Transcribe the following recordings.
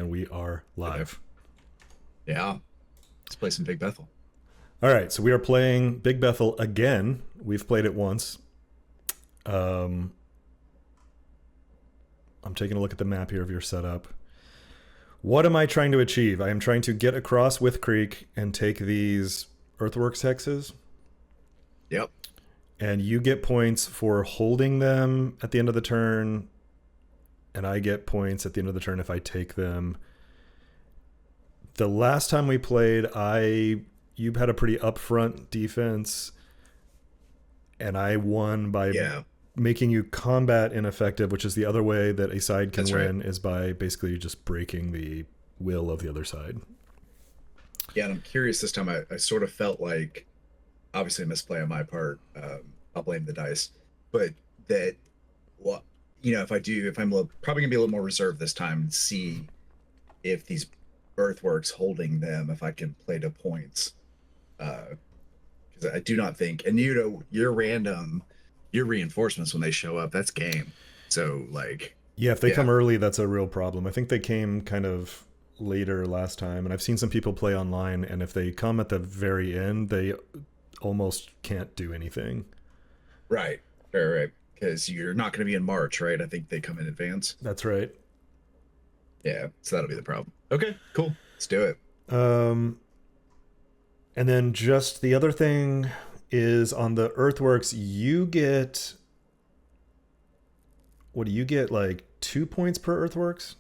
and we are live. Yeah. Let's play some Big Bethel. All right, so we are playing Big Bethel again. We've played it once. I'm taking a look at the map here of your setup. What am I trying to achieve? I am trying to get across With Creek and take these earthworks hexes. Yep. And you get points for holding them at the end of the turn, and I get points at the end of the turn if I take them. The last time we played, you had a pretty upfront defense, and I won by making you combat ineffective, which is the other way that a side can win, is by basically just breaking the will of the other side. Yeah, and I'm curious this time. I sort of felt like, obviously a misplay on my part. I'll blame the dice, but that, well, if I'm probably gonna be a little more reserved this time and see if these earthworks holding them, if I can play to points, because I do not think, and your reinforcements when they show up, that's game. So if they come early, that's a real problem. I think they came kind of later last time, and I've seen some people play online, and if they come at the very end, they almost can't do anything. Right. Because you're not going to be in March, right? I think they come in advance. That's right. Yeah, so that'll be the problem. Okay, cool. Let's do it. And then just the other thing is on the earthworks, you get, what do you get, 2 points per earthworks?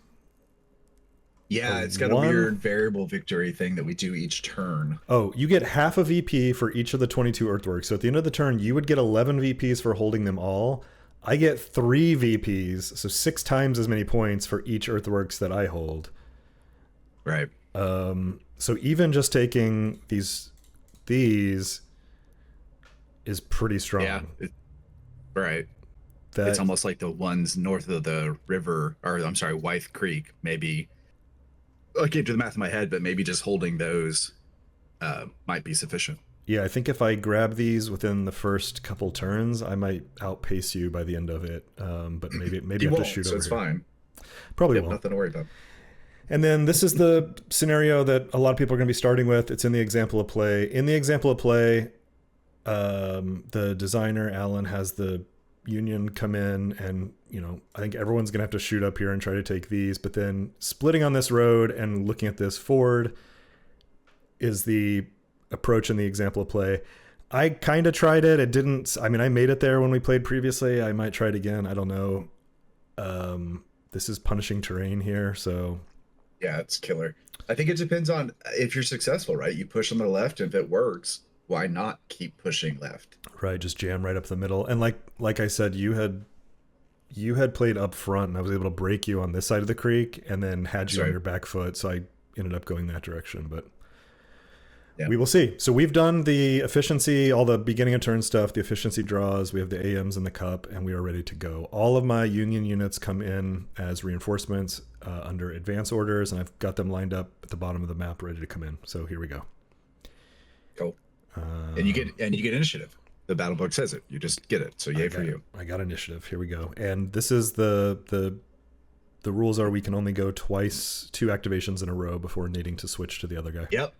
Yeah, it's got a weird variable victory thing that we do each turn. Oh, you get half a VP for each of the 22 earthworks. So at the end of the turn, you would get 11 VPs for holding them all. I get 3 VPs, so 6 times as many points for each earthworks that I hold. Right. So even just taking these is pretty strong. Yeah. Right. It's almost like the ones north of the river, or I'm sorry, Wythe Creek, maybe. I can't do the math in my head, but maybe just holding those might be sufficient. Yeah, I think if I grab these within the first couple turns, I might outpace you by the end of it. But maybe I have to shoot over. So it's fine. Probably won't. Nothing to worry about. And then this is the scenario that a lot of people are going to be starting with. It's in the example of play. In the example of play, the designer, Alan, has the Union come in, and I think everyone's gonna have to shoot up here and try to take these, but then splitting on this road and looking at this forward is the approach in the example of play. I kind of tried it. It didn't, I made it there when we played previously. I might try it again. I don't know. This is punishing terrain here, so yeah, it's killer. I think it depends on if you're successful, right? You push on the left, and if it works, why not keep pushing left? Right, just jam right up the middle. And like I said, you had played up front, and I was able to break you on this side of the creek, and then had you on your back foot. So I ended up going that direction. But we will see. So we've done the efficiency, all the beginning of turn stuff, the efficiency draws. We have the AMs in the cup, and we are ready to go. All of my Union units come in as reinforcements under advance orders, and I've got them lined up at the bottom of the map, ready to come in. So here we go. Cool. And you get initiative. The battle book says it. You just get it. So yay for you. I got initiative. Here we go. And this is the rules are we can only go twice, 2 activations in a row before needing to switch to the other guy. Yep.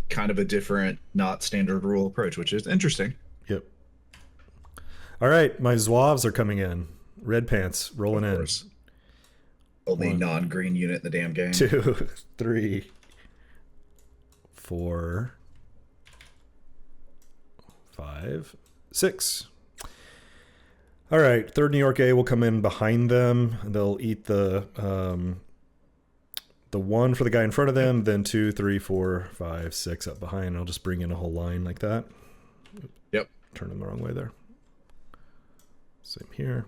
Kind of a different, not standard rule approach, which is interesting. Yep. All right, my Zouaves are coming in. Red pants rolling in. Only non-green unit in the damn game. 2, 3, 4, 5, 6. All right, 3rd New York A will come in behind them. They'll eat the 1 for the guy in front of them, then 2, 3, 4, 5, 6 up behind. I'll just bring in a whole line like that. Yep. Turn them the wrong way there. Same here.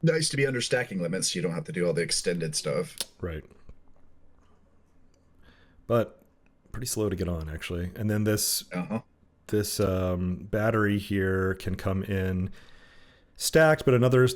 Nice to be under stacking limits, so you don't have to do all the extended stuff. Right. But pretty slow to get on, actually. And then this battery here can come in stacked, but another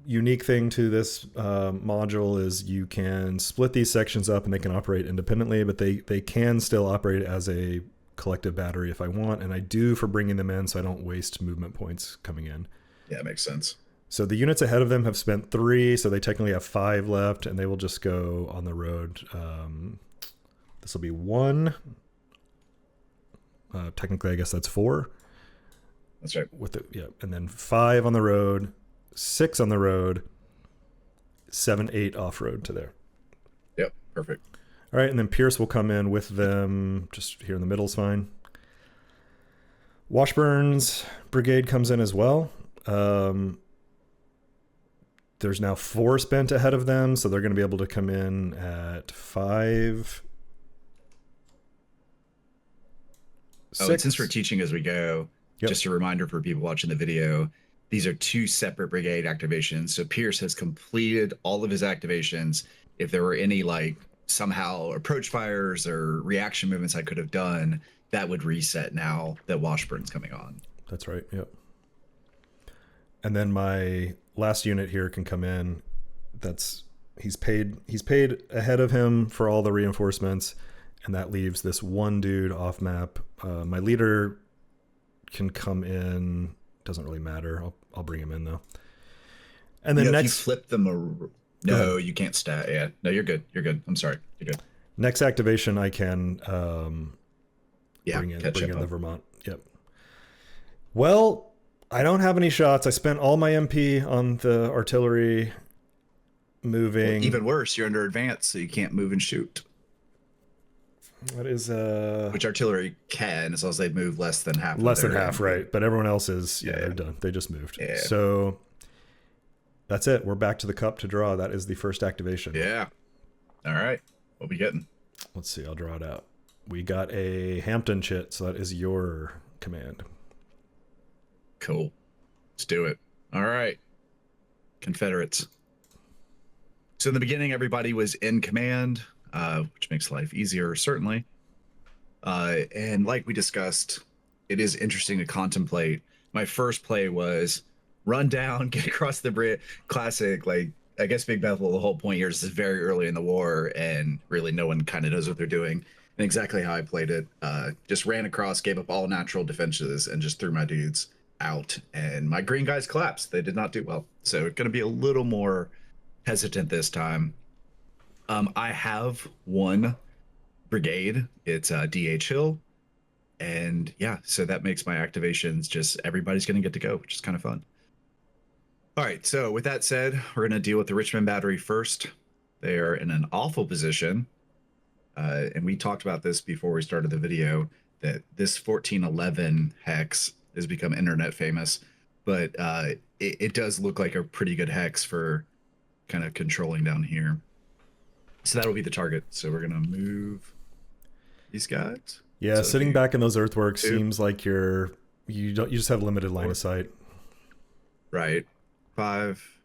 unique thing to this module is you can split these sections up and they can operate independently, but they can still operate as a collective battery if I want, and I do for bringing them in so I don't waste movement points coming in. Yeah, it makes sense. So the units ahead of them have spent 3, so they technically have 5 left, and they will just go on the road. This will be 1. Technically, I guess that's 4. That's right. And then 5 on the road, 6 on the road, 7, 8 off road to there. Yep, perfect. All right, and then Pierce will come in with them. Just here in the middle is fine. Washburn's brigade comes in as well. There's now 4 spent ahead of them, so they're going to be able to come in at 5. Oh, and since we're teaching as we go, just a reminder for people watching the video, these are 2 separate brigade activations. So Pierce has completed all of his activations. If there were any like somehow approach fires or reaction movements I could have done, that would reset now that Washburn's coming on. That's right. Yep. And then my last unit here can come in. He's paid ahead of him for all the reinforcements, and that leaves this 1 dude off map. My leader can come in. Doesn't really matter. I'll bring him in though. And then next, if you flip them. No, you can't stat. Yeah, no, you're good. You're good. I'm sorry. You're good. Next activation, I can bring in the Vermont. Yep. Well, I don't have any shots. I spent all my MP on the artillery moving. Well, even worse, you're under advance, so you can't move and shoot. What is which artillery can, as long as they move less than half. Less than half, right? But everyone else is they're done. They just moved. Yeah. So that's it. We're back to the cup to draw. That is the first activation. Yeah. All right. What we getting? Let's see. I'll draw it out. We got a Hampton chit, so that is your command. Cool. Let's do it. All right. Confederates. So in the beginning, everybody was in command, which makes life easier, certainly. And like we discussed, it is interesting to contemplate. My first play was run down, get across the bridge. Classic, like, I guess Big Bethel, the whole point here is this is very early in the war, and really no one kind of knows what they're doing. And exactly how I played it. Just ran across, gave up all natural defenses, and just threw my dudes out, and my green guys collapsed. They did not do well, so it's going to be a little more hesitant this time. I have 1 brigade. It's DH Hill, and yeah, so that makes my activations just everybody's going to get to go, which is kind of fun. All right, so with that said, we're going to deal with the Richmond Battery first. They are in an awful position, and we talked about this before we started the video, that this 1411 hex has become internet famous, but it does look like a pretty good hex for kind of controlling down here. So that'll be the target. So we're gonna move these guys. Yeah, so sitting back in those earthworks seems like you just have limited line of sight. Right. 5.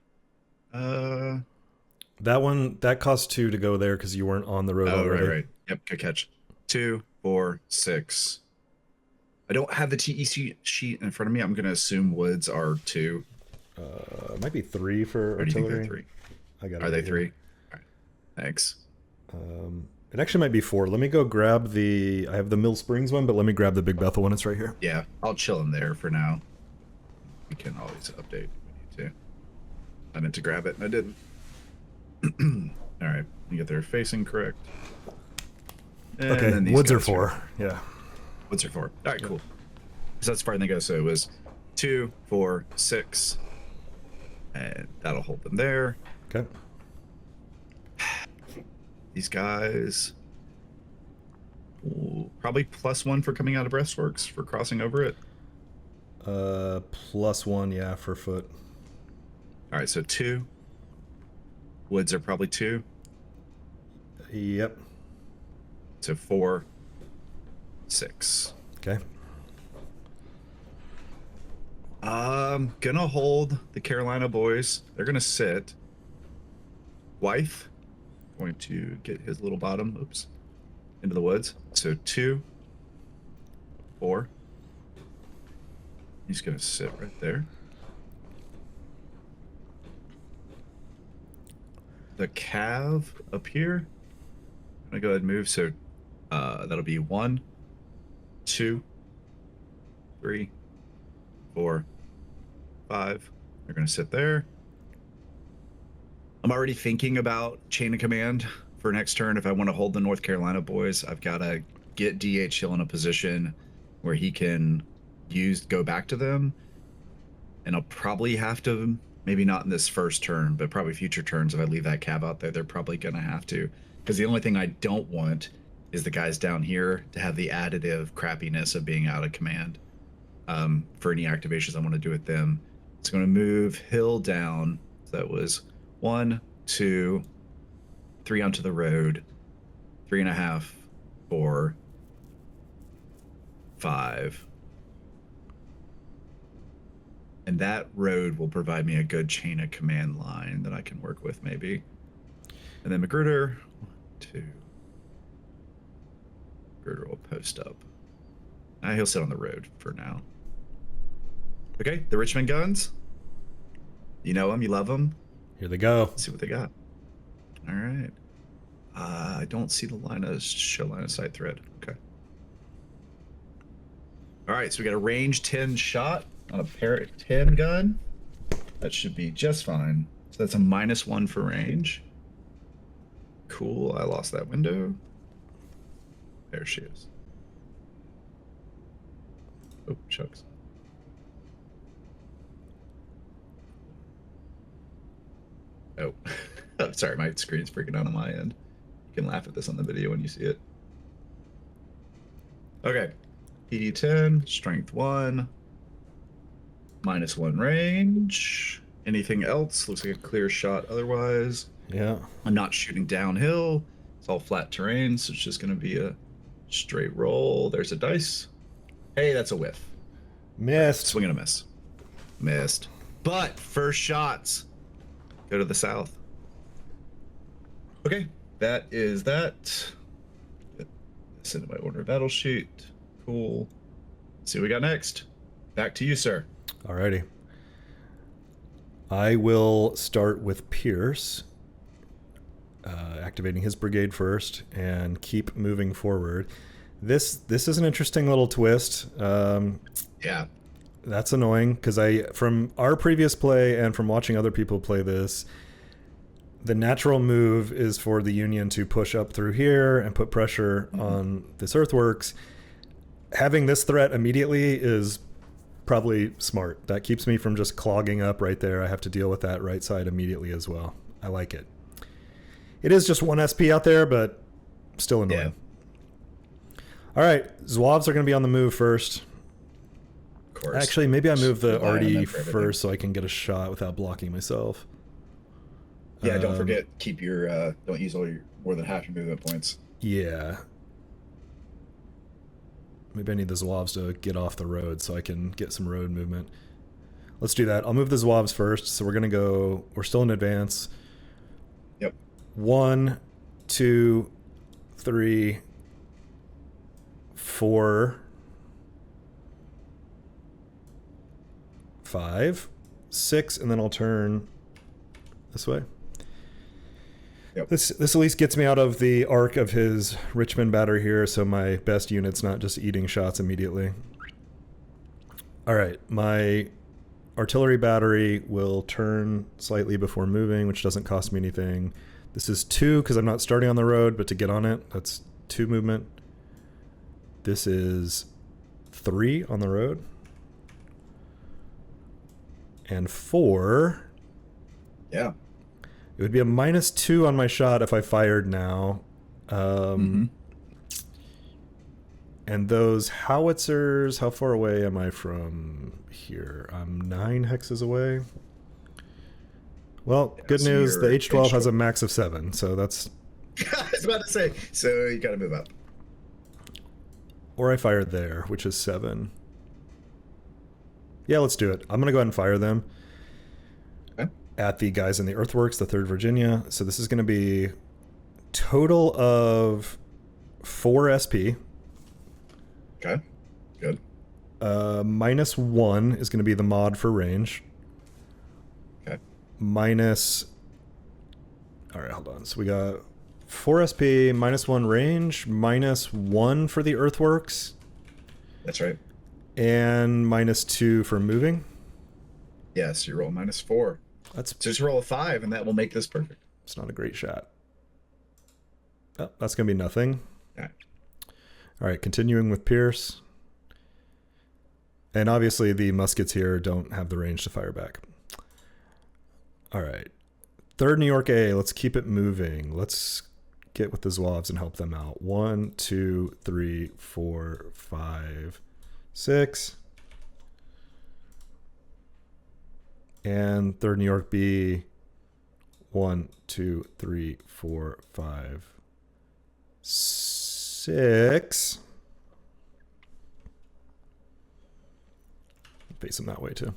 That cost 2 to go there because you weren't on the road already. Right. Yep, good catch. 2, 4, 6. I don't have the TEC sheet in front of me. I'm going to assume woods are 2. It might be 3 for artillery. Do you think they're 3? I got it. Are they 3? All right. Thanks. It actually might be 4. Let me go grab I have the Mill Springs one, but let me grab the Big Bethel one. It's right here. Yeah, I'll chill in there for now. We can always update if we need to. I meant to grab it and I didn't. All right, we get their facing correct. And okay, woods are 4. Yeah. Woods are 4. All right, cool. So that's far they go. So it was 2, 4, 6, and that'll hold them there. Okay. These guys probably +1 for coming out of breastworks for crossing over it. +1, yeah, for foot. All right, so 2. Woods are probably 2. Yep. So 4, 6. Okay. Gonna hold the Carolina boys. They're gonna sit. Wythe going to get his little bottom, into the woods. So 2, 4. He's gonna sit right there. The Cav up here. I'm gonna go ahead and move. So that'll be 1, 2, 3, 4, 5, They're going to sit there. I'm already thinking about chain of command for next turn. If I want to hold the North Carolina boys, I've got to get DH Hill in a position where he can go back to them. And I'll probably have to, maybe not in this first turn, but probably future turns. If I leave that cab out there, they're probably going to have to. Because the only thing I don't want is the guys down here to have the additive crappiness of being out of command for any activations I want to do with them. It's going to move Hill down. So that was 1, 2, 3 onto the road, 3.5, 4, 5. And that road will provide me a good chain of command line that I can work with, maybe. And then Magruder, 1, 2. Magruder will post up. He'll sit on the road for now. Okay, the Richmond guns. You know them, you love them. Here they go. Let's see what they got. All right. I don't see the show line of sight thread. Okay. All right, so we got a range 10 shot on a Parrot 10 gun. That should be just fine. So that's a -1 for range. Cool, I lost that window. There she is. Oh, shucks. Oh, I'm sorry, my screen's freaking out on my end. You can laugh at this on the video when you see it. Okay, PD 10, strength 1, -1 range. Anything else? Looks like a clear shot otherwise. Yeah. I'm not shooting downhill. It's all flat terrain, so it's just going to be a straight roll. There's a dice. Hey, that's a whiff. Missed. Swing and a miss. Missed. But first shots go to the south. Okay, that is that. Send it my order of battle sheet. Cool. Let's see what we got next. Back to you, sir. Alrighty. I will start with Pierce, activating his brigade first, and keep moving forward. This is an interesting little twist. Yeah. That's annoying because from our previous play and from watching other people play this, the natural move is for the Union to push up through here and put pressure on this earthworks. Having this threat immediately is probably smart. That keeps me from just clogging up right there. I have to deal with that right side immediately as well. I like it. It is just 1 SP out there, but still annoying. Yeah. All right, Zouaves are going to be on the move first. Of course. Actually, maybe I move the Artie first so I can get a shot without blocking myself. Yeah, don't forget, keep your don't use more than half your movement points. Yeah. Maybe I need the Zouaves to get off the road so I can get some road movement. Let's do that. I'll move the Zouaves first. So we're going to go, we're still in advance. Yep. 1, 2, 3, 4, 5, 6, and then I'll turn this way. Yep. This at least gets me out of the arc of his Richmond battery here, so my best unit's not just eating shots immediately. All right, my artillery battery will turn slightly before moving, which doesn't cost me anything. This is 2 because I'm not starting on the road, but to get on it, that's 2 movement. This is 3 on the road. And 4. Yeah. It would be a -2 on my shot if I fired now. And those howitzers, how far away am I from here? I'm 9 hexes away. Well, good news, the H12 has a max of 7, so that's... I was about to say, so you gotta move up. Or I fired there, which is 7. Yeah, let's do it. I'm going to go ahead and fire them. At the guys in the earthworks, the 3rd Virginia. So this is going to be total of 4 SP. Okay, good. -1 is going to be the mod for range. Okay. All right, hold on. So we got 4 SP, -1 range, -1 for the earthworks. That's right. And -2 for moving. Yes, you roll -4. That's So just roll a 5, and that will make this perfect. It's not a great shot. Oh, that's going to be nothing. Yeah. All right, continuing with Pierce. And obviously the muskets here don't have the range to fire back. All right. 3rd New York A, let's keep it moving. Let's get with the Zouaves and help them out. 1, 2, 3, 4, 5, 6. And 3rd New York B, 1, 2, 3, 4, 5, 6. Face him that way too.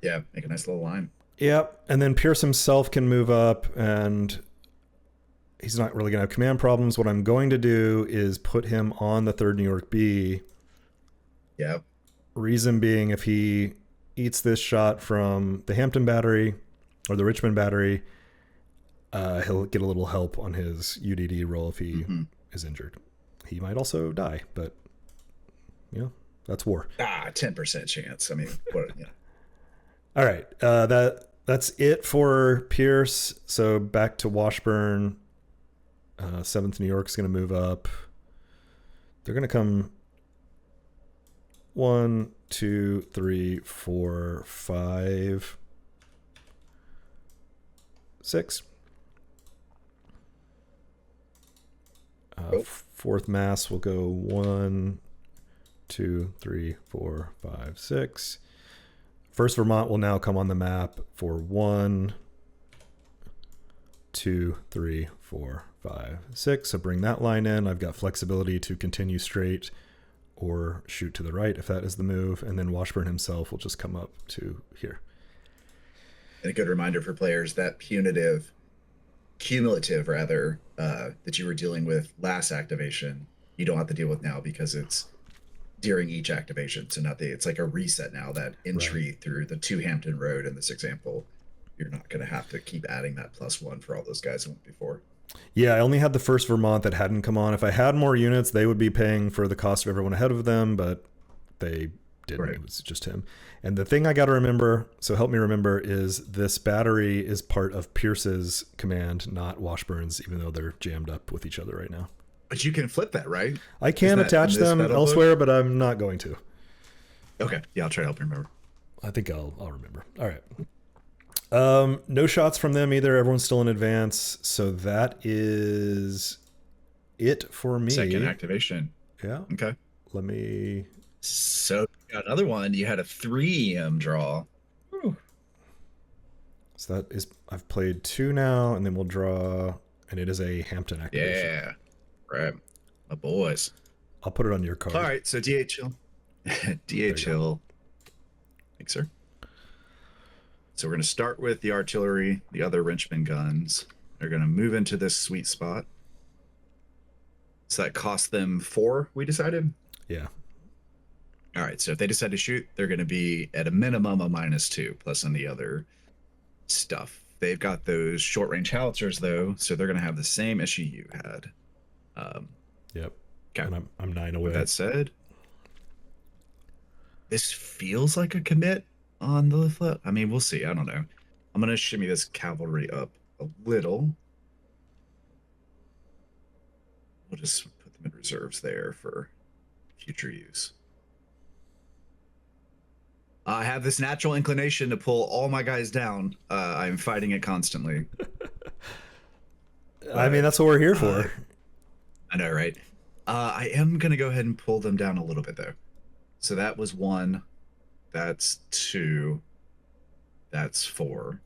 Yeah, make a nice little line. Yep. And then Pierce himself can move up, and he's not really going to have command problems. What I'm going to do is put him on the 3rd New York B. Yep. Reason being, if he eats this shot from the Hampton battery or the Richmond battery, he'll get a little help on his UDD roll if he is injured. He might also die, but that's war. 10% chance. I mean, what? Yeah. All right, that's it for Pierce. So back to Washburn. 7th New York's going to move up. They're going to come 1, 2, 3, 4, 5, 6. 4th Mass will go 1, 2, 3, 4, 5, 6. 1st Vermont will now come on the map for 1, 2, 3, 4, 5, 6. So bring that line in. I've got flexibility to continue straight or shoot to the right if that is the move. And then Washburn himself will just come up to here. And a good reminder for players that cumulative rather, that you were dealing with last activation, you don't have to deal with now because it's during each activation. So it's like a reset now. That entry through the 2 Hampton Road in this example, you're not going to have to keep adding that +1 for all those guys who went before. Yeah, I only had the 1st Vermont that hadn't come on. If I had more units, they would be paying for the cost of everyone ahead of them, but they didn't. Right. It was just him. And the thing I got to remember, so help me remember, is this battery is part of Pierce's command, not Washburn's, even though they're jammed up with each other right now. But you can flip that, right? I can attach them elsewhere, but I'm not going to. Okay. Yeah, I'll try to help you remember. I think I'll remember. All right. No shots from them either. Everyone's still in advance. So that is it for me. 2nd activation. Yeah. Okay. Let me... So another one, you had a 3 EM draw. Whew. So that is... I've played 2 now, and then we'll draw... And it is a Hampton activation. Yeah. Right. My boys. I'll put it on your card. All right. So DHL. DHL. Thanks, sir. So we're going to start with the artillery, the other Richmond guns. They're going to move into this sweet spot. So that cost them 4, we decided? Yeah. All right. So if they decide to shoot, they're going to be at a minimum of -2, plus any other stuff. They've got those short-range howitzers, though, so they're going to have the same issue you had. Yep. Okay. And I'm 9 away. With that said, this feels like a commit on the flip. I mean, we'll see. I don't know. I'm going to shimmy this cavalry up a little. We'll just put them in reserves there for future use. I have this natural inclination to pull all my guys down. I'm fighting it constantly. I mean, that's what we're here for. I know, right? I am going to go ahead and pull them down a little bit, though. So that was 1. That's 2. That's 4.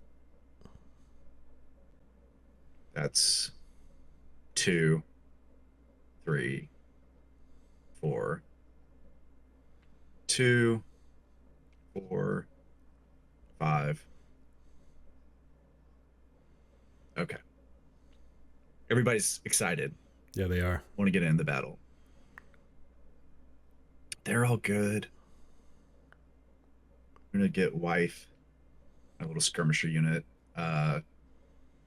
That's 2, 3, 4. 2, 4, 5. Okay. Everybody's excited. Yeah, they are. Want to get into the battle. They're all good. I'm gonna get wife, a little skirmisher unit.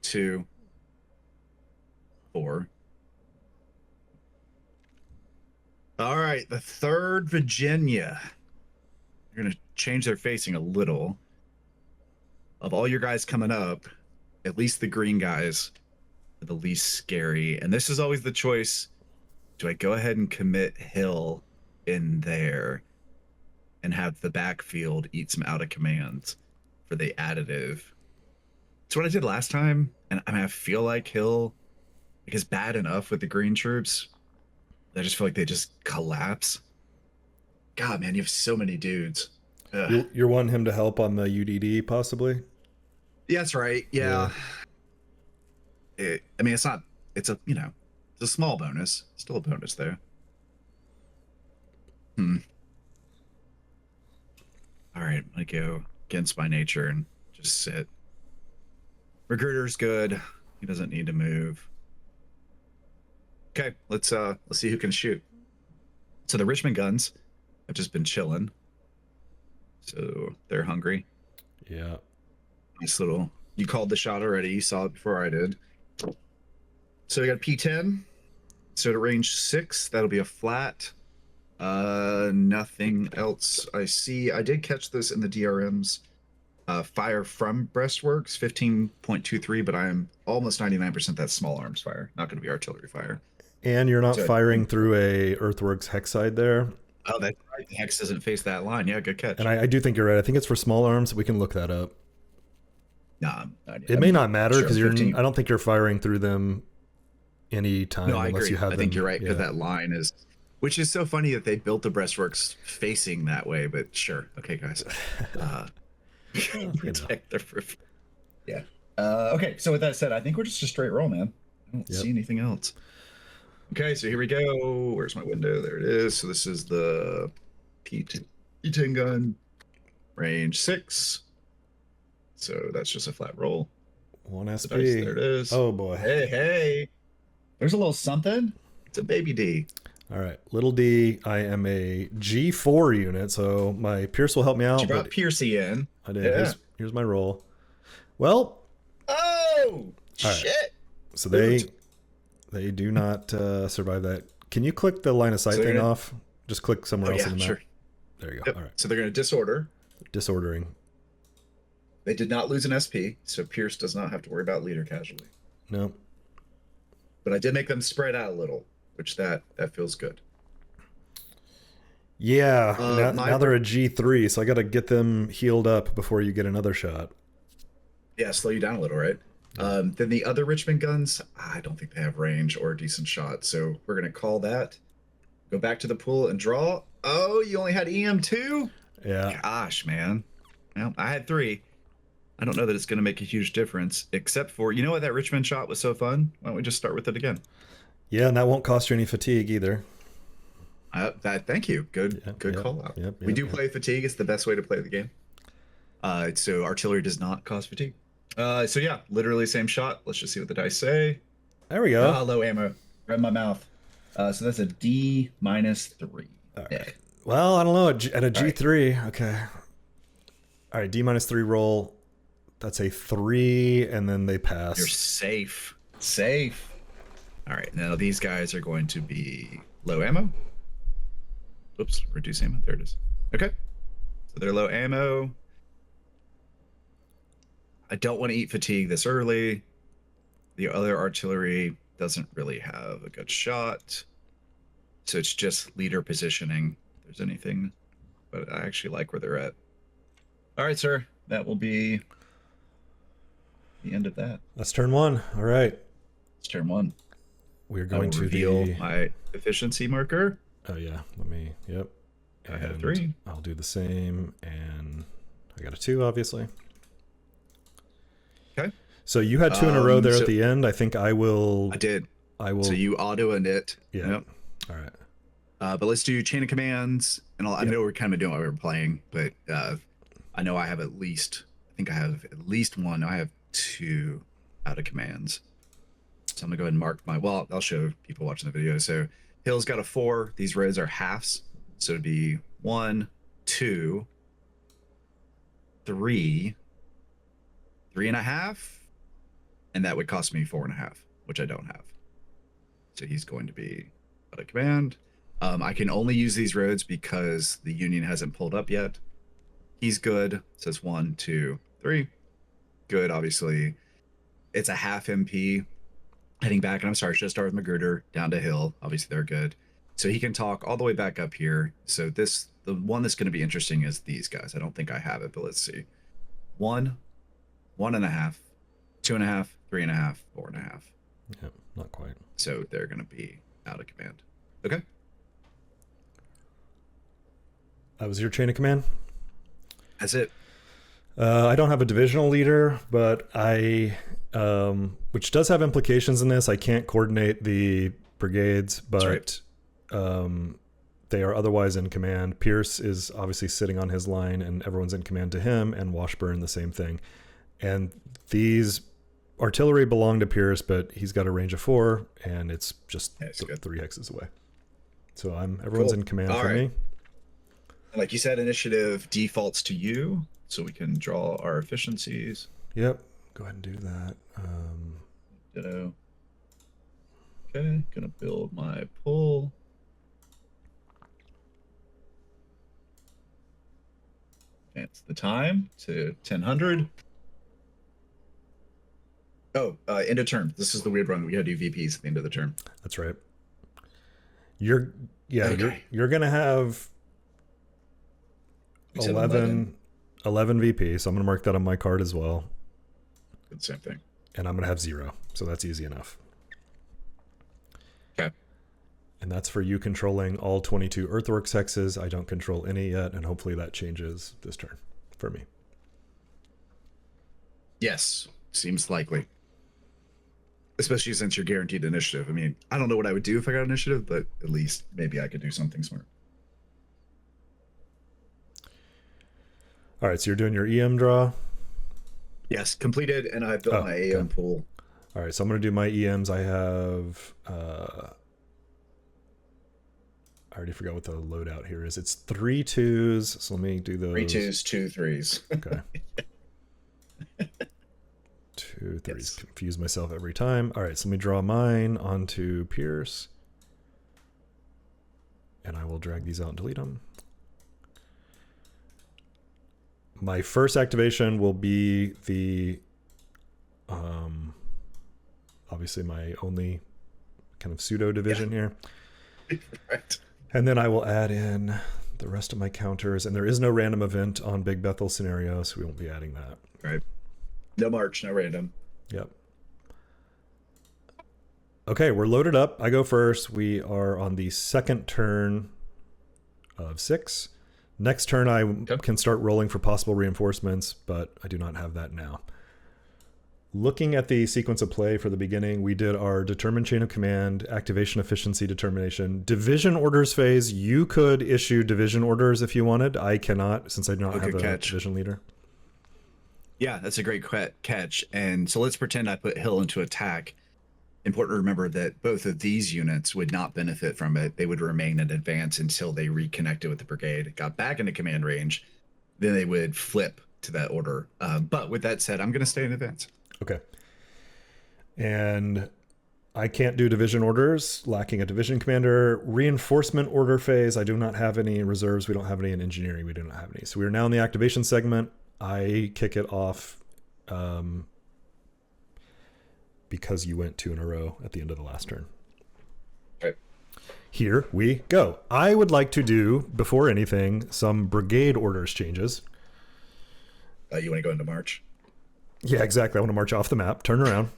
2, 4. All right, the 3rd Virginia. They're gonna change their facing a little. of all your guys coming up, at least the green guys are the least scary. And this is always the choice. Do I go ahead and commit Hill in there and have the backfield eat some out of commands for the additive? It's what I did last time. And I mean, I feel like Hill is bad enough with the green troops. I just feel like they just collapse. God, man, you have so many dudes. You're wanting him to help on the UDD, possibly? Yeah, that's right. Yeah. I mean, it's not, it's a, you know, it's a small bonus. Still a bonus there. All right, I'm going to go against my nature and just sit. Recruiter's good. He doesn't need to move. Okay, let's see who can shoot. So the Richmond guns have just been chilling. So they're hungry. Yeah. Nice little. You called the shot already. You saw it before I did. So we got P10. So to range 6, that'll be a flat. Nothing else I see. I did catch this in the DRMs. Fire from breastworks, 15.23, but I'm almost 99% that's small arms fire. Not going to be artillery fire. And you're not firing through a earthworks hex side there. Oh, that's right. The hex doesn't face that line. Yeah, good catch. And I do think you're right. I think it's for small arms. We can look that up. Nah, it may not matter because sure, I don't think you're firing through them any time. No, I unless agree. You have I think them, you're right because that line is, which is so funny that they built the breastworks facing that way. But sure, okay, guys. Protect their roof. Yeah. Okay. So with that said, I think we're just a straight roll, man. I don't see anything else. Okay, so here we go. Where's my window? There it is. So this is the P10 gun, range 6. So that's just a flat roll. 1 SP. There it is. Oh boy. Hey. There's a little something. It's a baby D. All right, little D. I am a G4 unit, so my Pierce will help me out. You brought Piercy in. I did. Yeah. Here's my roll. Well. Oh shit! Right. So they do not survive that. Can you click the line of sight thing off? Just click somewhere else in the map. Sure. There you go. Yep. All right. So they're going to disorder. Disordering. They did not lose an SP, so Pierce does not have to worry about leader casualty. No. But I did make them spread out a little, which that feels good. Yeah. Now they're a G3, so I got to get them healed up before you get another shot. Yeah, slow you down a little, right? Then the other Richmond guns, I don't think they have range or a decent shot, so we're going to call that. Go back to the pool and draw. Oh, you only had EM2? Yeah. Gosh, man. Well, I had 3. I don't know that it's going to make a huge difference, except for, you know what, that Richmond shot was so fun? Why don't we just start with it again? Yeah, and that won't cost you any fatigue either. Thank you. Good call out. We do play fatigue. It's the best way to play the game. So artillery does not cause fatigue. So yeah, literally same shot. Let's just see what the dice say. There we go. Low ammo. Right in my mouth. So that's a D -3. All right. Well, I don't know. At a G3. Right. Okay. All right. D -3 roll. That's a 3, and then they pass. You're safe. Safe. All right. Now these guys are going to be low ammo. Oops. Reduce ammo. There it is. Okay. So they're low ammo. I don't want to eat fatigue this early. The other artillery doesn't really have a good shot. So it's just leader positioning, if there's anything. But I actually like where they're at. All right, sir. That will be the end of that. That's turn 1. All right. It's turn 1. We're going to reveal my efficiency marker. Oh, yeah. Let me, yep. I have 3. I'll do the same. And I got a 2, obviously. Okay. So you had 2 in a row there at the end. I think I will. I did. I will. So you auto init. Yeah. Yep. All right. But let's do chain of commands. And I know we're kind of doing what we're playing, but I know I have at least 1. I have 2 out of commands. So I'm going to go ahead and mark my, well, I'll show people watching the video. So Hill's got a 4. These rows are halves. So it'd be 1, 2, 3, 3.5. And that would cost me 4.5, which I don't have. So he's going to be out of command. I can only use these roads because the Union hasn't pulled up yet. He's good. It says 1, 2, 3. good, obviously. It's a half MP heading back, and I'm sorry, should start with Magruder down to Hill. Obviously, they're good. So he can talk all the way back up here. So the one that's going to be interesting is these guys. I don't think I have it, but let's see. 1, 1.5, 2.5, 3.5, 4.5. Yep, not quite. So they're going to be out of command. Okay. That was your chain of command? That's it. I don't have a divisional leader, but which does have implications in this. I can't coordinate the brigades, but they are otherwise in command. Pierce is obviously sitting on his line, and everyone's in command to him, and Washburn the same thing. And these artillery belong to Pierce, but he's got a range of 4, and it's just 3 hexes away. So everyone's in command for me. Like you said, initiative defaults to you, so we can draw our efficiencies. Yep. Go ahead and do that. Ditto. Okay, gonna build my pull. Advance the time to 1000. Oh, end of turn. This is the weird one. We gotta do VPs at the end of the turn. That's right. You're gonna have 11 VP, so I'm gonna mark that on my card as well. Same thing. And I'm gonna have 0, so that's easy enough. Okay. And that's for you controlling all 22 earthworks hexes. I don't control any yet, and hopefully that changes this turn for me. Yes, seems likely. Especially since you're guaranteed initiative. I mean, I don't know what I would do if I got initiative, but at least maybe I could do something smart. All right, so you're doing your EM draw? Yes, completed, and I've built my AM pool. All right, so I'm going to do my EMs. I have... I already forgot what the loadout here is. It's 3 2s, so let me do those. 3 2s, 2 3s. Okay. 2 3s. Yes. Confuse myself every time. All right, so let me draw mine onto Pierce. And I will drag these out and delete them. My first activation will be the, obviously my only kind of pseudo division here. Right. And then I will add in the rest of my counters. And there is no random event on Big Bethel scenario, so we won't be adding that. Right. No march, no random. Yep. Okay, we're loaded up. I go first. We are on the second turn of 6. Next turn, I can start rolling for possible reinforcements, but I do not have that now. Looking at the sequence of play for the beginning, we did our determine chain of command, activation efficiency determination, division orders phase. You could issue division orders if you wanted. I cannot, since I do not have a division leader. Yeah, that's a great catch. And so let's pretend I put Hill into attack. Important to remember that both of these units would not benefit from it. They would remain in advance until they reconnected with the brigade, got back into command range. Then they would flip to that order. But with that said, I'm going to stay in advance. Okay. And I can't do division orders, lacking a division commander. Reinforcement order phase, I do not have any reserves. We don't have any in engineering. We do not have any. So we are now in the activation segment. I kick it off because you went 2 in a row at the end of the last turn. Right. Here we go. I would like to do, before anything, some brigade orders changes. You want to go into March? Yeah, exactly. I want to march off the map, turn around.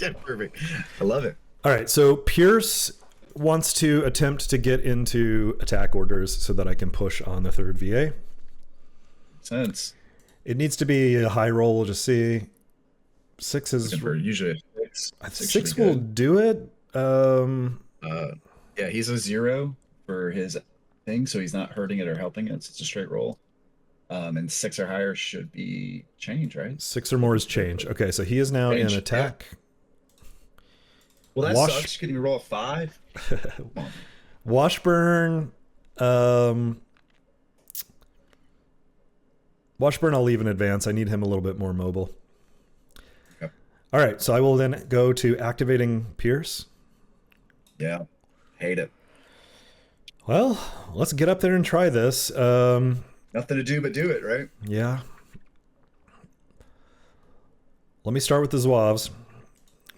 Yeah, perfect. I love it. All right, so Pierce wants to attempt to get into attack orders so that I can push on the 3rd VA. Makes sense. It needs to be a high roll. We'll just see. 6 is usually a 6. 6 will do it. Yeah, he's a 0 for his thing, so he's not hurting it or helping it. So it's a straight roll. And 6 or higher should be change, right? 6 or more is change. Okay, so he is now in attack. Yeah. Well, that sucks. Can you roll a 5? Washburn. Washburn, I'll leave in advance. I need him a little bit more mobile. Okay. All right, so I will then go to activating Pierce. Yeah, hate it. Well, let's get up there and try this. Nothing to do but do it, right? Yeah. Let me start with the Zouaves,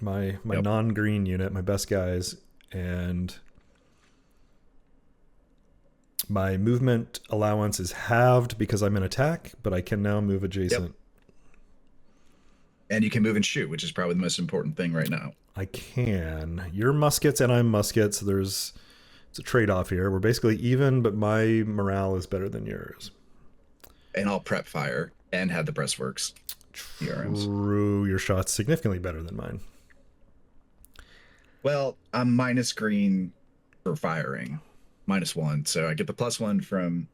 my Yep. non-green unit, my best guys, and my movement allowance is halved because I'm in attack, but I can now move adjacent. Yep. And you can move and shoot, which is probably the most important thing right now. I can. You're muskets and I'm muskets. So it's a trade-off here. We're basically even, but my morale is better than yours. And I'll prep fire and have the breastworks. True. Your shot's significantly better than mine. Well, I'm minus green for firing. -1. So I get the +1 from...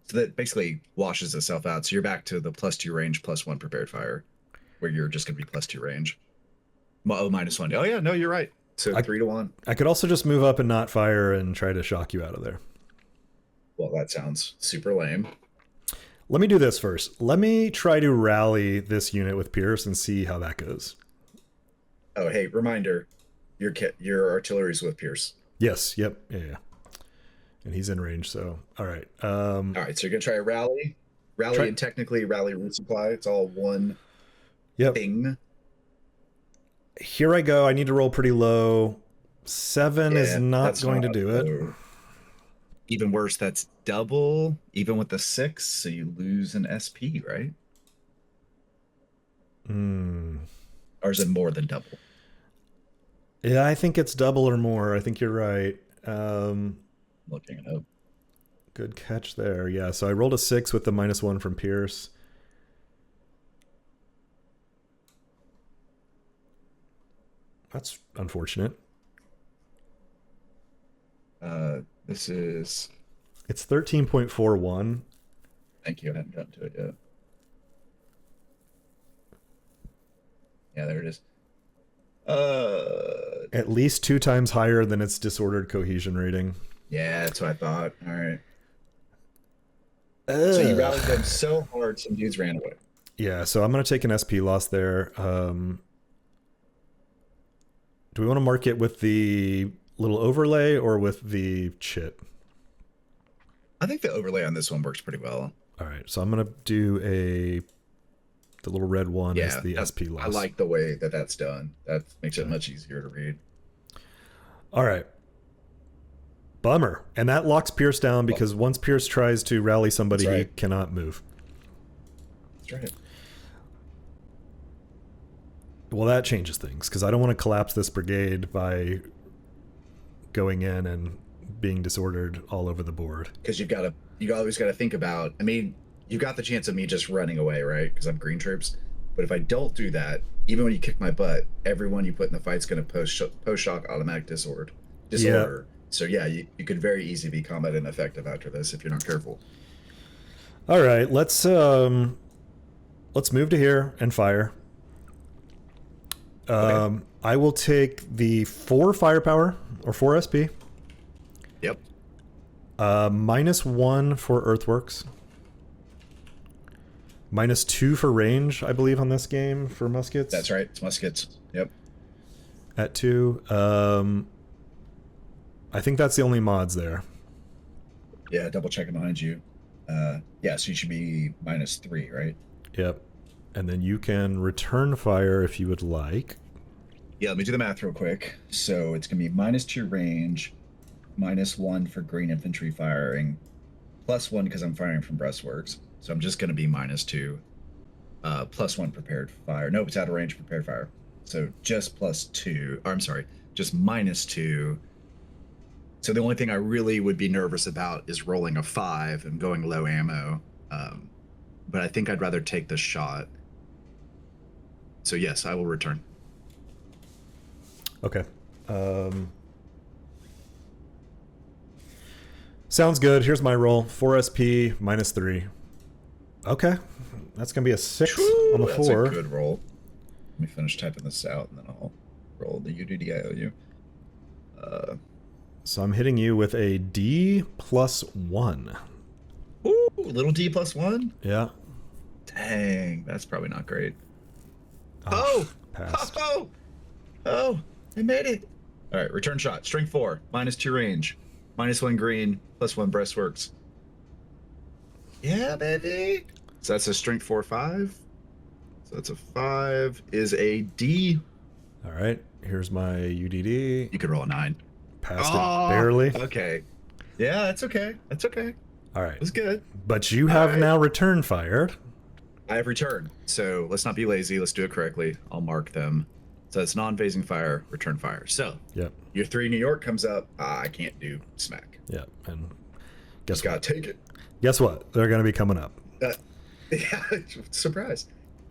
So that basically washes itself out. So you're back to the +2 range, +1 prepared fire, where you're just going to be +2 range. Oh, -1. Oh, yeah. No, you're right. So 3 to 1. I could also just move up and not fire and try to shock you out of there. Well, that sounds super lame. Let me do this first. Let me try to rally this unit with Pierce and see how that goes. Oh, hey, reminder. Your artillery's with Pierce. Yes. Yep. Yeah. And he's in range, so all right. All right, so you're gonna try a rally, and technically rally root supply. It's all one thing. Here I go. I need to roll pretty low. 7 is not going to do it. Even worse, that's double, even with the 6, so you lose an SP, right? Or is it more than double? Yeah, I think it's double or more. I think you're right. Looking it up. Good catch there. Yeah, so I rolled a 6 with the -1 from Pierce. That's unfortunate. This is... It's 13.41. Thank you. I haven't gotten to it yet. Yeah, there it is. At least 2 times higher than its disordered cohesion rating. Yeah, that's what I thought. All right. So you rallied them so hard, some dudes ran away. Yeah, so I'm going to take an SP loss there. Do we want to mark it with the little overlay or with the chit? I think the overlay on this one works pretty well. All right, so I'm going to do the little red one is the SP loss. I like the way that that's done. That makes it much easier to read. All right. Bummer. And that locks Pierce down because once Pierce tries to rally somebody, he cannot move. That's right. Well, that changes things because I don't want to collapse this brigade by going in and being disordered all over the board. Because you always got to think about, I mean, you got the chance of me just running away, right? Because I'm green troops. But if I don't do that, even when you kick my butt, everyone you put in the fight's going to post-shock automatic disorder. Yeah. So yeah, you could very easily be combat ineffective after this if you're not careful. All right, let's move to here and fire. Okay. I will take the 4 firepower or 4 SP. Yep. -1 for earthworks. -2 for range, I believe, on this game for muskets. That's right. It's muskets. Yep. At 2. I think that's the only mods there. Yeah, double checking behind you. Yeah, so you should be -3, right? Yep. And then you can return fire if you would like. Yeah, let me do the math real quick. So it's going to be -2 range, -1 for green infantry firing, +1 because I'm firing from breastworks. So I'm just going to be -2, +1 prepared fire. Nope, it's out of range prepared fire. So just +2. Or I'm sorry, just -2. So the only thing I really would be nervous about is rolling a 5 and going low ammo. But I think I'd rather take the shot. So yes, I will return. Okay. Sounds good. Here's my roll. 4 SP, -3. Okay. That's going to be a 6 on the 4. That's a good roll. Let me finish typing this out, and then I'll roll the UDDIOU. So I'm hitting you with a D +1. Ooh, little D +1? Yeah. Dang, that's probably not great. Passed. Oh, I made it. All right, return shot. Strength 4, -2 range, -1 green, +1 breastworks. Yeah, baby. So that's a strength 4/5. So that's a 5. Is a D. All right. Here's my UDD. You could roll a 9. Passed it barely. Okay. Yeah, that's okay. That's okay. All right. It was good. But you have now return fired. I have returned. So let's not be lazy. Let's do it correctly. I'll mark them. So it's non-phasing fire, return fire. So your 3 New York comes up. I can't do smack. Yeah. And guess what? Gotta take it. Guess what? They're going to be coming up. Yeah, surprise.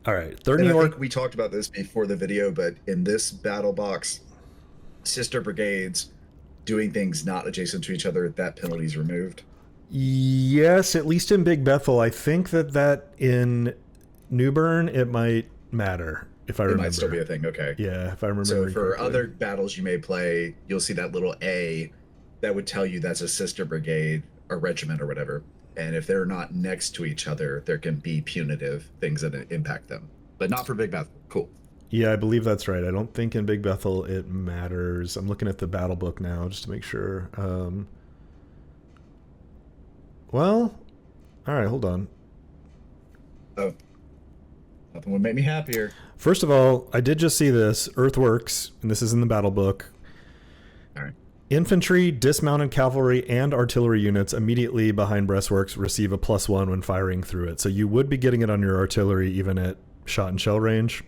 All right. 3rd New York. I think we talked about this before the video, but in this battle box, sister brigades doing things not adjacent to each other, that penalty is removed. Yes, at least in Big Bethel. I think that in New Bern, it might matter, if I remember. It might still be a thing, okay. Yeah, if I remember. So for other battles you may play, you'll see that little A that would tell you that's a sister brigade or regiment or whatever. And if they're not next to each other, there can be punitive things that impact them. But not for Big Bethel. Cool. Yeah, I believe that's right. I don't think in Big Bethel it matters. I'm looking at the battle book now just to make sure. Well, all right, hold on. Oh, nothing would make me happier. First of all, I did just see this. Earthworks, and this is in the battle book. All right. Infantry, dismounted cavalry, and artillery units immediately behind breastworks receive a +1 when firing through it. So you would be getting it on your artillery even at shot and shell range.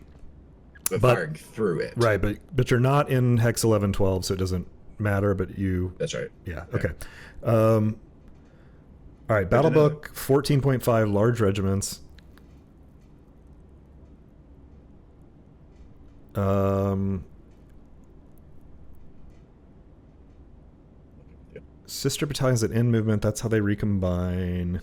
But firing through it. Right, but you're not in Hex 1112, so it doesn't matter, but you... That's right. Yeah, okay. All right, battle book 14.5, large regiments. Sister battalions at end movement, that's how they recombine.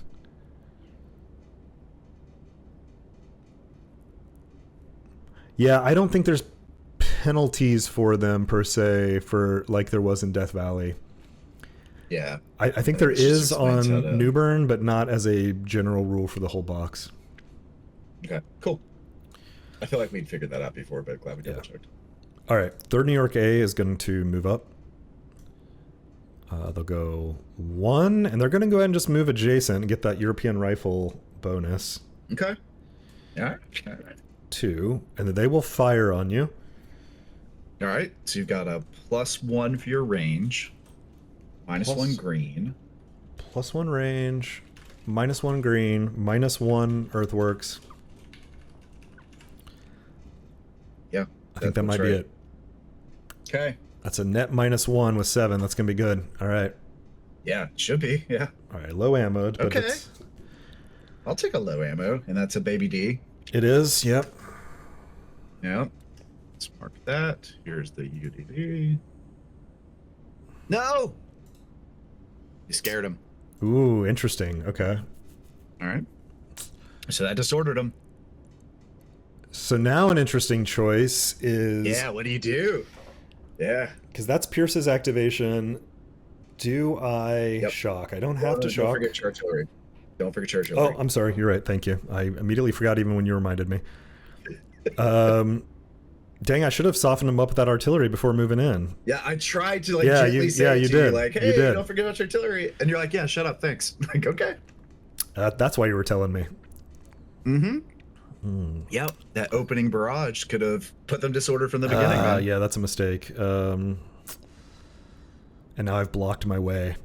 Yeah, I don't think there's penalties for them per se, for like there was in Death Valley. Yeah. I think there is on New Bern, but not as a general rule for the whole box. Okay, cool. I feel like we'd figured that out before, but glad we double checked. All right, 3rd New York A is going to move up. They'll go 1, and they're going to go ahead and just move adjacent and get that European rifle bonus. Okay. All right. 2, and then they will fire on you. All right, so you've got a +1 for your range, -1 green. +1 range, -1 green, -1 earthworks. Yeah. I think that might be it. Okay. That's a net -1 with 7. That's going to be good. All right. Yeah, should be. Yeah. All right, low ammo. But okay. I'll take a low ammo, and that's a baby D. It is, yep. Yep. Let's mark that. Here's the UDD. No! You scared him. Ooh, interesting. Okay. All right. So that disordered him. So now an interesting choice is... Yeah, what do you do? Yeah. Because that's Pierce's activation. Do I shock? I don't have to shock. Don't forget your artillery. Don't forget your artillery. Oh, I'm sorry. You're right. Thank you. I immediately forgot even when you reminded me. Dang, I should have softened him up with that artillery before moving in. Yeah, I tried to gently say you to did. you, like, hey, don't forget about your artillery. And you're like, yeah, shut up, thanks. Like, okay. That's why you were telling me. Mm-hmm. Yep, that opening barrage could have put them disordered from the beginning, man. Yeah, that's a mistake. And now I've blocked my way.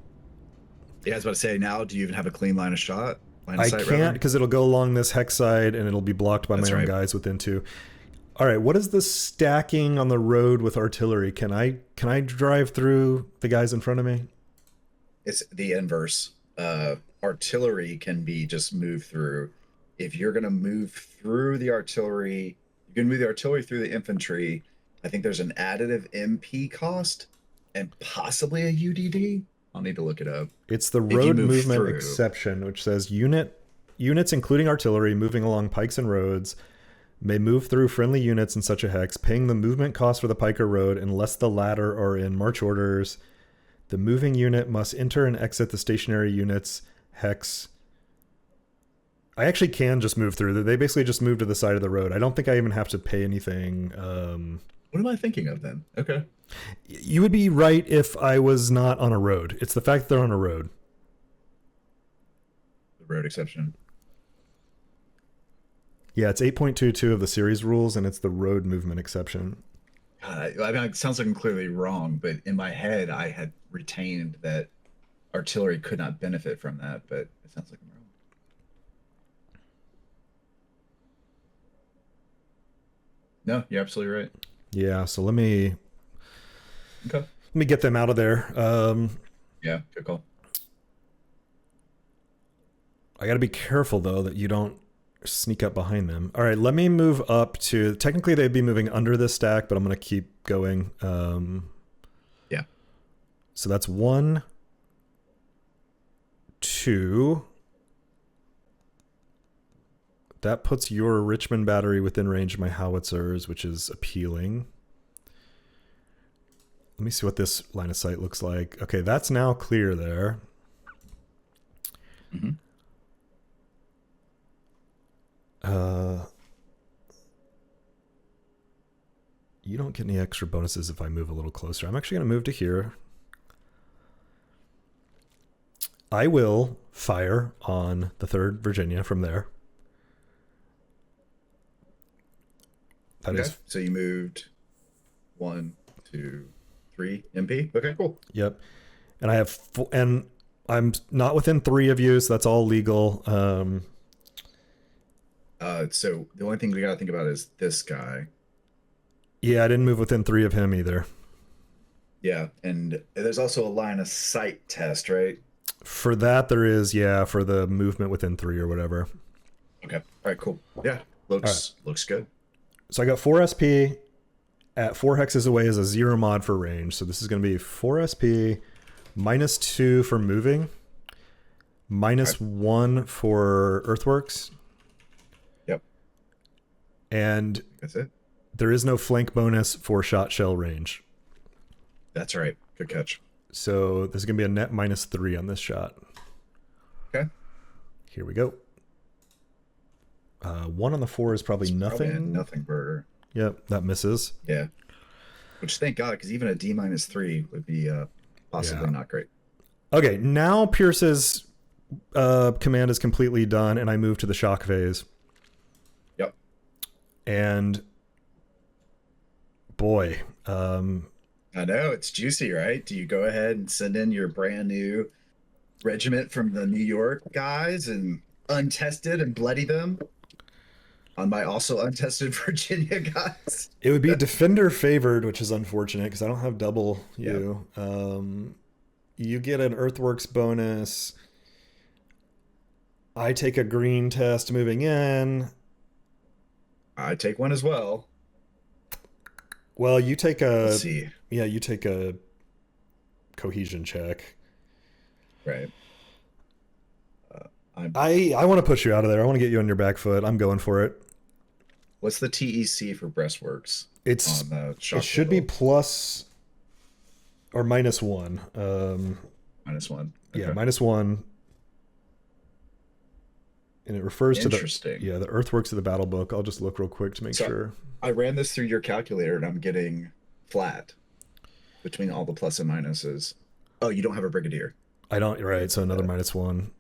Yeah, I was about to say, now do you even have a clean line of shot? I can't, because it'll go along this hex side and it'll be blocked by my own guys within 2. All right, what is the stacking on the road with artillery? Can I drive through the guys in front of me? It's the inverse. Artillery can be just moved through. If you're going to move through the artillery, you can move the artillery through the infantry. I think there's an additive MP cost and possibly a UDD. I'll need to look it up. It's the road movement exception, which says units, including artillery, moving along pikes and roads, may move through friendly units in such a hex, paying the movement cost for the pike or road unless the latter are in march orders. The moving unit must enter and exit the stationary unit's hex. I actually can just move through. They basically just move to the side of the road. I don't think I even have to pay anything. What am I thinking of then? Okay. You would be right if I was not on a road. It's the fact that they're on a road. The road exception. Yeah, it's 8.22 of the series rules, and it's the road movement exception. God, I mean, it sounds like I'm clearly wrong, but in my head, I had retained that artillery could not benefit from that, but it sounds like I'm wrong. No, you're absolutely right. Yeah, so let me Okay. get them out of there. Yeah, good call. I got to be careful though that you don't sneak up behind them. All right, let me move up to. Technically, they'd be moving under this stack, but I'm going to keep going. Yeah. So that's 1, 2. That puts your Richmond battery within range of my howitzers, which is appealing. Let me see what this line of sight looks like. Okay, that's now clear there. Mm-hmm. You don't get any extra bonuses if I move a little closer. I'm actually going to move to here. I will fire on the 3rd Virginia from there. That Okay. is. So you moved 1, 2, 3 MP. Okay, cool. Yep. And I have, and I'm not within 3 of you, so that's all legal. So the only thing we got to think about is this guy. Yeah, I didn't move within 3 of him either. Yeah, and there's also a line of sight test, right? For that, there is, yeah, for the movement within 3 or whatever. Okay. All right, cool. Yeah, looks good. So I got 4 SP at 4 hexes away is a 0 mod for range. So this is going to be 4 SP, -2 for moving, -1 for earthworks. Yep. And that's it. There is no flank bonus for shot shell range. That's right. Good catch. So there's going to be a net -3 on this shot. Okay. Here we go. 1 on the 4 is probably nothing. Probably a nothing burger. Yep, that misses. Yeah. Which thank God, because even a D-3 would be possibly not great. Okay, now Pierce's command is completely done, and I move to the shock phase. Yep. And boy, I know it's juicy, right? Do you go ahead and send in your brand new regiment from the New York guys and untested and bloody them on my also untested Virginia guys? It would be defender favored, which is unfortunate because I don't have double you. Yep. You get an earthworks bonus. I take a green test moving in. I take one as well. Well, you take a. Let's see. Yeah, you take a cohesion check. Right. I want to push you out of there. I want to get you on your back foot. I'm going for it. What's the TEC for breastworks? It's on the it should be plus or -1. -1. Okay. Yeah, -1. And it refers to the earthworks of the battle book. I'll just look real quick to make sure. I ran this through your calculator and I'm getting flat between all the plus and minuses. Oh, you don't have a brigadier. I don't, right? So another -1.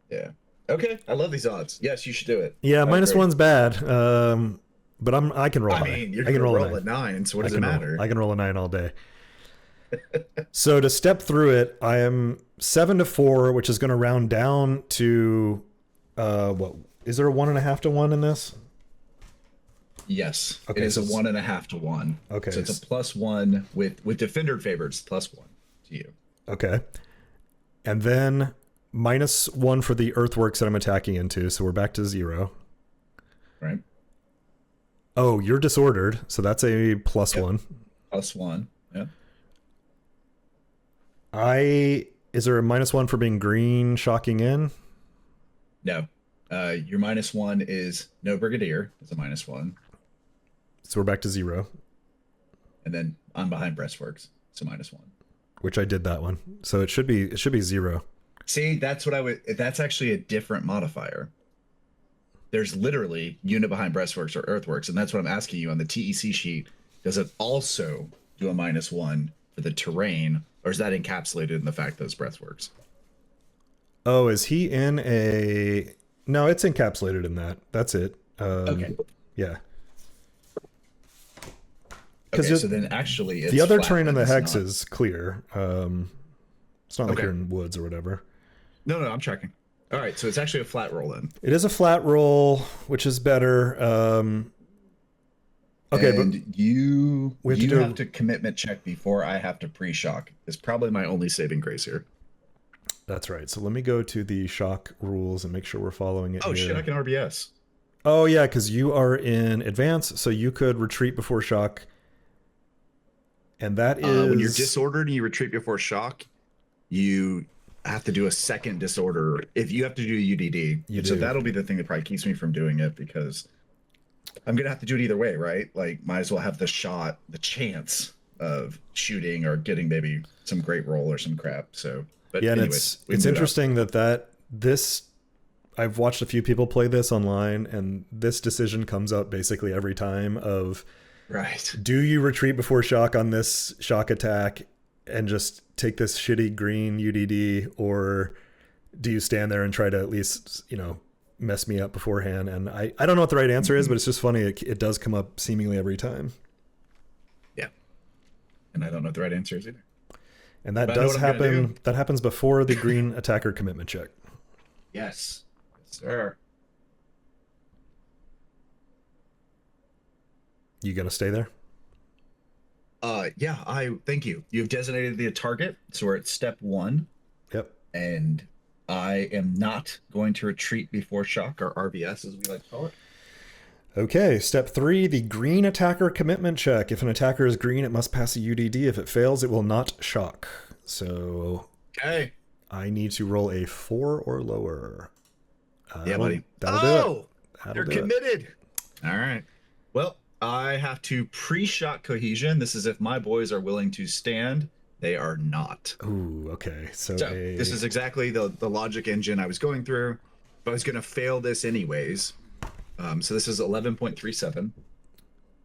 Yeah. Okay. I love these odds. Yes, you should do it. Yeah, -1's bad. But I can roll high. I mean, you're I can roll a 9, so what does it matter? I can roll a 9 all day. So to step through it, I am 7 to 4, which is going to round down to what is there a 1.5 to 1 in this? Yes. Okay, it is a 1.5 to 1. Okay. So it's a +1 with defender favorites, +1 to you. Okay. And then -1 for the earthworks that I'm attacking into, so we're back to 0. Right. Oh, you're disordered, so that's a +1. +1. Yeah. Is there a -1 for being green shocking in? No. Your -1 is no brigadier. It's a -1. So we're back to 0. And then on behind breastworks, it's a -1. Which I did that one. So it should be 0. See, that's what that's actually a different modifier. There's literally unit behind breastworks or earthworks, and that's what I'm asking you on the TEC sheet. Does it also do a -1 for the terrain, or is that encapsulated in the fact that it's breastworks? Oh, is he in a No, it's encapsulated in that. That's it. Okay. Yeah. Okay, so then actually it's the other flat, terrain in the it's hex not. is clear. It's not like Okay. you're in woods or whatever. No, I'm tracking. All right, so it's actually a flat roll then. It is a flat roll, which is better. Okay, and but you have have to commitment check before I have to pre-shock. It's probably my only saving grace here. that's right. So let me go to the shock rules and make sure we're following it. Oh here. shit, I can RBS. Oh yeah, because you are in advance, so you could retreat before shock. And that is when you're disordered and you retreat before shock, you have to do a second disorder. If you have to do UDD, so that'll be the thing that probably keeps me from doing it, because I'm gonna have to do it either way, right? Like, might as well have the chance of shooting or getting maybe some great roll or some crap. So, but yeah, anyways, and it's interesting this I've watched a few people play this online, and this decision comes up basically every time of, right, do you retreat before shock on this shock attack and just take this shitty green UDD, or do you stand there and try to at least, mess me up beforehand? And I don't know what the right answer is, but it's just funny. It does come up seemingly every time. Yeah. And I don't know what the right answer is either. And that does happen. That happens before the green attacker commitment check. Yes. Yes, sir. You gonna stay there? Yeah, thank you. You've designated the target, so we're at step 1. Yep. And I am not going to retreat before shock, or RBS as we like to call it. Okay, step 3, the green attacker commitment check. If an attacker is green, it must pass a UDD. If it fails, it will not shock. So okay, I need to roll a 4 or lower. Yeah, buddy. That'll do it. You're committed. All right. Well, I have to pre-shock cohesion. This is if my boys are willing to stand. They are not. Ooh, okay. So this is exactly the logic engine I was going through. If I was going to fail this anyways. So this is 11.37.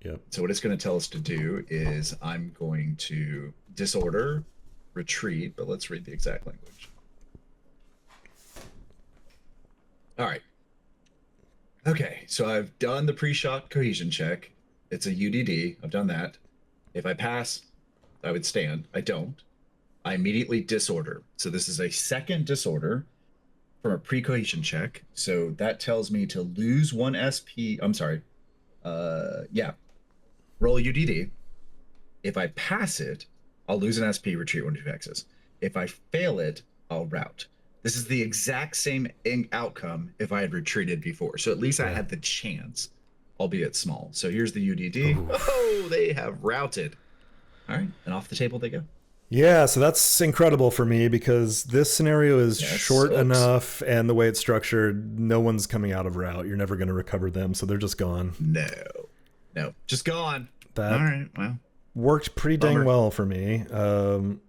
Yep. So what it's going to tell us to do is I'm going to disorder, retreat, but let's read the exact language. All right. Okay, so I've done the pre-shock cohesion check. It's a UDD. I've done that. If I pass, I would stand. I don't. I immediately disorder. So this is a second disorder from a pre-cohesion check. So that tells me to lose 1 SP. I'm sorry. Roll UDD. If I pass it, I'll lose an SP, retreat 1 to 2 hexes. If I fail it, I'll rout. This is the exact same outcome if I had retreated before. So at least I had the chance, albeit small. So here's the UDD. Ooh. Oh, they have routed. All right, and off the table they go. Yeah, so that's incredible for me, because this scenario is short enough, and the way it's structured, no one's coming out of route. You're never going to recover them, so they're just gone. No, just gone. That all right, well, worked pretty dang well for me.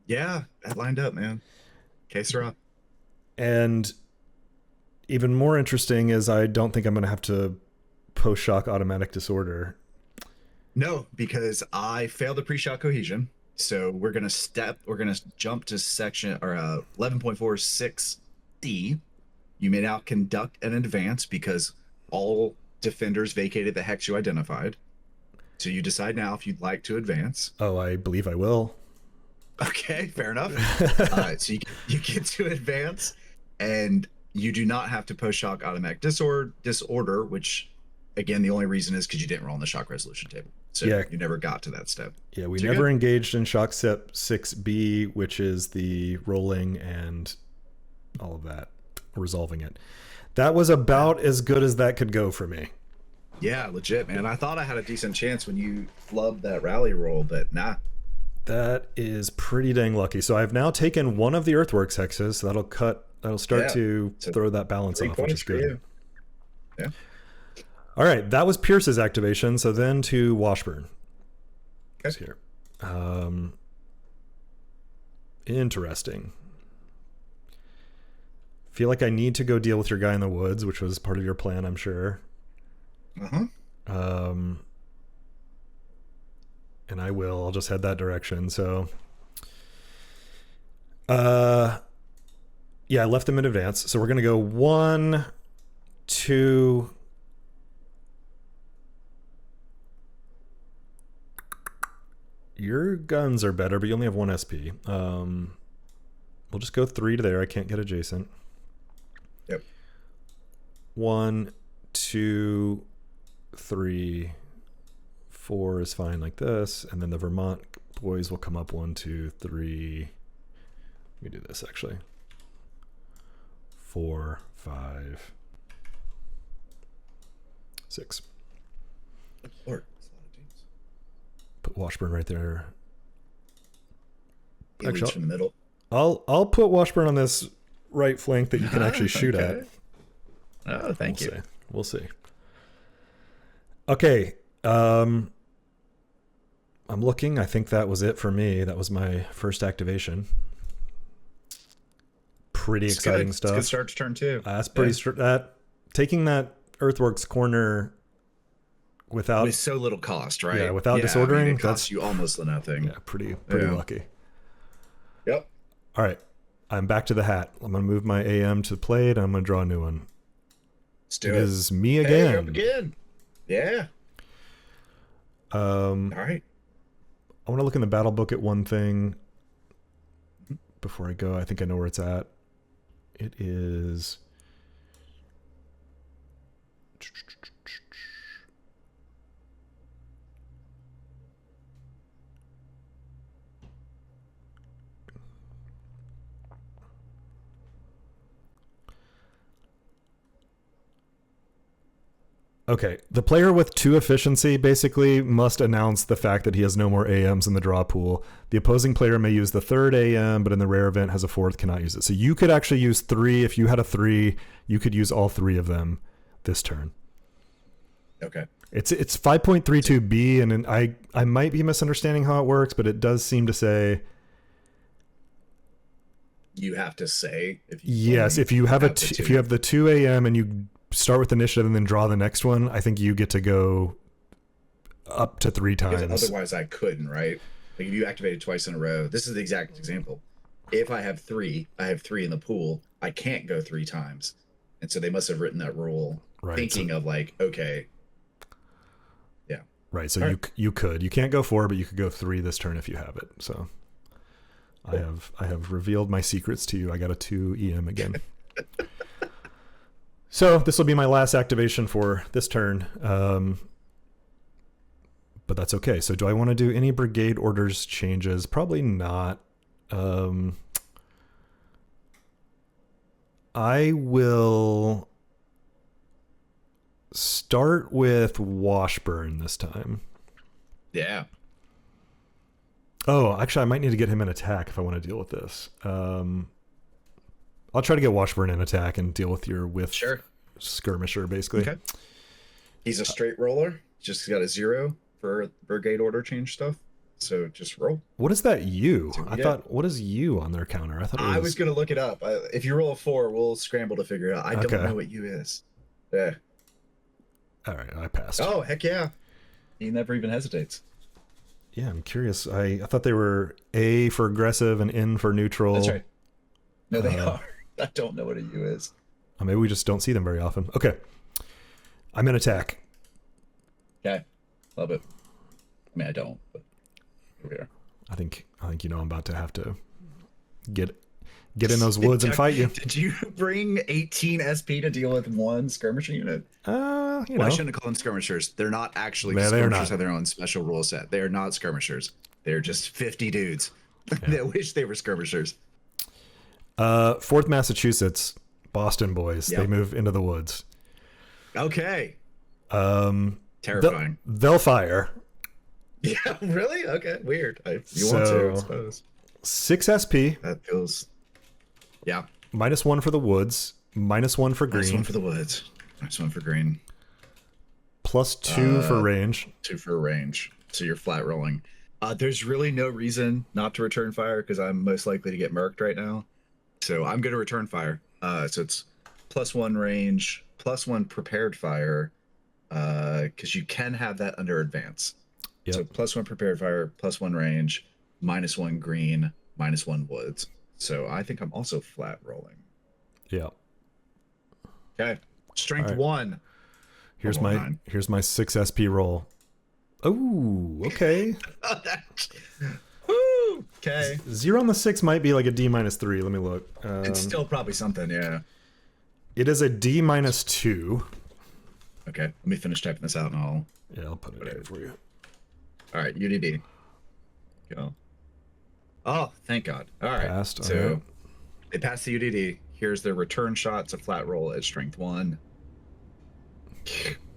Yeah, that lined up, man. Case her up. And even more interesting is I don't think I'm going to have to post-shock automatic disorder. No, because I failed the pre-shock cohesion. So we're going to jump to section, or 11.46D. You may now conduct an advance because all defenders vacated the hex you identified. So you decide now if you'd like to advance. Oh, I believe I will. Okay, fair enough. So you get to advance, and you do not have to post-shock automatic disorder, which, again, the only reason is because you didn't roll on the shock resolution table. So you never got to that step. Yeah, we never engaged in shock step 6B, which is the rolling and all of that, resolving it. That was about as good as that could go for me. Yeah, legit, man. I thought I had a decent chance when you flubbed that rally roll, but nah. That is pretty dang lucky. So I've now taken one of the earthworks hexes, so that'll start to throw that balance off, which is good. Yeah. All right, that was Pierce's activation. So then to Washburn. Okay. Here. Interesting. Feel like I need to go deal with your guy in the woods, which was part of your plan, I'm sure. Uh-huh. And I will. I'll just head that direction. So, yeah, I left them in advance. So we're going to go 1, 2. Your guns are better, but you only have 1 SP. We'll just go 3 to there. I can't get adjacent. Yep. 1, 2, 3, 4 is fine like this, and then the Vermont boys will come up 1, 2, 3. Let me do this actually. 4, 5, 6. Lord, that's a lot of teams. Put Washburn right there. He leads from the middle. I'll put Washburn on this right flank that you can actually shoot at. Oh, thank you. We'll see. Okay. I'm looking. I think that was it for me. That was my first activation. Pretty exciting stuff. It's a good start to turn 2. That's pretty taking that earthworks corner without with so little cost, right? Yeah, without disordering. I mean, it costs you almost nothing. Yeah, pretty lucky. Yep. All right. I'm back to the hat. I'm going to move my AM to the plate. I'm going to draw a new one. Let's do it. It is me again. Hey, up again. Yeah. All right. I want to look in the battle book at one thing before I go. I think I know where it's at. It is... Okay, the player with 2 efficiency basically must announce the fact that he has no more AMs in the draw pool. The opposing player may use the 3rd AM, but in the rare event has a 4th, cannot use it. So you could actually use 3. If you had a 3, you could use all 3 of them this turn. Okay. It's 5.32B, and I might be misunderstanding how it works, but it does seem to say... You have to say... if you have the 2 AM and you start with initiative and then draw the next one, I think you get to go up to 3 times. Because otherwise I couldn't, right? Like if you activate it twice in a row, this is the exact example. If I have 3 in the pool, I can't go 3 times. And so they must have written that rule thinking of like, okay. Yeah. Right. So you can't go 4, but you could go 3 this turn if you have it. So cool. I have revealed my secrets to you. I got a 2 EM again. So this will be my last activation for this turn, but that's okay. So do I want to do any brigade orders changes? Probably not. I will start with Washburn this time. Yeah. Oh, actually, I might need to get him in attack if I want to deal with this. I'll try to get Washburn in attack and deal with your skirmisher, basically. Okay. He's a straight roller. Just got a 0 for brigade order change stuff. So just roll. What is that U? I thought, what is U on their counter? I was going to look it up. If you roll a 4, we'll scramble to figure it out. I don't know what U is. Yeah. All right, I passed. Oh, heck yeah. He never even hesitates. Yeah, I'm curious. I thought they were A for aggressive and N for neutral. That's right. No, they are. I don't know what a U is. Maybe we just don't see them very often. Okay. I'm in attack. Okay. Love it. I mean, I don't, but here we are. I think I'm about to have to get in those woods and fight you. Did you bring 18 SP to deal with 1 skirmisher unit? I shouldn't have called them skirmishers. They're not actually skirmishers. Have their own special rule set. They are not skirmishers. They're just 50 dudes that wish they were skirmishers. 4th Massachusetts, Boston boys. Yep. They move into the woods. Okay. Terrifying. They'll fire. Yeah, want to, I suppose. 6 SP. That feels... Yeah. -1 for the woods. -1 for green. -1 for the woods. -1 for green. +2 for range. 2 for range. So you're flat rolling. There's really no reason not to return fire because I'm most likely to get murked right now. So I'm going to return fire. So it's +1 range, +1 prepared fire, because you can have that under advance. Yep. So +1 prepared fire, +1 range, -1 green, -1 woods. So I think I'm also flat rolling. Yeah. Okay. Strength right. 1. Here's Roll my 9. here's my 6 SP roll. Oh, okay. Woo! Okay. 0 on the 6 might be like a D-3. Let me look. It's still probably something, yeah. It is a D-2. Okay, let me finish typing this out and I'll put it in for you. All right, UDD. Go. Oh, thank God. All right. Passed. So all right. they passed the UDD. Here's their return shot. It's a flat roll at strength 1.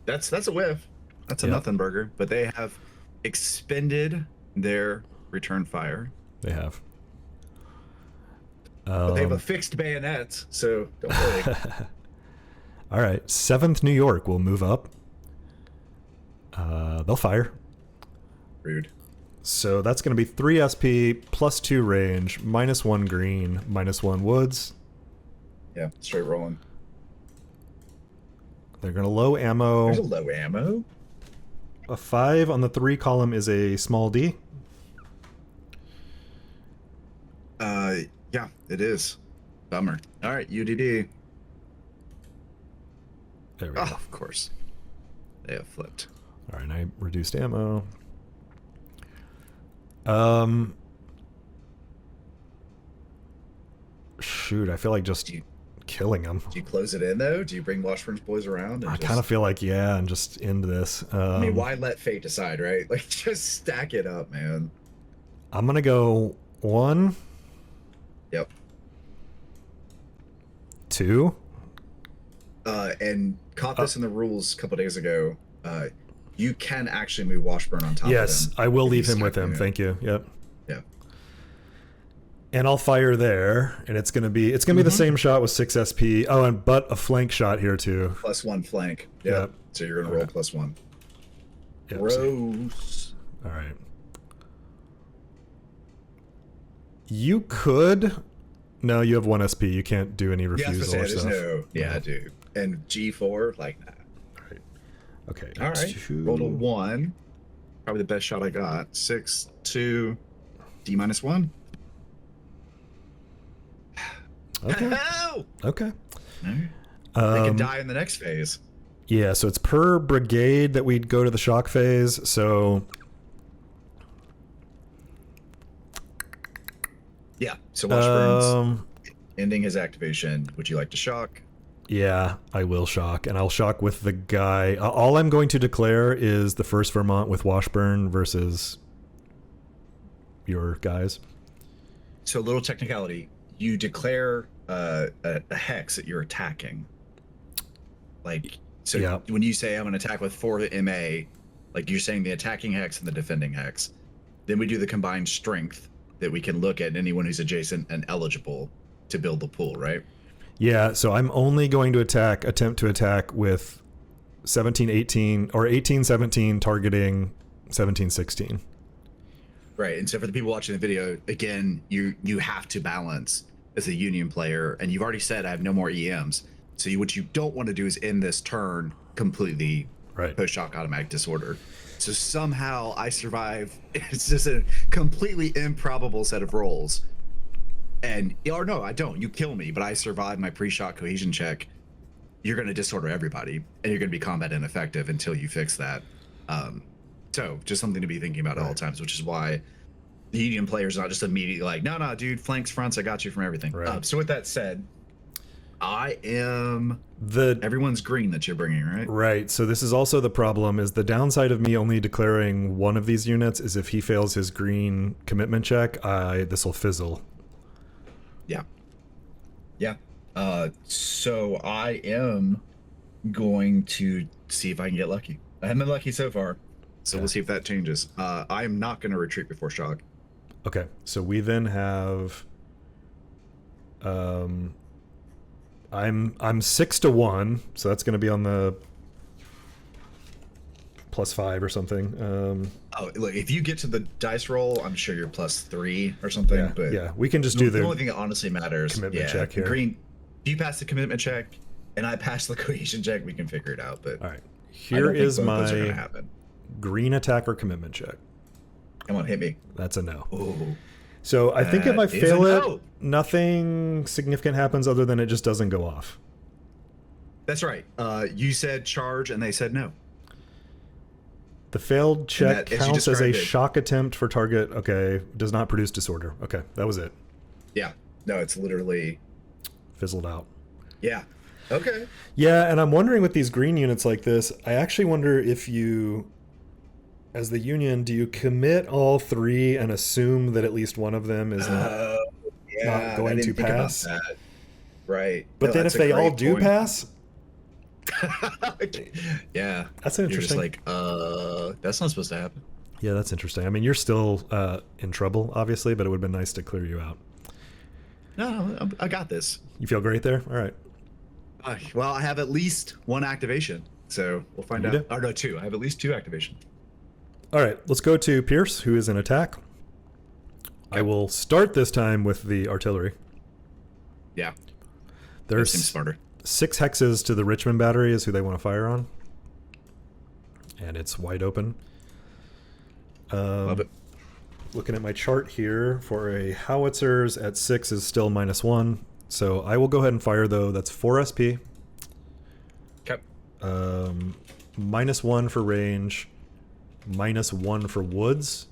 That's a whiff. That's a nothing burger. But they have expended their return fire. They have. But they have a fixed bayonet, so don't worry. All right. 7th New York will move up. They'll fire. Rude. So that's going to be 3 SP plus 2 range, -1 green, -1 woods. Yeah, straight rolling. They're going to low ammo. There's a low ammo. A 5 on the 3 column is a small D. Yeah, it is. Bummer. All right, UDD. There we go. Of course. They have flipped. All right, I reduced ammo. Shoot, I feel like just killing them. Do you close it in, though? Do you bring Washburn's boys around? I kind of feel like, yeah, and just end this. I mean, why let fate decide, right? Like, just stack it up, man. I'm going to go 1. Yep. 2. And caught this in the rules a couple days ago. You can actually move Washburn on top of him. Yes, I will leave him with him. Thank you. Yep. Yeah. And I'll fire there, and it's gonna be the same shot with 6 SP. Oh, and but a flank shot here too. +1 flank. Yep. So you're gonna roll +1. Yep, Gross. All right. You could. No, you have 1 SP. You can't do any refusal or stuff. Yeah, dude. And G4, like that. Right. Okay. All right. Rolled a 1. Probably the best shot I got. 6, 2, D-1. Okay. Okay. Right. They can die in the next phase. Yeah, so it's per brigade that we'd go to the shock phase. So yeah. So Washburn's ending his activation. Would you like to shock? Yeah, I will shock, and I'll shock with the guy. All I'm going to declare is the 1st Vermont with Washburn versus your guys. So a little technicality. You declare a hex that you're attacking. Like, so when you say I'm going to attack with 4 MA, like you're saying the attacking hex and the defending hex. Then we do the combined strength that we can look at anyone who's adjacent and eligible to build the pool, right? Yeah, so I'm only going to attempt to attack with 17-18 or 18-17 targeting 17-16. Right, and so for the people watching the video, again, you have to balance as a Union player, and you've already said I have no more EMs. So what you don't want to do is end this turn completely post-shock automatic disorder. So somehow I survive. It's just a completely improbable set of rolls. Or no, I don't. You kill me, but I survive my pre-shock cohesion check. You're going to disorder everybody, and you're going to be combat ineffective until you fix that. So just something to be thinking about at all times, which is why the Union player's not just immediately like, no, dude, flanks, fronts, I got you from everything. Right. So with that said, I am everyone's green that you're bringing, right? Right. So this is also the problem, is the downside of me only declaring one of these units is if he fails his green commitment check, this will fizzle. Yeah. Yeah. So I am going to see if I can get lucky. I haven't been lucky so far, so we'll see if that changes. I am not going to retreat before shock. Okay. So we then have I'm 6-1, so that's going to be on the +5 or something. Oh, look, if you get to the dice roll, I'm sure you're +3 or something. Yeah, but yeah, we can just do the only thing that honestly matters. Commitment check here. Green, if you pass the commitment check and I pass the cohesion check, we can figure it out. But all right, here is my happen. Green attack or commitment check. Come on, hit me. That's a no. Ooh. So I think if I fail it, nothing significant happens other than it just doesn't go off. That's right. You said charge, and they said no. The failed check that, as you counts as a described it- shock attempt for target. Okay, does not produce disorder. Okay, that was it. Yeah. No, it's literally. Fizzled out. Yeah. Okay. Yeah, and I'm wondering with these green units like this, I actually wonder if you, as the Union, do you commit all three and assume that at least one of them is not Yeah, going I to didn't think pass? about that. Right. But No, then if that's a they all great do point. pass, Yeah. that's You're interesting. just like, that's not supposed to happen. Yeah, that's interesting. I mean, you're still in trouble, obviously, but it would have been nice to clear you out. No, I got this. You feel great there? All right. Well, I have at least one activation, so we'll find You out. do? Oh no, two. I have at least two activation. All right, let's go to Pierce, who is in attack. I will start this time with the artillery. Yeah, that There's seems smarter. 6 hexes to the Richmond battery is who they want to fire on. And it's wide open. Love it. Looking at my chart here, for a howitzers at 6 is still -1. So I will go ahead and fire, though. That's 4 SP. Okay. -1 for range. -1 for woods.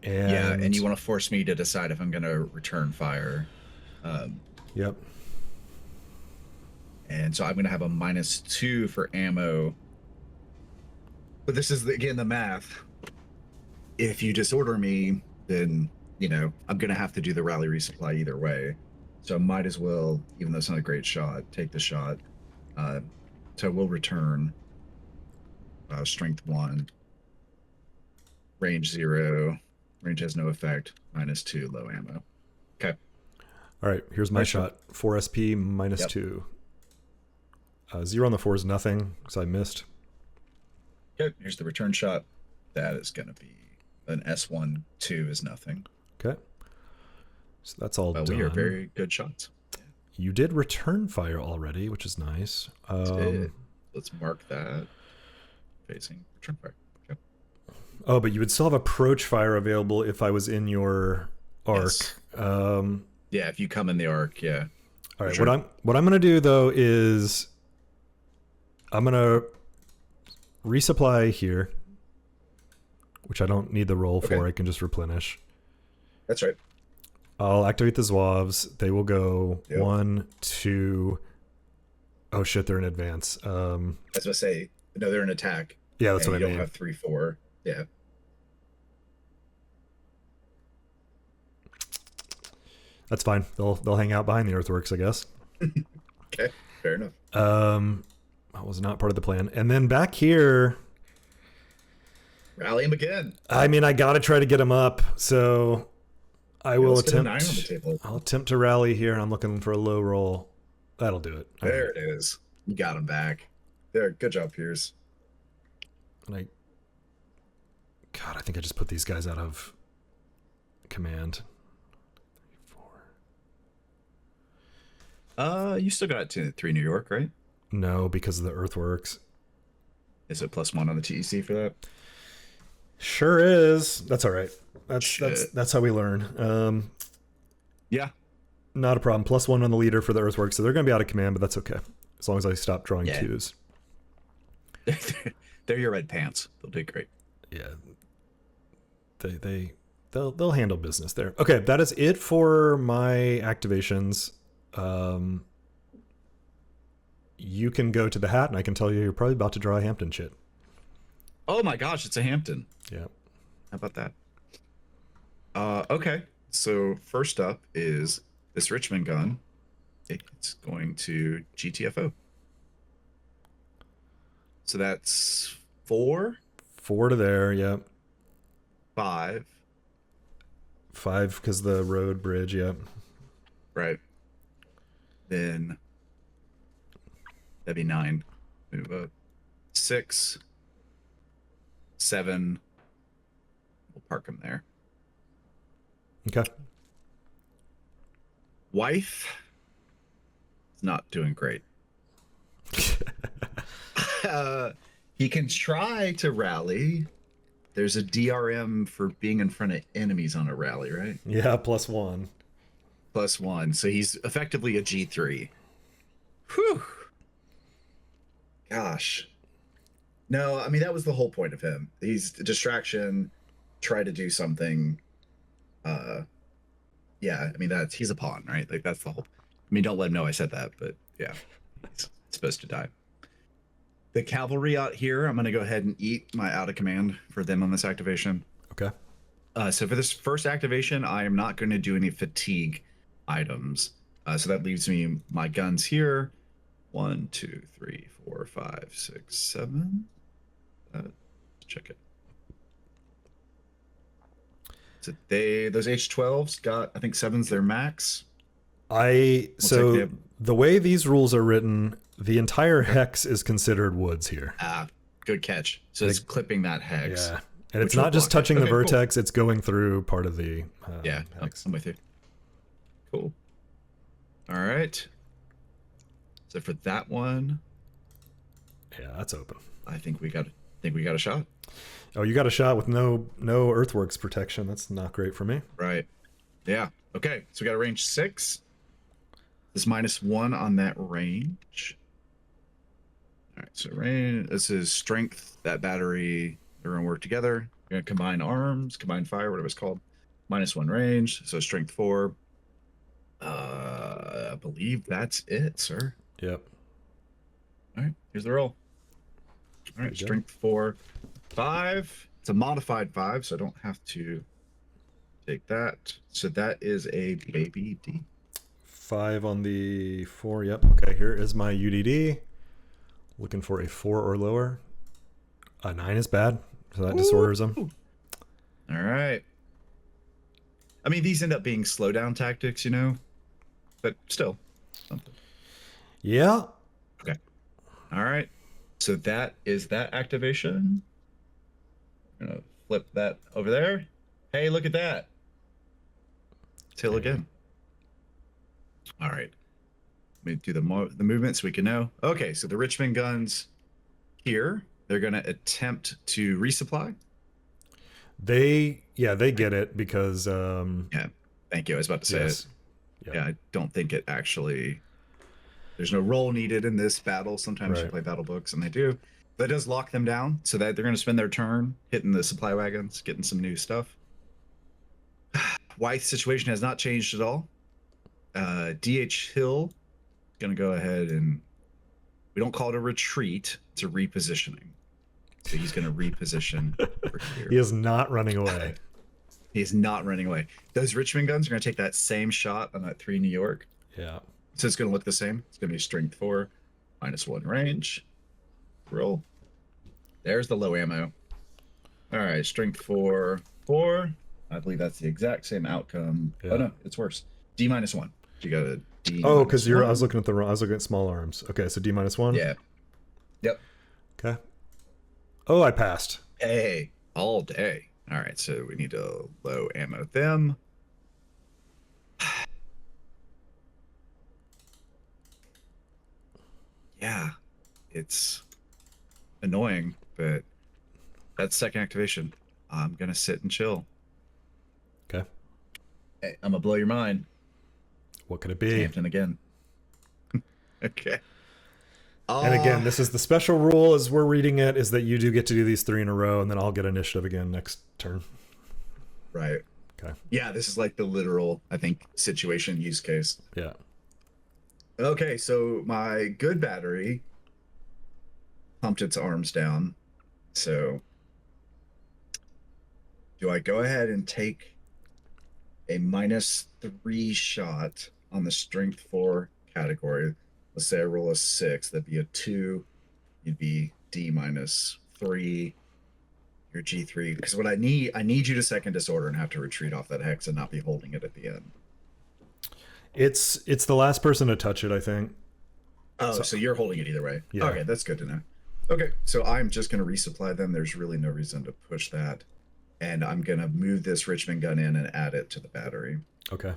And you want to force me to decide if I'm going to return fire. Yep. And so I'm going to have a -2 for ammo. But this is, again, the math. If you disorder me, then, I'm going to have to do the rally resupply either way. So I might as well, even though it's not a great shot, take the shot. So we'll return strength 1, range 0. Range has no effect. -2, low ammo. Okay. All right, here's my Nice shot. 4 SP, -2. 0 on the 4 is nothing, so I missed. Okay, here's the return shot. That is going to be an S1, 2 is nothing. Okay. So that's all done. We are very good shots. You did return fire already, which is nice. Let's mark that. Facing return fire. Okay. Oh, but you would still have approach fire available if I was in your arc. Yes. Yeah, if you come in the arc, yeah. All right. Sure. What I'm gonna do though is I'm gonna resupply here, which I don't need the roll for. Okay. I can just replenish. That's right. I'll activate the Zouaves. They will go Yep. 1, 2. Oh shit, they're in advance. I was going to say, no, they're in attack. Yeah, that's and what you I don't mean. have 3, 4. Yeah. That's fine. They'll hang out behind the earthworks, I guess. Okay, fair enough. That was not part of the plan. And then back here, Rally him again. I mean, I gotta try to get him up. So I will Let's get a 9 on the attempt. table. I'll attempt to rally here, and I'm looking for a low roll. That'll do it. There it is. You got him back. There, good job, Pierce. And God, I think I just put these guys out of command. 4. You still got 3 New York, right? No, because of the earthworks. Is it +1 on the TEC for that? Sure is. That's all right. That's how we learn. Yeah. Not a problem. +1 on the leader for the earthworks, so they're going to be out of command, but that's okay as long as I stop drawing 2s. They're your red pants. They'll do great. Yeah, they'll handle business there. Okay, that is it for my activations. You can go to the hat, and I can tell you're probably about to draw a Hampton shit. Oh my gosh, it's a Hampton. Yeah. How about that? Okay. So first up is this Richmond gun. It's going to GTFO. So that's 4, 4 to there. Yep. 5. 5 because the road bridge. Yep. Right. Then that'd be 9. Move up. 6, 7. We'll park them there. Okay. Wife is not doing great. He can try to rally. There's a DRM for being in front of enemies on a rally, right? Yeah, +1. +1. So he's effectively a G3. Whew. Gosh. No, I mean, that was the whole point of him. He's a distraction, try to do something. Yeah, I mean, he's a pawn, right? Like, that's the whole. I mean, don't let him know I said that, but yeah, he's supposed to die. The cavalry out here, I'm going to go ahead and eat my out of command for them on this activation. Okay. So for this first activation, I am not going to do any fatigue items. So that leaves me my guns here. 1, 2, 3, 4, 5, 6, 7. Check it. So those H12s got, I think 7's their max. So the way these rules are written, the entire hex is considered woods here. Good catch. So it's clipping that hex. Yeah. And it's not just touching the vertex, it's going through part of the hex. I'm with you. Cool. All right. So for that one, yeah, that's open. I think we got a shot. Oh, you got a shot with no earthworks protection. That's not great for me. Right. Yeah. Okay. So we got a range 6. This -1 on that range. All right. So range. This is strength. That battery. They're gonna work together. We're gonna combine arms, combine fire, whatever it's called. -1 range. So strength 4. I believe that's it, sir. Yep. All right. Here's the roll. All right. Strength 4, 5. It's a modified 5, so I don't have to take that. So that is a baby D. 5 on the 4. Yep. Okay. Here is my UDD. Looking for a 4 or lower. A 9 is bad, so that disorders them. All right. I mean, these end up being slowdown tactics, but still something. Yeah. Okay. All right. So that is that activation. I'm gonna flip that over there. Hey, look at that. Till again. All right. Let me do the movement so we can know. Okay, so the Richmond guns here, they're gonna attempt to resupply. They get it because yeah, thank you. I was about to say it. Yep. Yeah, I don't think it actually. There's no roll needed in this battle. Sometimes you play battle books, and they do. That does lock them down, so that they're going to spend their turn hitting the supply wagons, getting some new stuff. Wythe's situation has not changed at all. DH Hill is going to go ahead and we don't call it a retreat; it's a repositioning. So he's going to reposition over here. He is not running away. He is not running away. Those Richmond guns are going to take that same shot on that 3 New York. Yeah. So it's going to look the same. It's going to be strength 4, -1 range. Roll. There's the low ammo. All right, strength 4, 4. I believe that's the exact same outcome. Yeah. Oh no, it's worse. D-1. You got a D. Oh, because I was looking at small arms. Okay, so D-1. Yeah. Yep. Okay. Oh, I passed. Hey, all day. All right, so we need to low ammo them. Yeah, it's annoying, but that's second activation. I'm gonna sit and chill. Okay. Hey, I'm gonna blow your mind. What could it be? Hampton again. Okay. And again, this is the special rule as we're reading it, is that you do get to do these 3 in a row, and then I'll get initiative again next turn. Right. Okay. Yeah, this is like the literal, I think, situation use case. Yeah. Okay, so my good battery pumped its arms down. So do I go ahead and take a -3 shot on the strength 4 category? Let's say I roll a 6, that'd be a 2. You'd be D-3. Your G3. Because what I need you to second disorder and have to retreat off that hex and not be holding it at the end. It's the last person to touch it, I think. Oh, so you're holding it either way. Yeah. Okay, that's good to know. Okay, so I'm just going to resupply them. There's really no reason to push that. And I'm going to move this Richmond gun in and add it to the battery. Okay.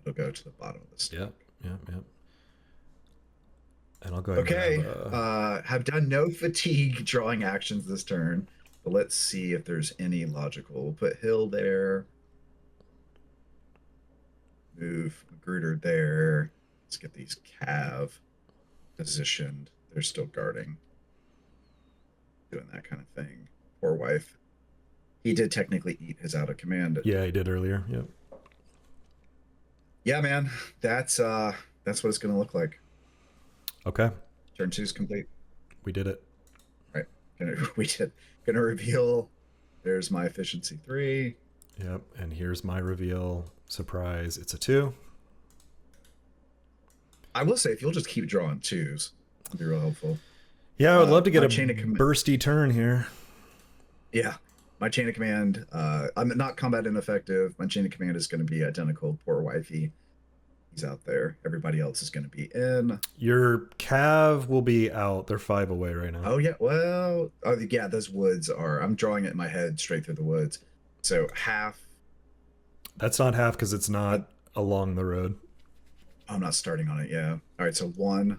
It'll go to the bottom of the stack. Yep. And I'll go ahead and grab, have done no fatigue drawing actions this turn. But let's see if there's any logical. We'll put Hill there. Move Magruder there. Let's get these cav positioned. They're still guarding, doing that kind of thing. Poor wife. He did technically eat his out of command. Yeah, he did earlier. Yep. Yeah, man. That's what it's gonna look like. Okay. Turn 2 is complete. We did it. Right. Gonna reveal. There's my efficiency 3. Yep. And here's my reveal. Surprise. It's a 2. I will say, if you'll just keep drawing 2s, it'd be real helpful. Yeah, I would love to get a chain of bursty turn here. Yeah. My chain of command, I'm not combat ineffective. My chain of command is going to be identical. Poor wifey. He's out there. Everybody else is going to be in. Your cav will be out. They're 5 away right now. Oh, yeah. Well, yeah, those woods are. I'm drawing it in my head straight through the woods. So half. That's not half because it's not along the road. I'm not starting on it. Yeah. All right. So 1.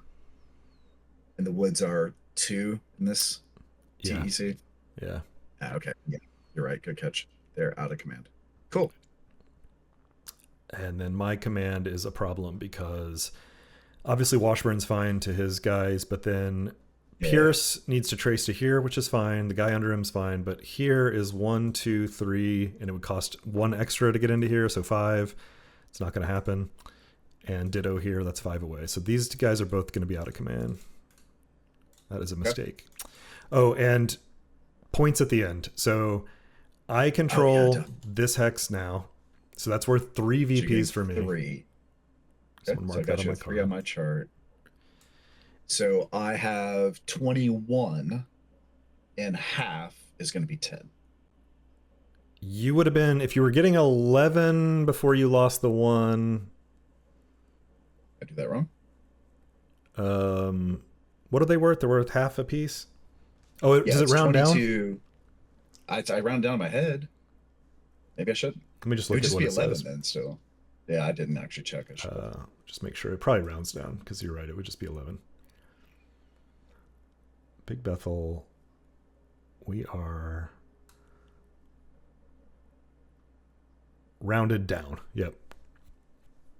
And the woods are 2 in this TEC. Yeah. Okay. Yeah. You're right. Good catch. They're out of command. Cool. And then my command is a problem because obviously Washburn's fine to his guys, but then Pierce needs to trace to here, which is fine. The guy under him's fine, but here is 1, 2, 3, and it would cost 1 extra to get into here, so 5. It's not going to happen. And ditto here, that's 5 away. So these two guys are both going to be out of command. That is a mistake. Oh, and points at the end. So I control this hex now. So that's worth 3 VPs for me. 3. Okay, so I got you 3 on my chart. So I have 21, and half is going to be 10. You would have been, if you were getting 11 before you lost the 1. I do that wrong? What are they worth? They're worth half a piece. Oh, does it round 22. Down? I round down in my head. Maybe I should. Let me just look at what it says. It would just be 11 then still. Yeah, I didn't actually check. I should. Just make sure. It probably rounds down because you're right. It would just be 11. Big Bethel. We are rounded down. Yep.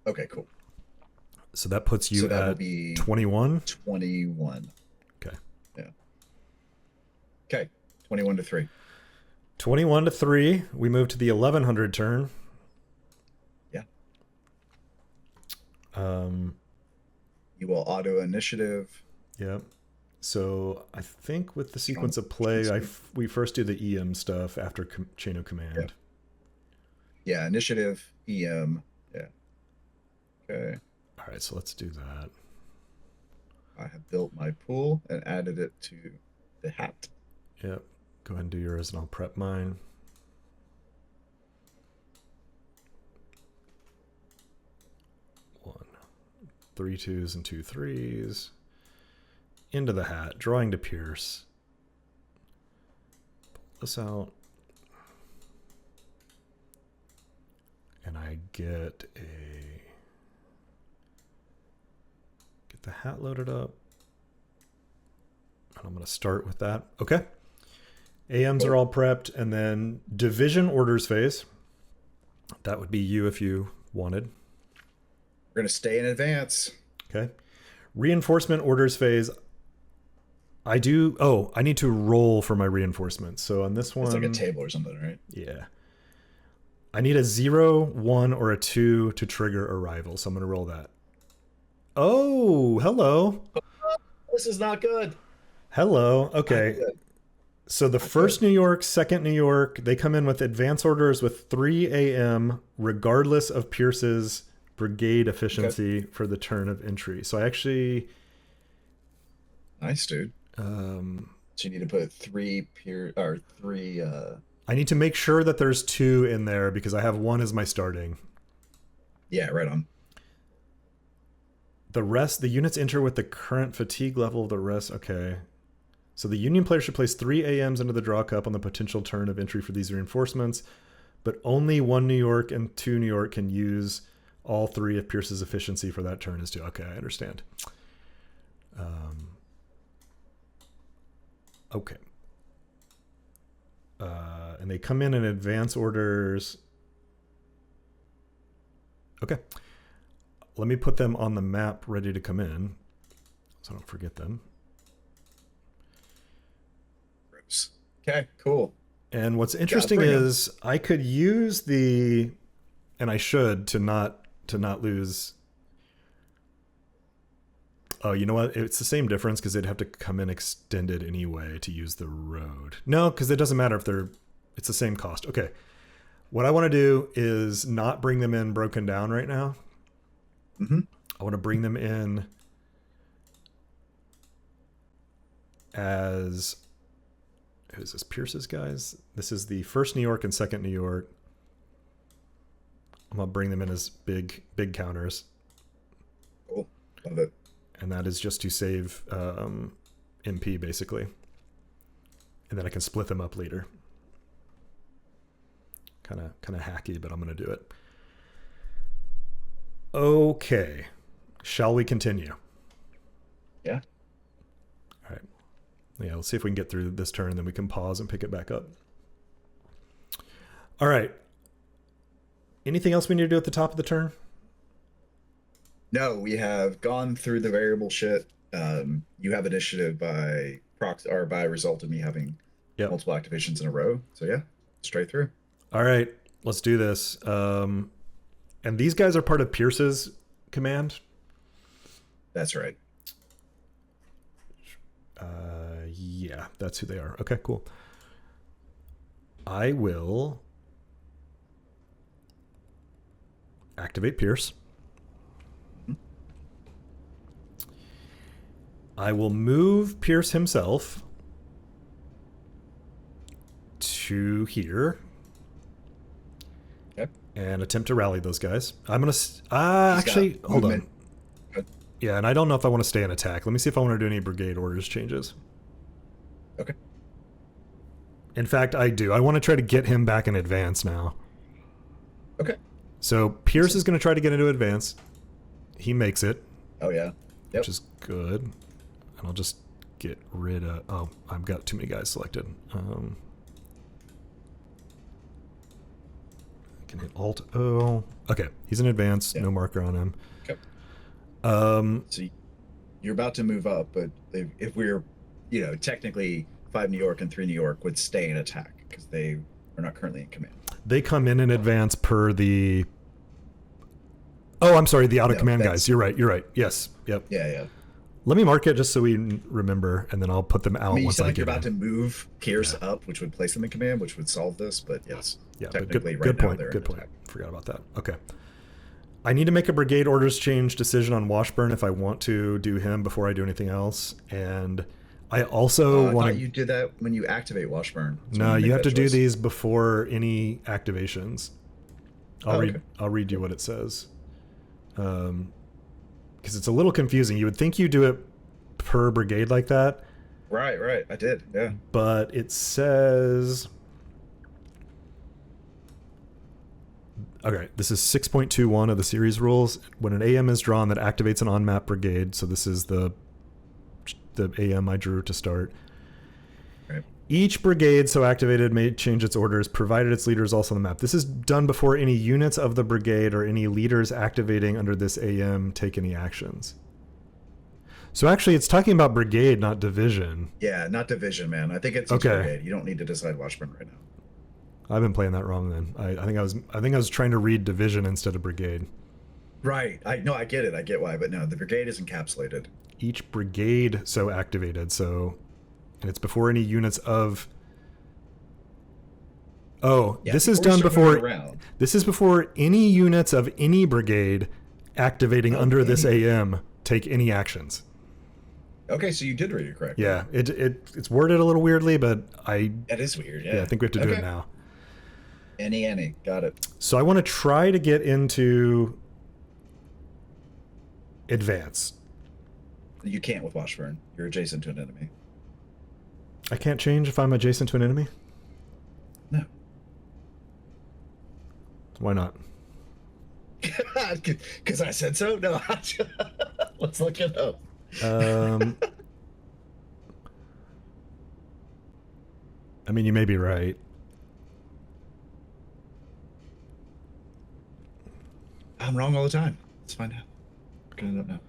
Okay, cool. So that puts you at 21? 21. Okay. Yeah. Okay. 21 to 3. 21 to 3. We move to the 1100 turn. Yeah. You will auto initiative. Yep. So I think with the sequence of play, we first do the EM stuff after chain of command. Yeah, initiative, EM. Yeah. Okay. All right, so let's do that. I have built my pool and added it to the hat. Yep. Go ahead and do yours, and I'll prep mine. One, 3 2s and 2 3s. Into the hat, drawing to Pierce. Pull this out. And I get the hat loaded up. And I'm going to start with that. Okay. AMs are all prepped, and then division orders phase. That would be you if you wanted. We're going to stay in advance. Okay. Reinforcement orders phase. I need to roll for my reinforcements. So on this one, it's like a table or something, right? Yeah. I need a 0, 1, or a 2 to trigger arrival. So I'm going to roll that. Oh, hello. This is not good. Hello. Okay. So the first New York, second New York, they come in with advance orders with 3 AM, regardless of Pierce's brigade efficiency for the turn of entry. So I actually... Nice, dude. So you need to put 3 I need to make sure that there's 2 in there because I have 1 as my starting. Yeah, right on. The rest, the units enter with the current fatigue level of the rest. Okay. So the Union player should place 3 AMs into the draw cup on the potential turn of entry for these reinforcements, but only 1 New York and 2 New York can use all 3 if Pierce's efficiency for that turn is 2. Okay, I understand. Okay. And they come in advance orders. Okay. let me put them on the map ready to come in so I don't forget them. Okay, cool. And what's interesting is I could use the, and I should, to not lose. Oh, you know what? It's the same difference because they'd have to come in extended anyway to use the road. No, because it doesn't matter if it's the same cost. Okay. What I want to do is not bring them in broken down right now. Mm-hmm. I want to bring them in as, who's this? Pierce's guys? This is the 1st New York and 2nd New York. I'm going to bring them in as big counters. Cool. Love it. And that is just to save MP, basically. And then I can split them up later. Kind of hacky, but I'm going to do it. Okay. Shall we continue? Yeah. All right. Yeah, let's see if we can get through this turn, and then we can pause and pick it back up. All right. Anything else we need to do at the top of the turn? No, we have gone through the variable shit. You have initiative by proxy or by result of me having multiple activations in a row. So yeah, straight through. All right, let's do this. And these guys are part of Pierce's command? That's right. Yeah, that's who they are. Okay, cool. I will activate Pierce. I will move Pierce himself to here. Yep. And attempt to rally those guys. I'm going to... actually, hold on. Yeah, and I don't know if I want to stay in attack. Let me see if I want to do any brigade orders changes. Okay. In fact, I do. I want to try to get him back in advance now. Okay. So Pierce is going to try to get into advance. He makes it. Oh, yeah. Yep. Which is good. And I'll just get rid of... Oh, I've got too many guys selected. I can hit Alt-O. Okay, he's in advance. Yep. No marker on him. Okay. So you're about to move up, but if we're, technically 5 New York and 3 New York would stay in attack because they are not currently in command. They come in advance per the... Oh, I'm sorry, the out-of-command guys. You're right. Yes. Yep. Yeah. Let me mark it just so we remember, and then I'll put them out once I get you're about to move Pierce up, which would place them in command, which would solve this, but yes. Yeah, technically good point. Forgot about that. Okay. I need to make a brigade orders change decision on Washburn if I want to do him before I do anything else. And I also want to... you did that when you activate Washburn. No, you have to do these before any activations. I'll read you what it says. Because it's a little confusing. You would think you do it per brigade like that. Right. I did, yeah. But it says... Okay, this is 6.21 of the series rules. When an AM is drawn that activates an on-map brigade, so this is the AM I drew to start. Right. Each brigade so activated may change its orders, provided its leader is also on the map. This is done before any units of the brigade or any leaders activating under this AM take any actions. So actually, it's talking about brigade, not division. Yeah, not division, man. I think it's each brigade. You don't need to decide Washburn right now. I've been playing that wrong then. I think I was trying to read division instead of brigade. Right. I get it. I get why, but no, the brigade is encapsulated. Each brigade so activated, and it's before any units of... Oh, yeah, this is done before... This is before any units of any brigade activating under this AM take any actions. Okay, so you did read it correctly. Yeah, it's worded a little weirdly, but That is weird, yeah. Yeah, I think we have to do it now. Any. Got it. So I want to try to get into advance. You can't with Washburn. You're adjacent to an enemy. I can't change if I'm adjacent to an enemy? No. Why not? Because I said so? No. Let's look it up. I mean, you may be right. I'm wrong all the time. Let's find out. looking it up now.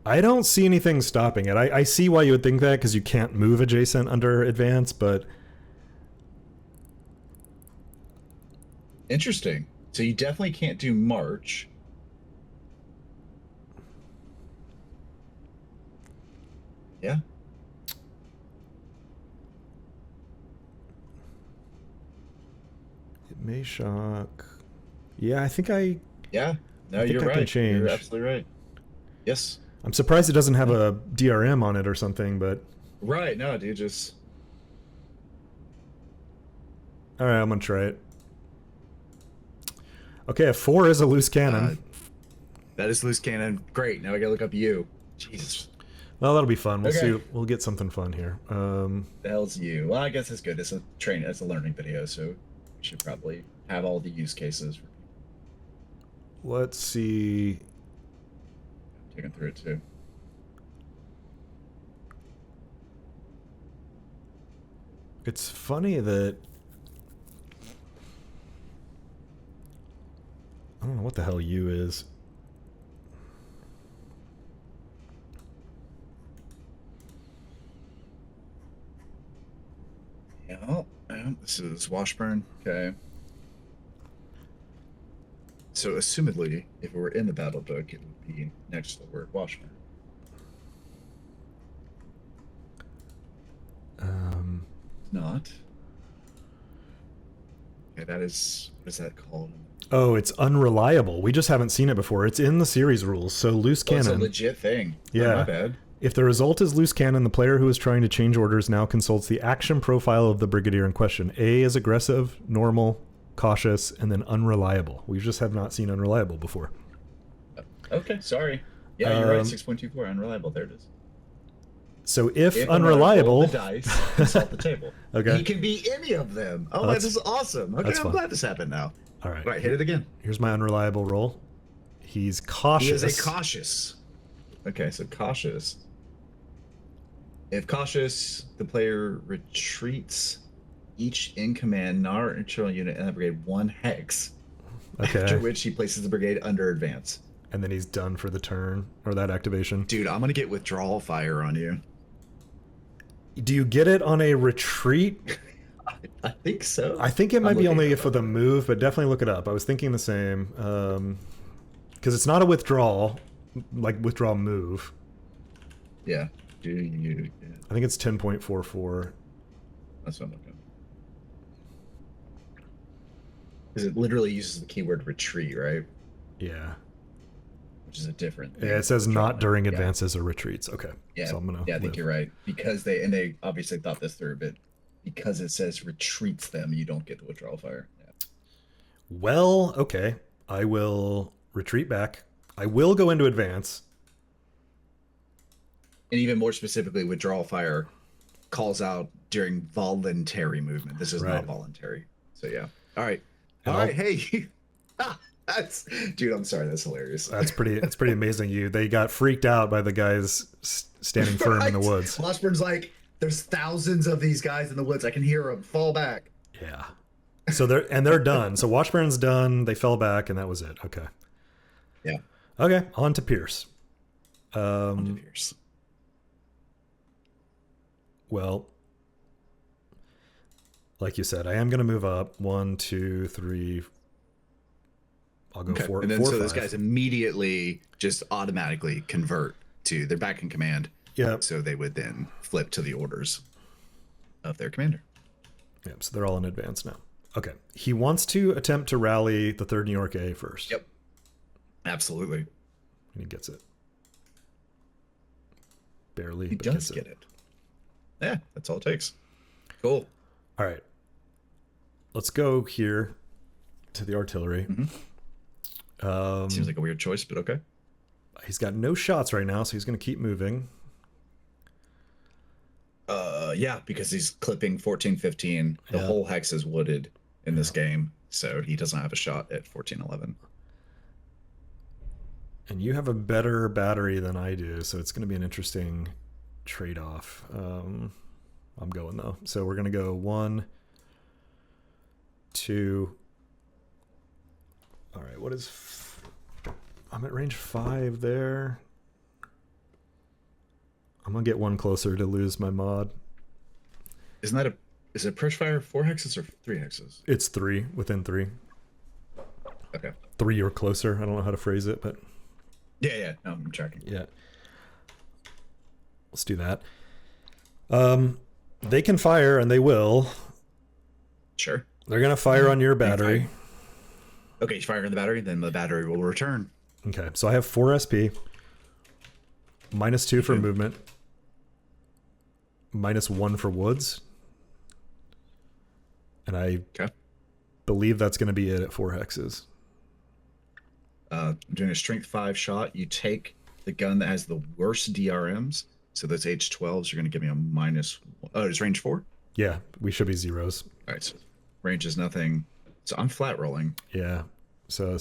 I don't see anything stopping it. I see why you would think that, because you can't move adjacent under advance, but... Interesting. So you definitely can't do March. Yeah. It may shock. Yeah, I think I... Yeah. No, I think you're I right. can change. You're absolutely right. Yes. I'm surprised it doesn't have a DRM on it or something, but... Right. No, dude, just... All right, I'm going to try it. Okay, a 4 is a loose cannon. That is loose cannon. Great. Now I gotta look up you. Jesus. Well, that'll be fun. We'll Okay. see. We'll get something fun here. The hell's you? Well, I guess it's good. It's a it's a learning video, so we should probably have all the use cases. Let's see. I'm taking through it too. It's funny that... I don't know what the hell U is. Yeah, this is Washburn. Okay. So, assumedly, if it were in the battle book, it would be next to the word Washburn. Not. Okay, that is... What is that called? Oh, it's unreliable. We just haven't seen it before. It's in the series rules. So loose cannon. It's a legit thing. Yeah. Oh, my bad. If the result is loose cannon, the player who is trying to change orders now consults the action profile of the brigadier in question. A is aggressive, normal, cautious, and then unreliable. We just have not seen unreliable before. Okay, sorry. Yeah, you're right. 6.24, unreliable. There it is. So if unreliable, roll the dice, consult the table. Okay. He can be any of them. Oh, this is awesome. Okay, I'm glad this happened now. All right. Right, hit it again. Here's my unreliable roll. He's cautious. He is a cautious. Okay, so cautious. If cautious, the player retreats each in command non-internal unit in the brigade 1 hex. Okay. After which he places the brigade under advance. And then he's done for the turn, or that activation. Dude, I'm gonna get withdrawal fire on you. Do you get it on a retreat? I think so. I think it might be only for the move, but definitely look it up. I was thinking the same. Because it's not a withdrawal, like withdraw move. Yeah. Do you? Yeah. I think it's 10.44. That's what I'm looking at. Because it literally uses the keyword retreat, right? Yeah. Which is a different thing. Yeah, it says not during advances or retreats. Okay. Yeah. So I'm gonna I think you're right. Because they obviously thought this through, but because it says retreats them, you don't get the withdrawal fire. Yeah. Well, okay. I will retreat back. I will go into advance. And even more specifically, withdrawal fire calls out during voluntary movement. This is not voluntary. So yeah. All right. All right. Hey. That's, dude, I'm sorry. That's hilarious. That's pretty. It's pretty amazing. They got freaked out by the guys standing firm in the woods. Washburn's like, there's thousands of these guys in the woods. I can hear them. Fall back. Yeah. So they're done. So Washburn's done. They fell back, and that was it. Okay. Yeah. Okay. On to Pierce. Well, like you said, I am going to move up 1, 2, 3. I'll go 4. And then 4, so 5. those guys immediately just automatically convert to they're back in command. Yeah. So they would then flip to the orders of their commander. Yep. So they're all in advance now. Okay. He wants to attempt to rally the 3rd New York A first. Yep. Absolutely. And he gets it. Barely. He does get it. Yeah, that's all it takes. Cool. All right. Let's go here to the artillery. Seems like a weird choice, but okay. He's got no shots right now, so he's going to keep moving. Yeah, because he's clipping 14, 15. The whole hex is wooded in this game, so he doesn't have a shot at 14, 11. And you have a better battery than I do, so it's going to be an interesting trade-off. I'm going, though. So we're going to go 1, 2, All right, what is... I'm at range 5 there. I'm going to get one closer to lose my mod. Isn't that is it pressure fire 4 hexes or 3 hexes? It's 3, within 3. Okay. 3 or closer. I don't know how to phrase it, but... Yeah, no, I'm checking. Yeah. Let's do that. They can fire, and they will. Sure. They're going to fire on your battery. Okay, you fire on the battery, then the battery will return. Okay, so I have 4 SP. -2 for movement. -1 for woods. And I believe that's going to be it at 4 hexes. I'm doing a strength 5 shot. You take the gun that has the worst DRMs. So those H12s are going to give me a -1. Oh, it's range 4? Yeah, we should be zeros. All right, so range is nothing. So I'm flat rolling. Yeah, so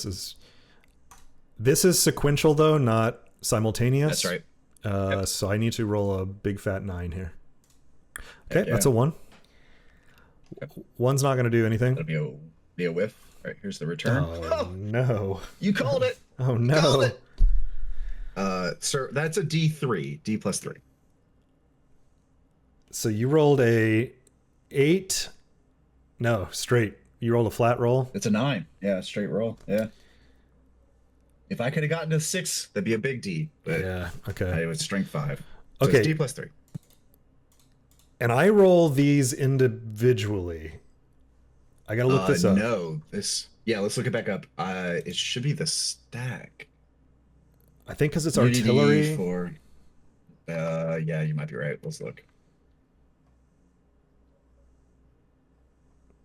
this is sequential, though, not simultaneous. That's right. So I need to roll a big fat 9 here. Okay, Yeah. that's a 1. One's not going to do anything. That'll be a whiff. All right, here's the return. Oh, no. You called it. Oh, no. You called it. Sir, that's a D3. D plus 3. So you rolled a 8. No, straight. You rolled a flat roll. It's a 9. Yeah, straight roll. Yeah. If I could have gotten a 6, that'd be a big D. But yeah, okay. it was strength 5. So Okay. it's D plus 3. And I roll these individually. I gotta look this up. No, yeah, let's look it back up. It should be the stack. I think because it's Unity artillery. For, yeah, you might be right. Let's look.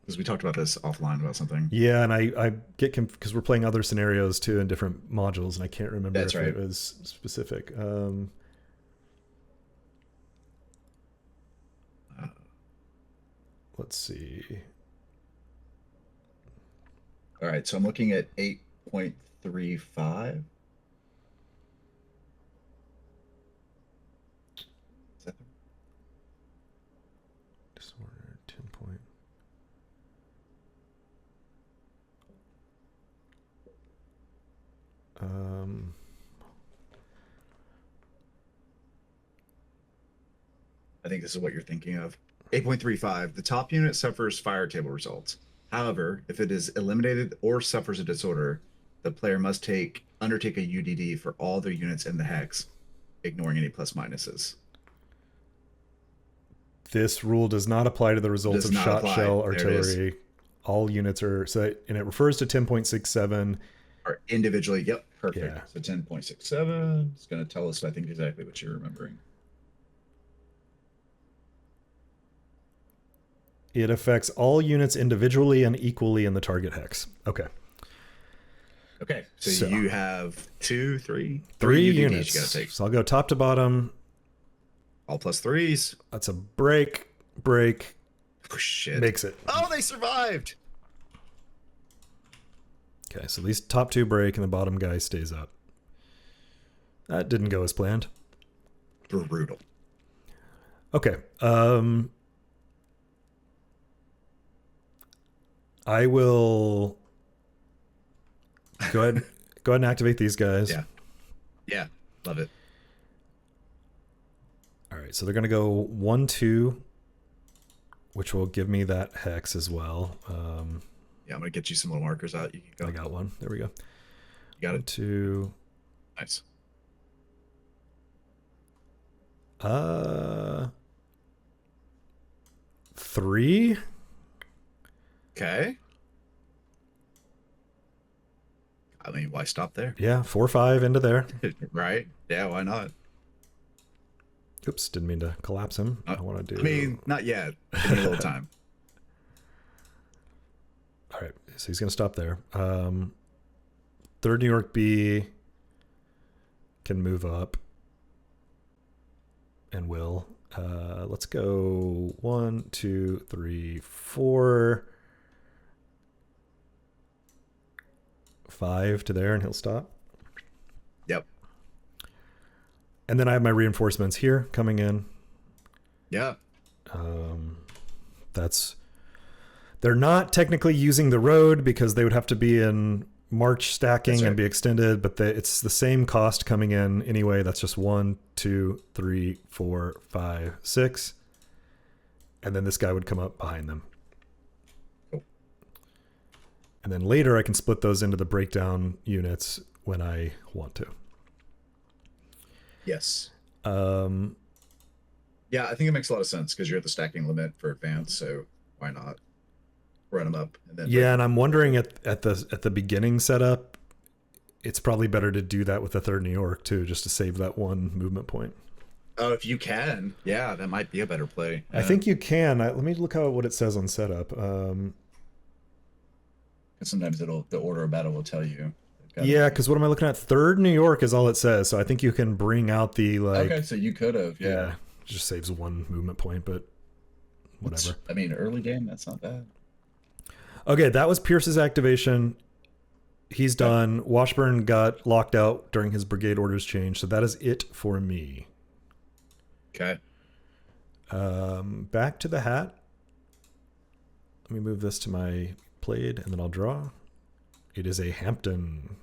Because we talked about this offline about something. Yeah, and I get because we're playing other scenarios too in different modules, and I can't remember if it was specific. Let's see. All right, so I'm looking at 8.35. Is that Disorder 10 point. I think this is what you're thinking of. 8.35. The top unit suffers fire table results. However, if it is eliminated or suffers a disorder, the player must undertake a UDD for all their units in the hex, ignoring any plus minuses. This rule does not apply to the results of shot shell artillery. All units are set, and it refers to 10.67. Are individually, yep, perfect. Yeah. So 10.67. It's going to tell us, I think, exactly what you're remembering. It affects all units individually and equally in the target hex. Okay. Okay, so you have three units. you got to take. So I'll go top to bottom. All plus 3s. That's a break. Oh, shit. Makes it. Oh, they survived. Okay, so these top 2 break and the bottom guy stays up. That didn't go as planned. Brutal. Okay. I will go ahead and activate these guys. Yeah. Love it. All right, so they're going to go 1, 2, which will give me that hex as well. Yeah, I'm going to get you some little markers out. You can go. I got one. There we go. You got 1, it? 2. Nice. 3. Okay. I mean, why stop there? Yeah, 4, 5 into there. Right? Yeah, why not? Oops, didn't mean to collapse him. I want to do... I mean, not yet. Give me a little time. All right, so he's going to stop there. 3rd New York B can move up and will. Let's go 1, 2, 3, 4, 5 to there, and he'll stop. Yep. And then I have my reinforcements here coming in. Yeah. They're not technically using the road because they would have to be in march stacking That's right. and be extended, but it's the same cost coming in anyway. That's just 1, 2, 3, 4, 5, 6. And then this guy would come up behind them. Cool. And then later I can split those into the breakdown units when I want to. Yes. Um, Yeah, I think it makes a lot of sense because you're at the stacking limit for advance, so why not run them up and then yeah, and I'm wondering at the beginning setup, it's probably better to do that with the 3rd New York too, just to save that one movement point. Oh, if you can, yeah, that might be a better play. I think you can. Let me look what it says on setup. Sometimes the order of battle will tell you. Yeah, because what am I looking at? 3rd New York is all it says. So I think you can bring out the like. Okay, so you could have, yeah. Just saves one movement point, but whatever. I mean, early game, that's not bad. Okay, that was Pierce's activation. He's done. Washburn got locked out during his brigade orders change, so that is it for me. Okay. Back to the hat. Let me move this to my played, and then I'll draw. It is a Hampton.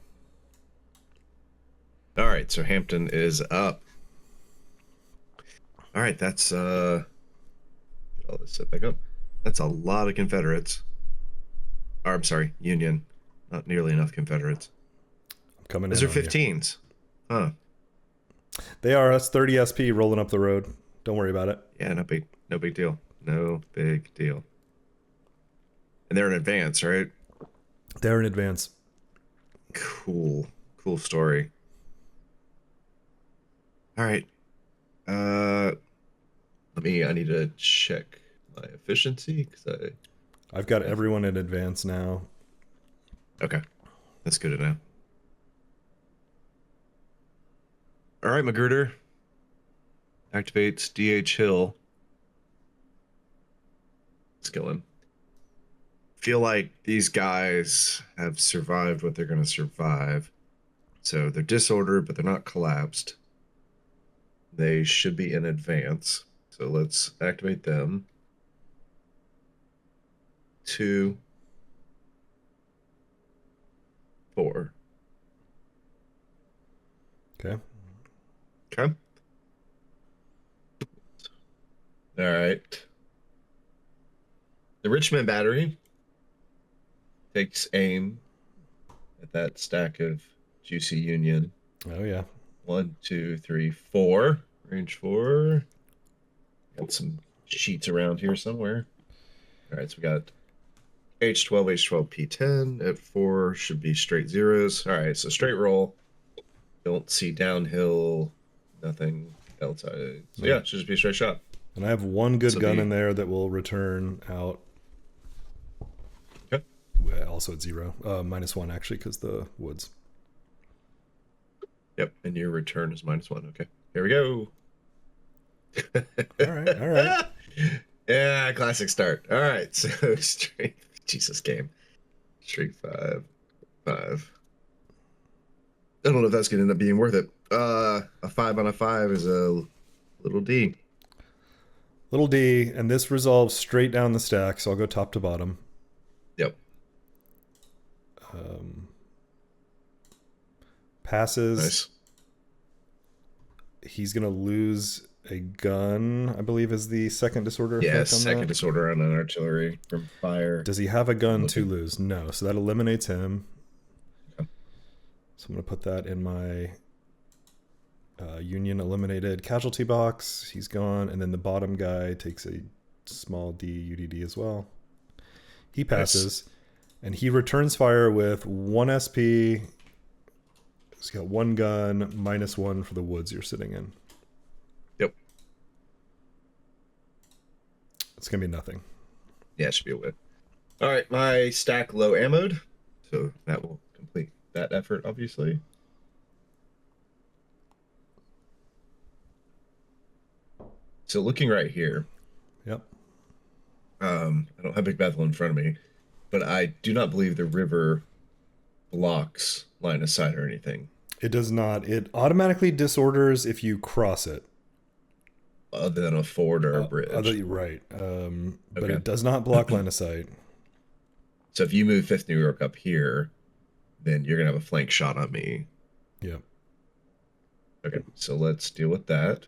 All right, so Hampton is up. All right, that's get all this set back up. That's a lot of Confederates. Or, I'm sorry, Union. Not nearly enough Confederates. I'm coming Those in are on you. 15s. Huh. They are. That's 30 SP rolling up the road. Don't worry about it. Yeah, no big deal. No big deal. And they're in advance, right? They're in advance. Cool story. All right. I need to check my efficiency because I've got everyone in advance now. Okay, that's good to know. All right, Magruder activates DH Hill. Let's go in. Feel like these guys have survived what they're going to survive. So they're disordered, but they're not collapsed. They should be in advance. So let's activate them. 2, 4. Okay. Okay. All right. The Richmond battery takes aim at that stack of juicy Union. Oh yeah. 1, 2, 3, 4. Range 4. Got some sheets around here somewhere. All right, so we got H12, H12, P10. At 4 should be straight zeros. All right, so straight roll. Don't see downhill. Nothing else. So yeah, it should just be a straight shot. And I have one good gun in there that will return out. Okay. Also at 0. -1 actually, because the woods. Yep, and your return is -1. Okay, here we go. All right. Yeah, classic start. All right, so straight Jesus game. Straight 5, 5. I don't know if that's gonna end up being worth it. A 5 on a 5 is a little D. Little D, and this resolves straight down the stack, so I'll go top to bottom. Yep. Passes. Nice. He's gonna lose a gun, I believe, is the second disorder effect. Yes, on second that. disorder on an artillery from fire. Does he have a gun to lose? No, so that eliminates him. Okay. So I'm gonna put that in my Union eliminated casualty box. He's gone, and then the bottom guy takes a small D UDD as well. He passes, and he returns fire with 1 SP. He's got 1 gun, -1 for the woods you're sitting in. Yep. It's gonna be nothing. Yeah, it should be a win. All right, my stack low ammoed, so that will complete that effort, obviously. So looking right here. Yep. I don't have Big Bethel in front of me, but I do not believe the river blocks line of sight or anything. It does not. It automatically disorders if you cross it. Other than a ford or a bridge. Right. But Okay. it does not block line of sight. So if you move 5th New York up here, then you're gonna have a flank shot on me. Yep. Okay, so let's deal with that.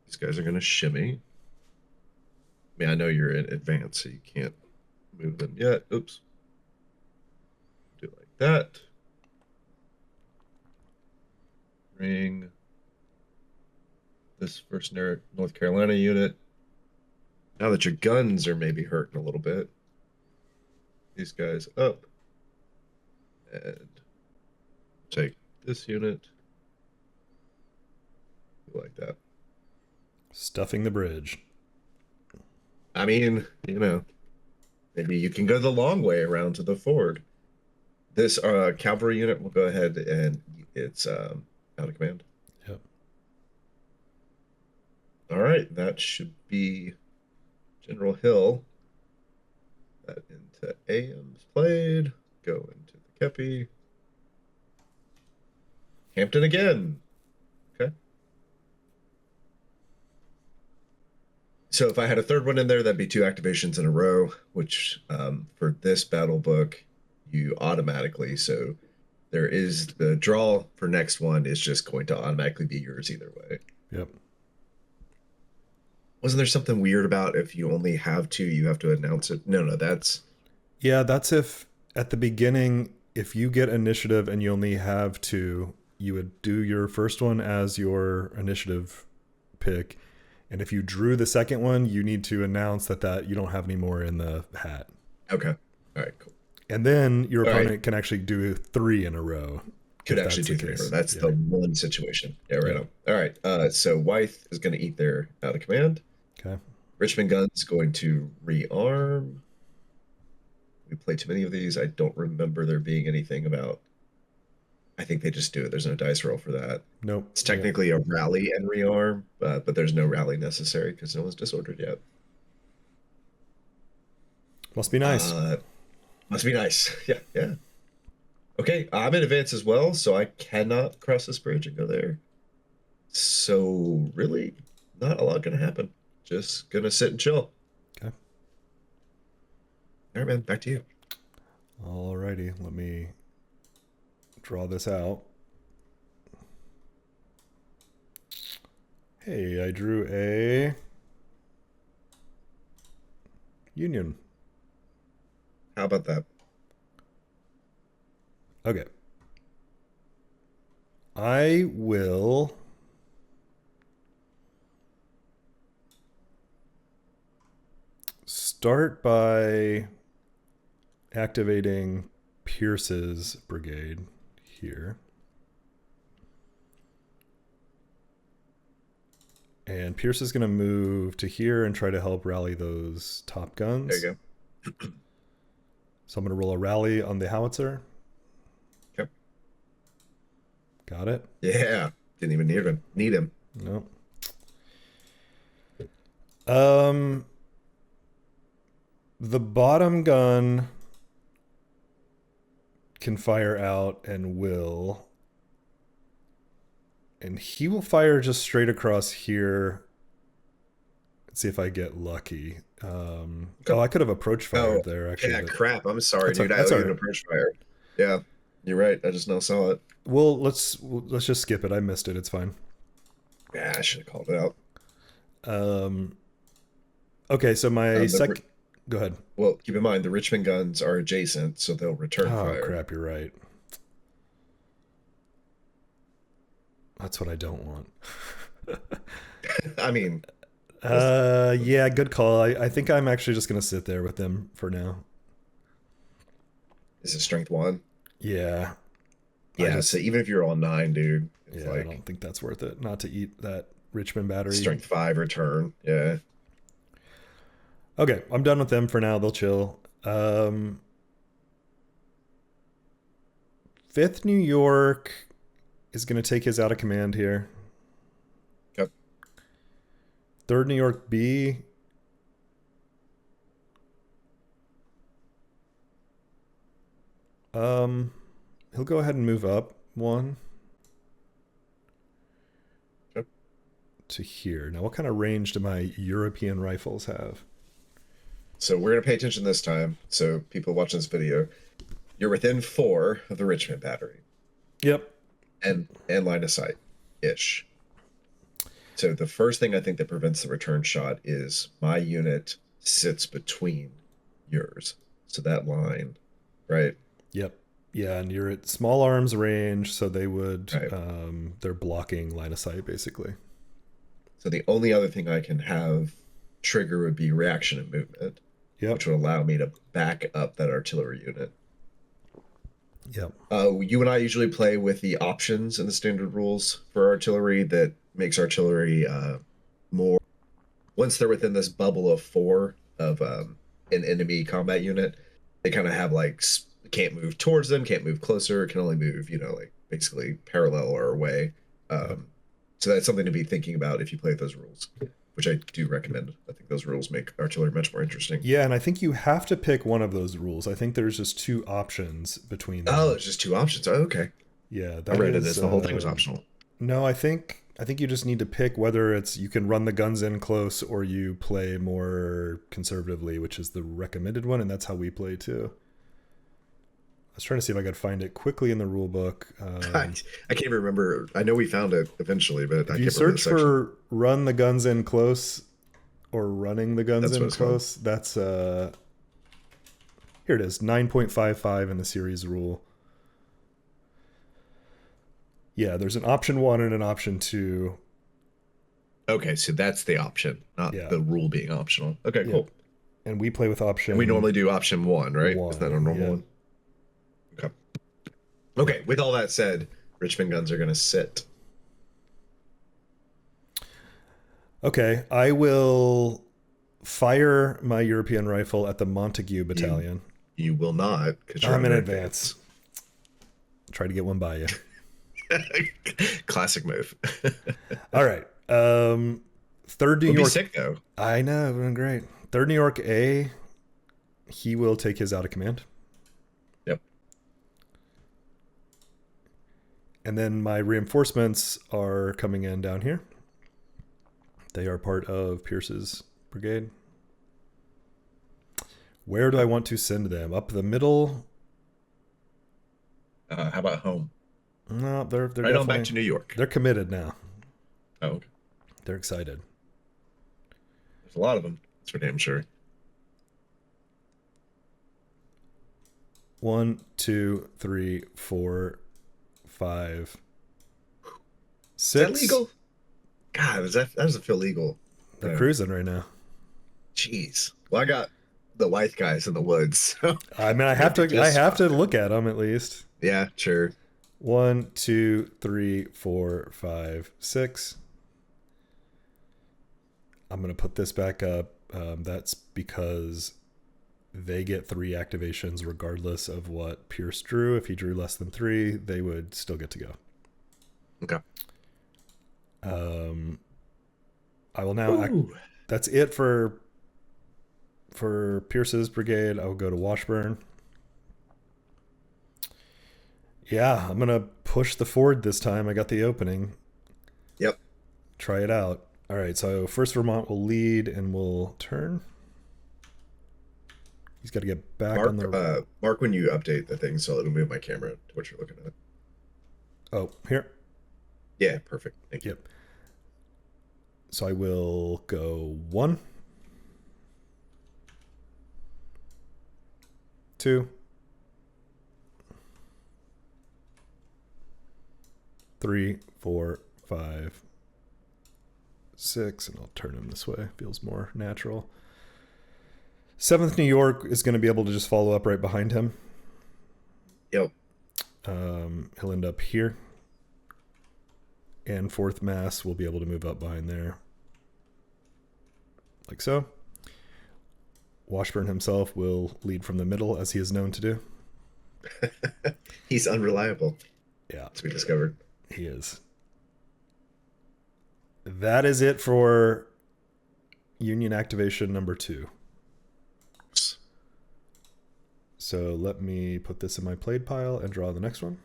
These guys are gonna shimmy. I mean, I know you're in advance, so you can't move them yet. Oops. Do it like that. Ring this first North Carolina unit. Now that your guns are maybe hurting a little bit, these guys up and take this unit. Like that. Stuffing the bridge. I mean, maybe you can go the long way around to the ford. This cavalry unit will go ahead and it's out of command. Yep. All right, that should be General Hill. That into AM's played. Go into the Kepi. Hampton again. Okay. So if I had a third one in there, that'd be 2 activations in a row, which for this battle book, you automatically, so there is the draw for next one is just going to automatically be yours either way. Yep. Wasn't there something weird about if you only have 2, you have to announce it? No, that's... Yeah, that's if at the beginning, if you get initiative and you only have 2, you would do your first one as your initiative pick. And if you drew the second one, you need to announce that you don't have any more in the hat. Okay. All right, cool. And then your opponent can actually do 3 in a row. Could actually do 3 in a row. That's the one situation. Yeah, right on. All right. So Wythe is going to eat their out of command. Okay. Richmond Guns going to rearm. We play too many of these. I don't remember there being anything about... I think they just do it. There's no dice roll for that. Nope. It's technically a rally and rearm, but there's no rally necessary because no one's disordered yet. Must be nice. Must be nice. Yeah. Okay, I'm in advance as well, so I cannot cross this bridge and go there. So really, not a lot gonna happen. Just gonna sit and chill. Okay. All right, man. Back to you. Alrighty, let me draw this out. Hey, I drew a union. How about that? Okay. I will start by activating Pierce's brigade here. And Pierce is going to move to here and try to help rally those top guns. There you go. So I'm going to roll a rally on the howitzer. Okay. Got it? Yeah. Didn't even need him. No. The bottom gun can fire out and will. And he will fire just straight across here. Let's see if I get lucky. Oh, I could have approach fired there, actually. Yeah, crap. I'm sorry, dude. That's I owe you an approach fire. Yeah, you're right. I just now saw it. Well, let's just skip it. I missed it. It's fine. Yeah, I should have called it out. Okay, so my second... Go ahead. Well, keep in mind, the Richmond guns are adjacent, so they'll return fire. Oh, crap. You're right. That's what I don't want. I mean... yeah, good call. I think I'm actually just going to sit there with them for now. Is it strength 1? Yeah. Yeah, so even if you're all 9, dude, it's I don't think that's worth it. Not to eat that Richmond battery. Strength 5 return. Yeah. Okay, I'm done with them for now. They'll chill. 5th New York is going to take his out of command here. Yep. 3rd New York B. He'll go ahead and move up 1. Yep. To here. Now, what kind of range do my European rifles have? So we're going to pay attention this time. So people watching this video, You're within 4 of the Richmond battery. Yep. And line of sight ish. So the first thing I think that prevents the return shot is my unit sits between yours. So that line, right? Yep. Yeah, and you're at small arms range, so they would Right. They're blocking line of sight basically. So the only other thing I can have trigger would be reaction and movement, Yep. which would allow me to back up that artillery unit. Yep. You and I usually play with the options in the standard rules for artillery that makes artillery more. Once they're within this bubble of 4 of an enemy combat unit, they kind of have like can't move towards them, can't move closer, can only move, like basically parallel or away. So that's something to be thinking about if you play those rules, which I do recommend. I think those rules make artillery much more interesting. Yeah, and I think you have to pick one of those rules. I think there's just 2 options between them. Oh, there's just 2 options. Oh, okay. Yeah, I read it as the whole thing was optional. No, I think you just need to pick whether it's you can run the guns in close or you play more conservatively, which is the recommended one, and that's how we play too. I was trying to see if I could find it quickly in the rule book. I can't even remember. I know we found it eventually, but I can't remember. If you search for run the guns in close or running the guns in close, that's here it is, 9.55 in the series rule. Yeah, there's an option 1 and an option 2. Okay, so that's the option, not the rule being optional. Okay, cool. And we play with option. And we normally do option 1, right? 1, is that a normal one? Okay. Okay, with all that said, Richmond guns are going to sit. Okay, I will fire my European rifle at the Montague battalion. You will not, because I'm in advance. Try to get one by you. Classic move. All right. 3rd New York. Be sick though. I know, doing great. 3rd New York A. He will take his out of command. Yep. And then my reinforcements are coming in down here. They are part of Pierce's brigade. Where do I want to send them? Up the middle? How about home? No, they're right on back to New York. They're committed now. Oh, okay. They're excited. There's a lot of them. That's for damn sure. 1, 2, 3, 4, 5, 6. Is that legal? God, that doesn't feel legal. They're cruising right now. Jeez. Well, I got the white guys in the woods. So I mean, I have to look at them at least. Yeah, sure. 1, 2, 3, 4, 5, 6. I'm going to put this back up. That's because they get 3 activations regardless of what Pierce drew. If he drew less than 3, they would still get to go. Okay. I will now... That's it for Pierce's brigade. I will go to Washburn. Yeah, I'm going to push the Ford this time. I got the opening. Yep. Try it out. All right, so 1st Vermont will lead and will turn. He's got to get back on the... Mark when you update the thing so it'll move my camera to what you're looking at. Oh, here? Yeah, perfect. Thank you. Yep. So I will go 1, 2, 3, 4, 5, 6, and I'll turn him this way. Feels more natural. 7th New York is going to be able to just follow up right behind him. Yep. He'll end up here. And 4th Mass will be able to move up behind there. Like so. Washburn himself will lead from the middle, as he is known to do. He's unreliable. Yeah. As we discovered. He is. That is it for Union activation number 2. So let me put this in my played pile and draw the next one.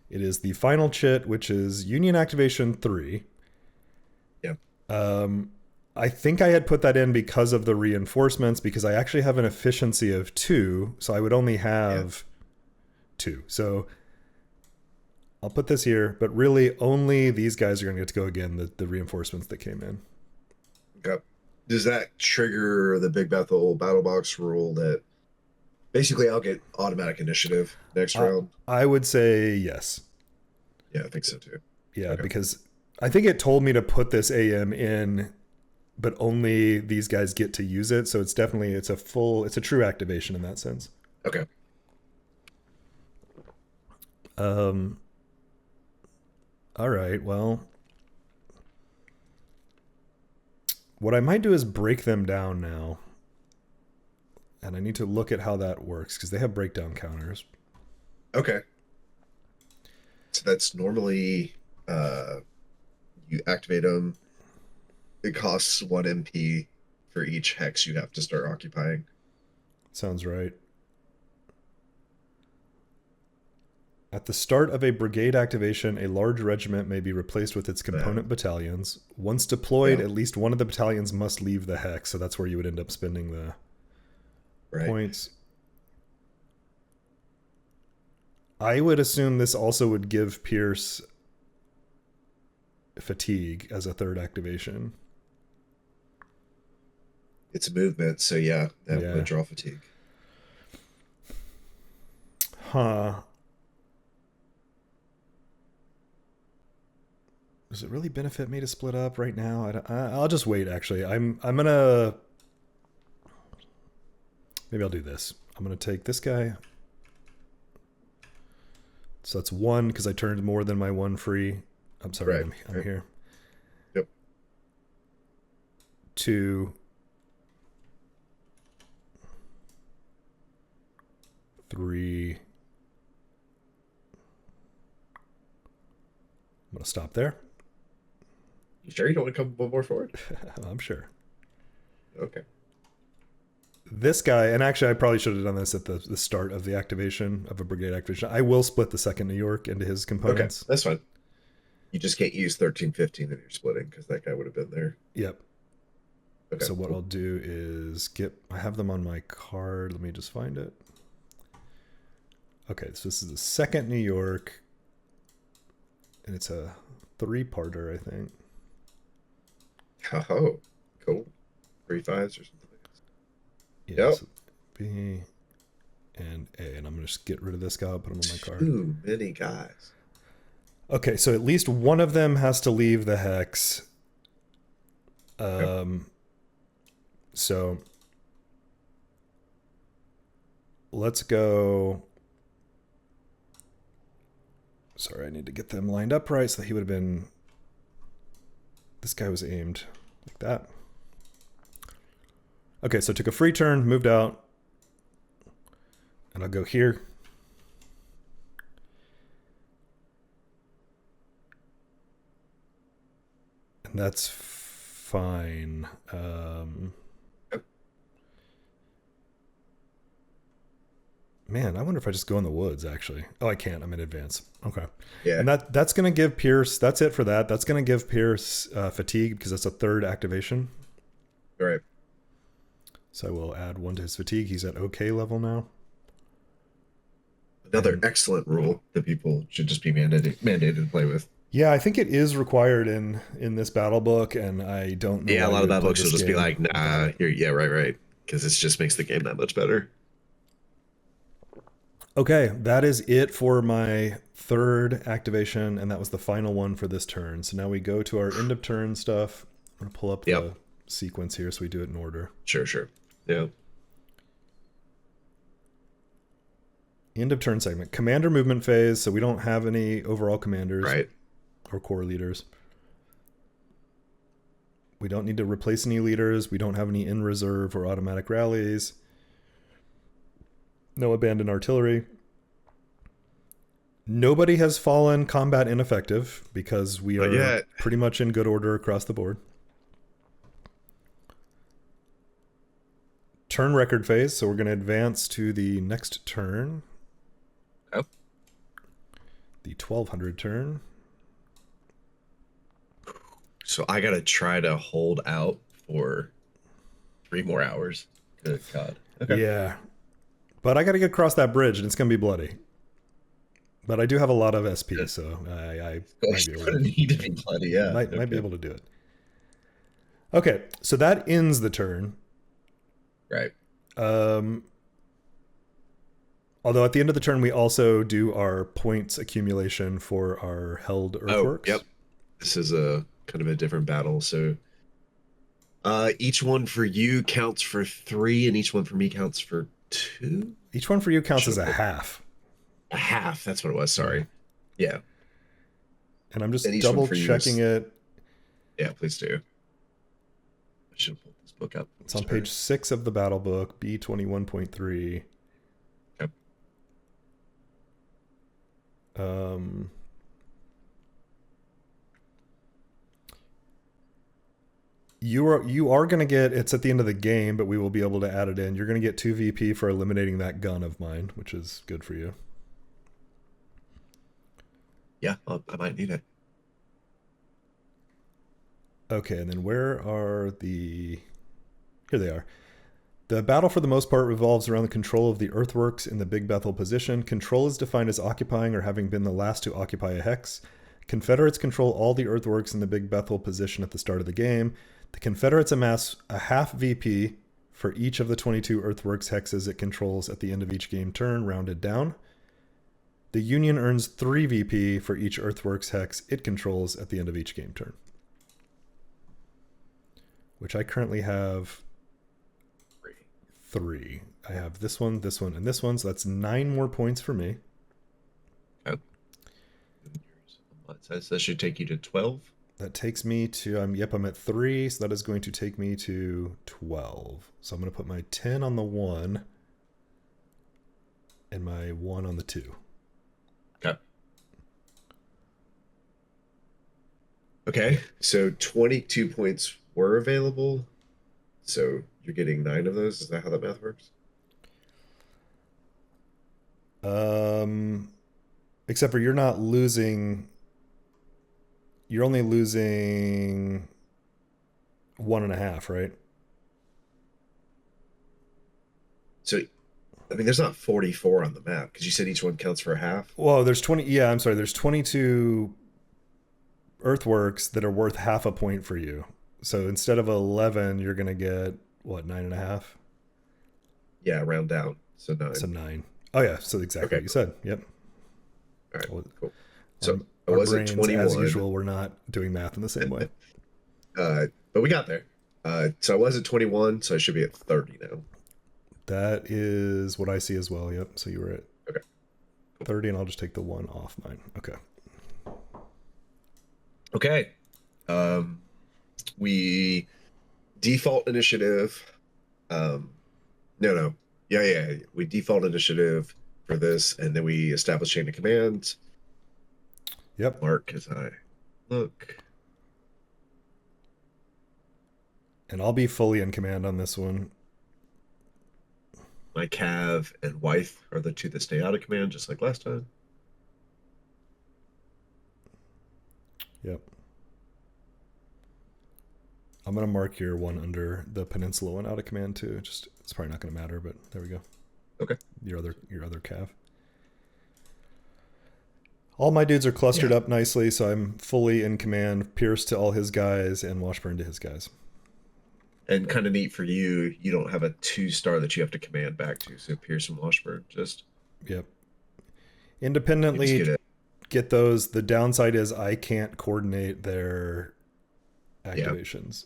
It is the final chit, which is Union activation 3. Yep. I think I had put that in because of the reinforcements, because I actually have an efficiency of 2, so I would only have 2. So I'll put this here, but really only these guys are going to get to go again, the reinforcements that came in. Okay. Does that trigger the Big Bethel battle box rule that basically I'll get automatic initiative next round? I would say yes. Yeah, I think so too. Yeah, Okay. because I think it told me to put this AM in, but only these guys get to use it. So it's definitely, it's a true activation in that sense. Okay. All right, well, what I might do is break them down now. And I need to look at how that works, because they have breakdown counters. Okay. So that's normally you activate them. It costs 1 MP for each hex you have to start occupying. Sounds right. At the start of a brigade activation, a large regiment may be replaced with its component battalions. Once deployed, at least one of the battalions must leave the hex, so that's where you would end up spending the points. I would assume this also would give Pierce fatigue as a third activation. It's movement, so yeah, that would draw fatigue. Huh. Does it really benefit me to split up right now? I'll just wait, actually. I'm gonna... Maybe I'll do this. I'm gonna take this guy. So that's 1, because I turned more than my 1 free. I'm sorry, I'm here. Yep. 2. 3. I'm gonna stop there. You sure you don't want to come one more forward? I'm sure. Okay. This guy, and actually I probably should have done this at the start of the activation of a brigade activation. I will split the 2nd New York into his components. Okay, that's fine. You just can't use 13, 15 that you're splitting, because that guy would have been there. Yep. Okay. So what I'll do is I have them on my card. Let me just find it. Okay, so this is the 2nd New York, and it's a 3-parter, I think. Oh, cool. 3 5s or something. Yeah, so B and A, and I'm gonna just get rid of this guy. I'll put him on my card. Too many guys. Okay, so at least one of them has to leave the hex. So let's go. Sorry, I need to get them lined up right, so that he would have been... This guy was aimed like that. Okay, so took a free turn, moved out. And I'll go here. And that's fine. Man, I wonder if I just go in the woods, actually. Oh, I can't. I'm in advance. Okay. Yeah. And that's going to give Pierce... That's it for that. That's going to give Pierce fatigue, because that's a 3rd activation. All right. So I will add 1 to his fatigue. He's at okay level now. Another excellent rule that people should just be mandated to play with. Yeah, I think it is required in this battle book, and I don't know. Yeah, a lot of battle books will just be like, nah, right. Because it just makes the game that much better. Okay, that is it for my 3rd activation, and that was the final one for this turn. So now we go to our end of turn stuff. I'm going to pull up the sequence here so we do it in order. Sure. Yeah. End of turn segment. Commander movement phase, so we don't have any overall commanders or corps leaders. We don't need to replace any leaders. We don't have any in reserve or automatic rallies. No abandoned artillery. Nobody has fallen combat ineffective, because we are pretty much in good order across the board. Turn record phase, so we're going to advance to the next turn. Oh. The 1200 turn. So I got to try to hold out for 3 more hours. Good God. Okay. Yeah. But I got to get across that bridge, and it's going to be bloody. But I do have a lot of SP, so I might be able to. Need to be bloody, yeah. Might be able to do it. Okay, so that ends the turn. Right. Although at the end of the turn, we also do our points accumulation for our held earthworks. Oh, yep. This is a kind of a different battle. So each one for you counts for 3, and each one for me counts for 2. Each one for you counts as a half. A half. That's what it was. Sorry. Yeah. And I'm just double checking it. Yeah, please do. I should have pulled this book up. It's on page 6 of the battle book, B21.3. Okay. You are going to get, it's at the end of the game, but we will be able to add it in. You're going to get 2 VP for eliminating that gun of mine, which is good for you. Yeah, I might need it. Okay, and then where are the... Here they are. The battle for the most part revolves around the control of the earthworks in the Big Bethel position. Control is defined as occupying or having been the last to occupy a hex. Confederates control all the earthworks in the Big Bethel position at the start of the game. The Confederates amass a half VP for each of the 22 earthworks hexes it controls at the end of each game turn, rounded down. The Union earns 3 VP for each earthworks hex it controls at the end of each game turn. Which I currently have 3. I have this one, and this one, so that's 9 more points for me. Okay. So that should take you to 12. That takes me to, I'm at 3, so that is going to take me to 12. So I'm going to put my 10 on the 1 and my 1 on the 2. Okay. Okay, so 22 points were available. So you're getting 9 of those. Is that how that math works? Except for you're not losing. You're only losing 1.5, right? So, I mean, there's not 44 on the map because you said each one counts for a half. Well, there's 20. Yeah, I'm sorry. There's 22 earthworks that are worth half a point for you. So instead of 11, you're going to get, what, 9.5? Yeah, round down. So 9. So 9. Oh, yeah. So exactly what you said. Yep. All right, Well, cool. So I our was at brains, 21. as usual, we're not doing math in the same way. But we got there. So I was at 21, so I should be at 30 now. That is what I see as well. Yep. So you were at Okay. 30, and I'll just take the 1 off mine. Okay. Okay. We default initiative. No. Yeah. We default initiative for this, and then we establish chain of command. Yep. Mark as I look. And I'll be fully in command on this one. My Cav and Wythe are the 2 that stay out of command, just like last time. Yep. I'm going to mark your one under the peninsula one out of command too. Just, it's probably not going to matter, but there we go. Okay. Your other Cav. All my dudes are clustered up nicely, so I'm fully in command. Pierce to all his guys and Washburn to his guys. And kind of neat for you, you don't have a 2-star that you have to command back to. So Pierce and Washburn just... Yep. Independently get those. The downside is I can't coordinate their activations.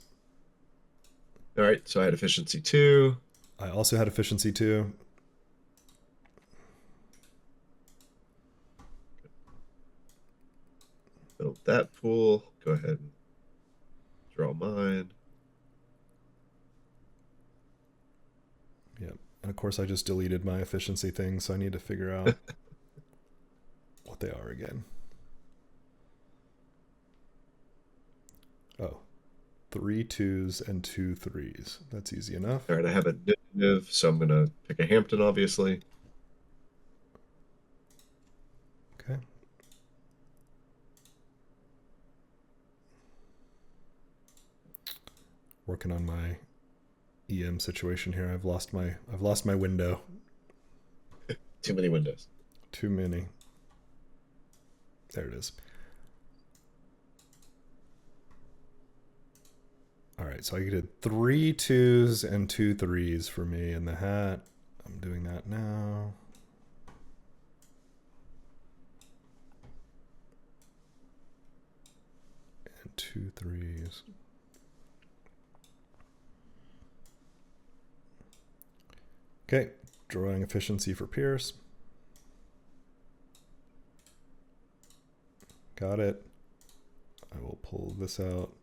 All right, so I had efficiency 2. I also had efficiency 2. Build that pool. Go ahead and draw mine. Yep. And of course I just deleted my efficiency thing, so I need to figure out what they are again. Oh, 3 2s and 2 3s. That's easy enough. All right, I have initiative, so I'm going to pick a Hampton, obviously. Okay. working on my EM situation here. I've lost my window. Too many windows. Too many. There it is. All right, so I did 3 2s and 2 3s for me in the hat. I'm doing that now. And 2 3s. Okay, drawing efficiency for Pierce. Got it. I will pull this out.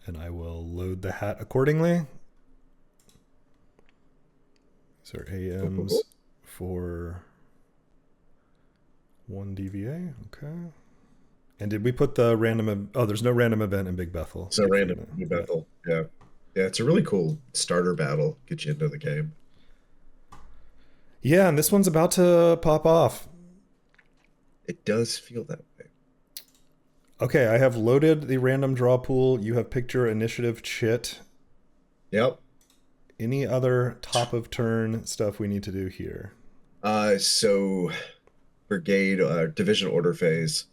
And I will load the hat accordingly. These are AMs for 1 DVA. Okay. And did we put the random... Oh, there's no random event in Big Bethel. So random Big Bethel. Yeah. Yeah, it's a really cool starter battle. Get you into the game. Yeah, and this one's about to pop off. It does feel that way. Okay, I have loaded the random draw pool. You have picked your initiative chit. Yep. Any other top of turn stuff we need to do here? So brigade division order phase.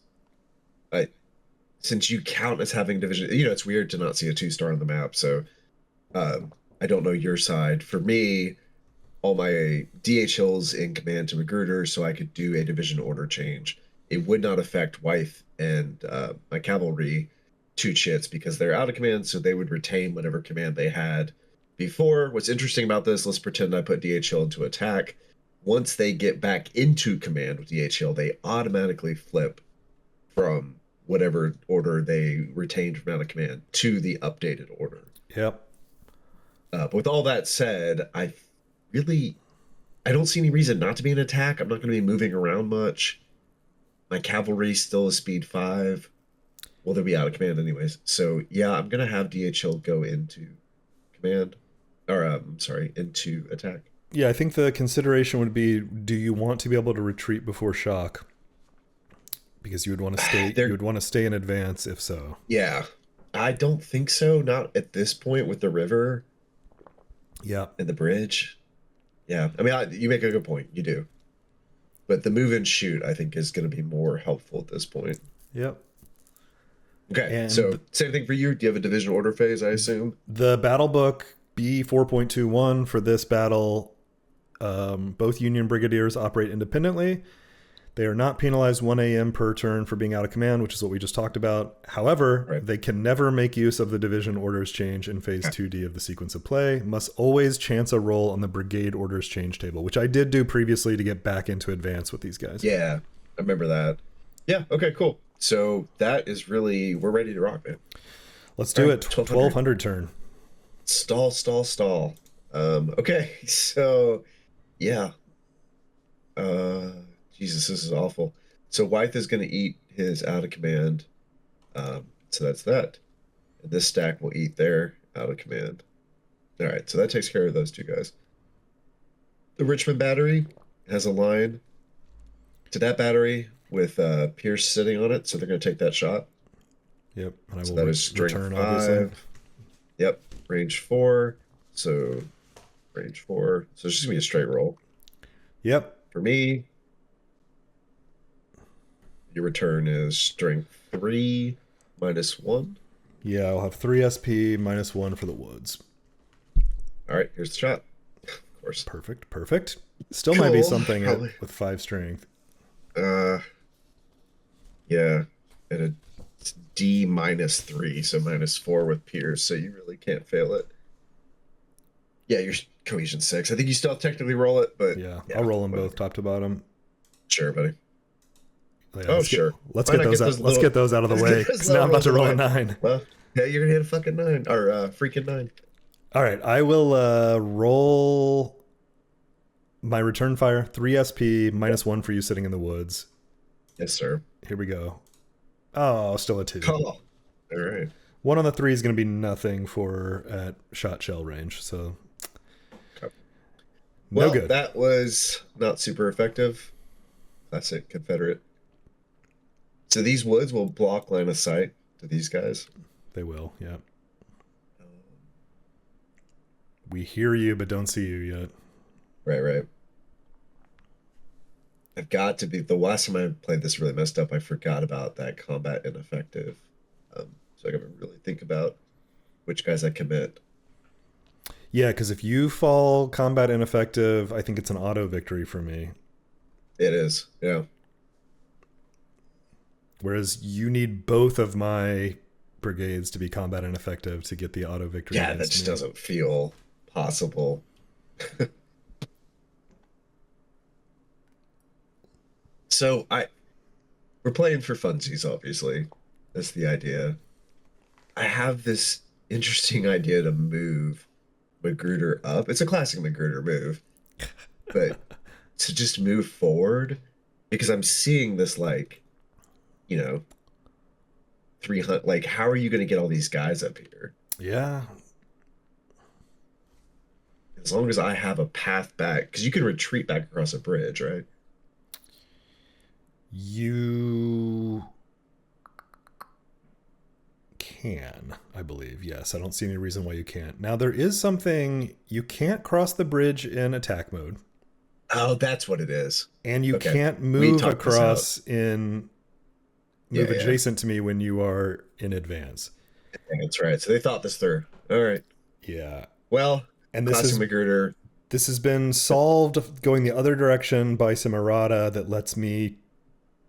Since you count as having division, it's weird to not see a 2-star on the map. So I don't know your side. For me, all my DHLs in command to Magruder, so I could do a division order change. It would not affect Wythe and my cavalry 2 chits because they're out of command, so they would retain whatever command they had before. What's interesting about this, let's pretend I put DHL into attack. Once they get back into command with DHL, they automatically flip from whatever order they retained from out of command to the updated order. Yep. But with all that said, I don't see any reason not to be in attack. I'm not going to be moving around much. My cavalry still is speed 5. Well, they'll be out of command anyways. So yeah, I'm going to have DHL go into command, or into attack. Yeah, I think the consideration would be: do you want to be able to retreat before shock? Because you would want to stay. You would want to stay in advance, if so. Yeah, I don't think so. Not at this point with the river. Yeah, and the bridge. Yeah, I mean, you make a good point. You do. But the move and shoot, I think, is going to be more helpful at this point. Yep. Okay, so same thing for you. Do you have a division order phase, I assume? The battle book B4.21 for this battle, both Union Brigadiers operate independently. They are not penalized 1 AM per turn for being out of command, which is what we just talked about. However, They can never make use of the division orders change in phase 2D of the sequence of play. Must always chance a roll on the brigade orders change table, which I did do previously to get back into advance with these guys. Yeah, I remember that. Yeah, okay, cool. So that is really, we're ready to rock, man. Let's do it. 1200 turn. Stall. Okay, so yeah. Jesus, this is awful. So Wythe is going to eat his out of command. So that's that. And this stack will eat their out of command. All right, so that takes care of those 2 guys. The Richmond battery has a line to that battery with Pierce sitting on it, so they're going to take that shot. Yep, and I so will that is strength return, 5. obviously. Yep, range 4. So range 4. So it's just going to be a straight roll. Yep. For me, your return is strength 3 -1. Yeah, I'll have 3 SP -1 for the woods. All right, here's the shot. Of course. Perfect. Still might be something with 5 strength. Yeah, at a D -3, so -4 with Pierce, so you really can't fail it. Yeah, you're cohesion 6. I think you still technically roll it, but yeah I'll roll them both top to bottom. Sure, buddy. Yeah, sure. Let's get those out of the way. Because now I'm about to roll a 9. Well, yeah, you're gonna hit a fucking 9 or freaking 9. All right, I will roll my return fire. 3 SP -1 for you sitting in the woods. Yes, sir. Here we go. Oh, still a 2. Oh, all right. 1 on the 3 is going to be nothing for at shot shell range. So well, good. That was not super effective. Classic Confederate. So these woods will block line of sight. to these guys. They will, yeah. We hear you, but don't see you yet. Right. I've got to be, the last time I played this really messed up, I forgot about that combat ineffective. So I gotta really think about which guys I commit. Yeah, because if you fall combat ineffective, I think it's an auto victory for me. It is, yeah. Whereas you need both of my brigades to be combat ineffective to get the auto victory. Yeah, that just doesn't feel possible. So we're playing for funsies, obviously. That's the idea. I have this interesting idea to move Magruder up. It's a classic Magruder move, but to just move forward, because I'm seeing this, like, 300. Like, how are you going to get all these guys up here? Yeah. As long as I have a path back, because you can retreat back across a bridge, right? You can, I believe. Yes, I don't see any reason why you can't. Now, there is something, you can't cross the bridge in attack mode. Oh, that's what it is. And you Okay. can't move across in move adjacent to me when you are in advance. That's right. So they thought this through. All right. Yeah. Well, and this Magruder. This has been solved going the other direction by some errata that lets me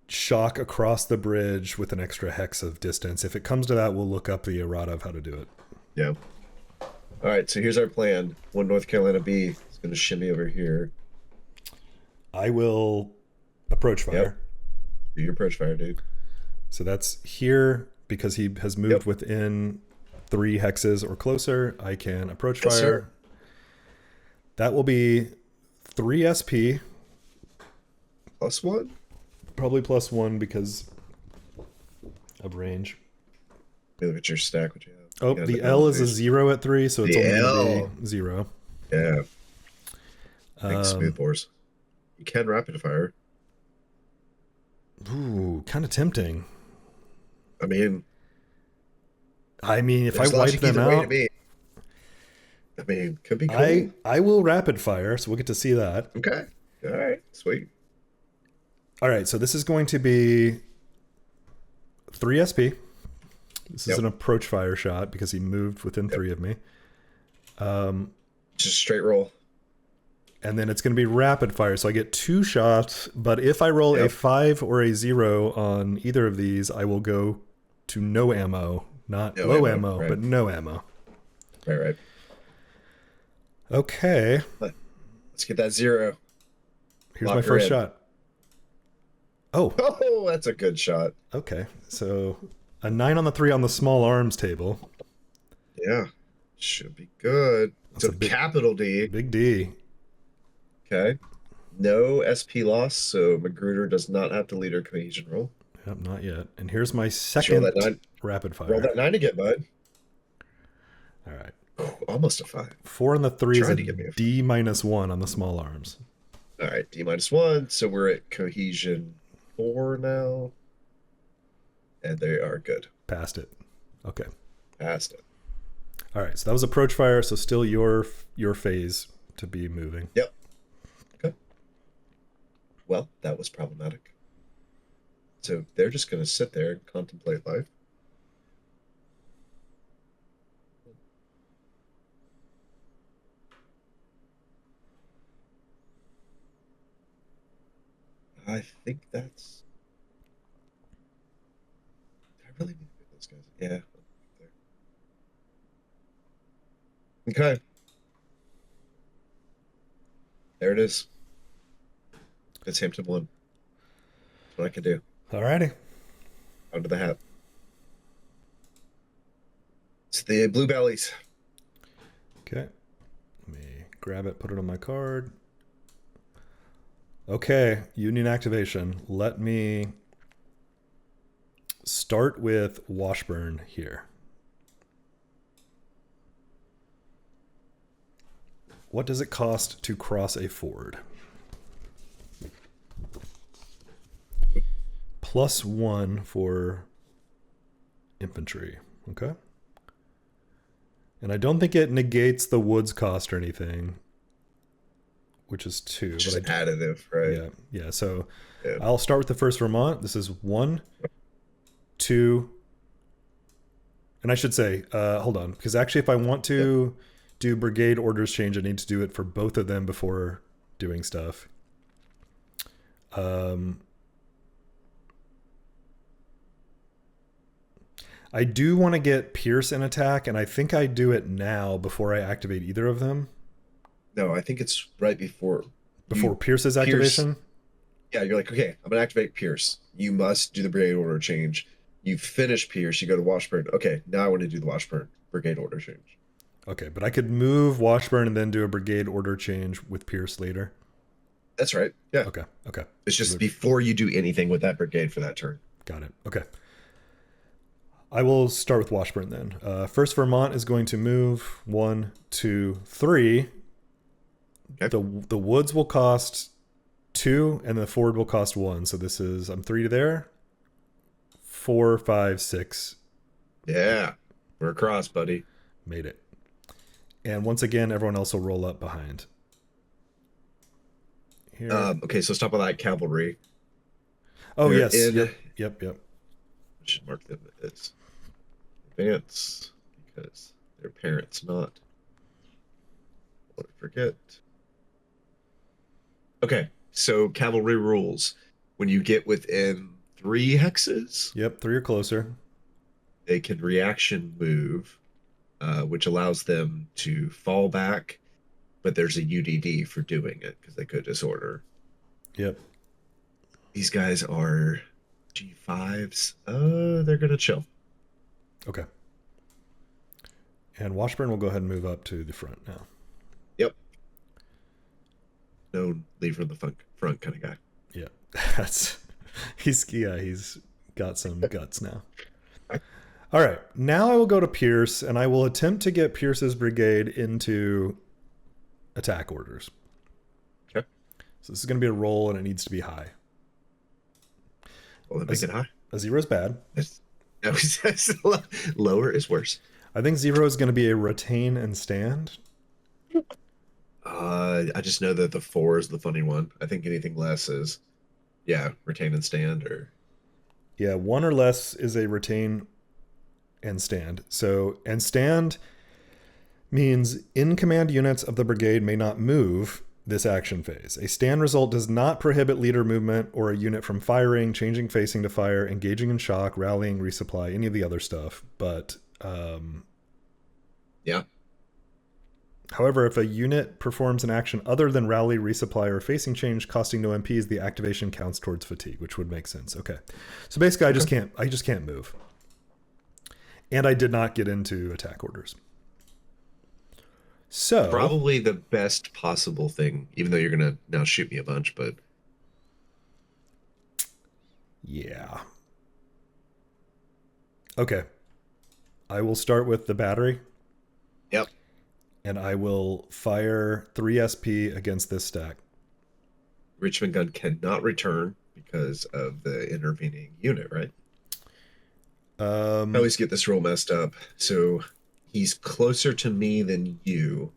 shock across the bridge with an extra hex of distance. If it comes to that, we'll look up the errata of how to do it. Yeah. All right, so here's our plan. One North Carolina B is going to shimmy over here. I will approach fire. Yep. Do your approach fire, dude. So that's here because he has moved within 3 hexes or closer. I can approach fire. Sir. That will be 3 SP. +1? Probably +1 because of range. Look at your stack. What you have. Oh, the L is a 0 at 3, so it's only going to be 0. Yeah. Thanks, smooth bores. You can rapid fire. Ooh, kind of tempting. I mean, if I wipe them out, could be cool. I will rapid fire, so we'll get to see that. Okay. All right. Sweet. All right, so this is going to be 3 SP. This is an approach fire shot because he moved within 3 of me. Just straight roll. And then it's going to be rapid fire, so I get 2 shots. But if I roll a 5 or a 0 on either of these, I will go to no ammo. Not low ammo, right. but no ammo. Right. Okay. Let's get that 0. Here's my first shot. Oh, that's a good shot. Okay, so a 9 on the 3 on the small arms table. Yeah, should be good. It's a capital D. Big D. Okay. No SP loss, so Magruder does not have to lead her cohesion roll. Yep, not yet. And here's my second rapid fire. Roll that 9 again, bud. All right. Almost a 5. 4 on the 3 is a D -1 on the small arms. All right, D -1. So we're at cohesion 4 now. And they are good. Passed it. Okay. Passed it. All right, so that was approach fire, so still your phase to be moving. Yep. Okay. Well, that was problematic. So they're just going to sit there and contemplate life. I think that's... I really need to get those guys. Yeah. Okay. There it is. It's Hampton 1. That's what I can do. Alrighty. Under the hat. It's the blue bellies. Okay. Let me grab it, put it on my card. Okay, Union activation. Let me start with Washburn here. What does it cost to cross a ford? +1 for infantry. Okay. And I don't think it negates the woods cost or anything, which is 2. Just additive, right? Yeah. So Yeah. I'll start with the 1st Vermont. This is 1, 2, and I should say, hold on, because actually if I want to do brigade orders change, I need to do it for both of them before doing stuff. I do want to get Pierce in attack, and I think I do it now before I activate either of them. No, I think it's right before Pierce's activation. Yeah, you're like, okay, I'm gonna activate Pierce. You must do the brigade order change. You finish Pierce, you go to Washburn. Okay, now I want to do the Washburn brigade order change. Okay, but I could move Washburn and then do a brigade order change with Pierce later. That's right. Yeah. Okay. It's just before you do anything with that brigade for that turn. Got it. Okay. I will start with Washburn then. 1st Vermont is going to move 1, 2, 3. Okay. The woods will cost 2, and the forward will cost 1. So this is, I'm 3 to there. 4, 5, 6. Yeah, we're across, buddy. Made it. And once again, everyone else will roll up behind. Here. Okay, so stop with that cavalry. Oh, they're yes. Yep. I should mark them as advance because they're parents, not. What I forget. Okay, so cavalry rules. When you get within 3 hexes. Yep, 3 or closer. They can reaction move, which allows them to fall back, but there's a UDD for doing it because they could disorder. Yep. These guys are G5s. They're going to chill. Okay. And Washburn will go ahead and move up to the front now. Yep. No leave from the front kind of guy. Yeah. He's got some guts now. All right. Now I will go to Pierce, and I will attempt to get Pierce's brigade into attack orders. Okay. So this is going to be a roll, and it needs to be high. Well, then make it high. A 0 is bad. Lower is worse. I think 0 is going to be a retain and stand. I just know that the 4 is the funny one. I think anything less is, retain and stand or. Yeah, 1 or less is a retain and stand. So, and stand means in command units of the brigade may not move this action phase. A stand result does not prohibit leader movement or a unit from firing, changing facing to fire, engaging in shock, rallying, resupply, any of the other stuff. But, however, if a unit performs an action other than rally, resupply, or facing change costing no MPs, the activation counts towards fatigue, which would make sense. Okay. So basically I just can't move. And I did not get into attack orders. So probably the best possible thing, even though you're going to now shoot me a bunch, but yeah. Okay. I will start with the battery. Yep. And I will fire 3 SP against this stack. Richmond gun cannot return because of the intervening unit, right? I always get this roll messed up. So he's closer to me than you.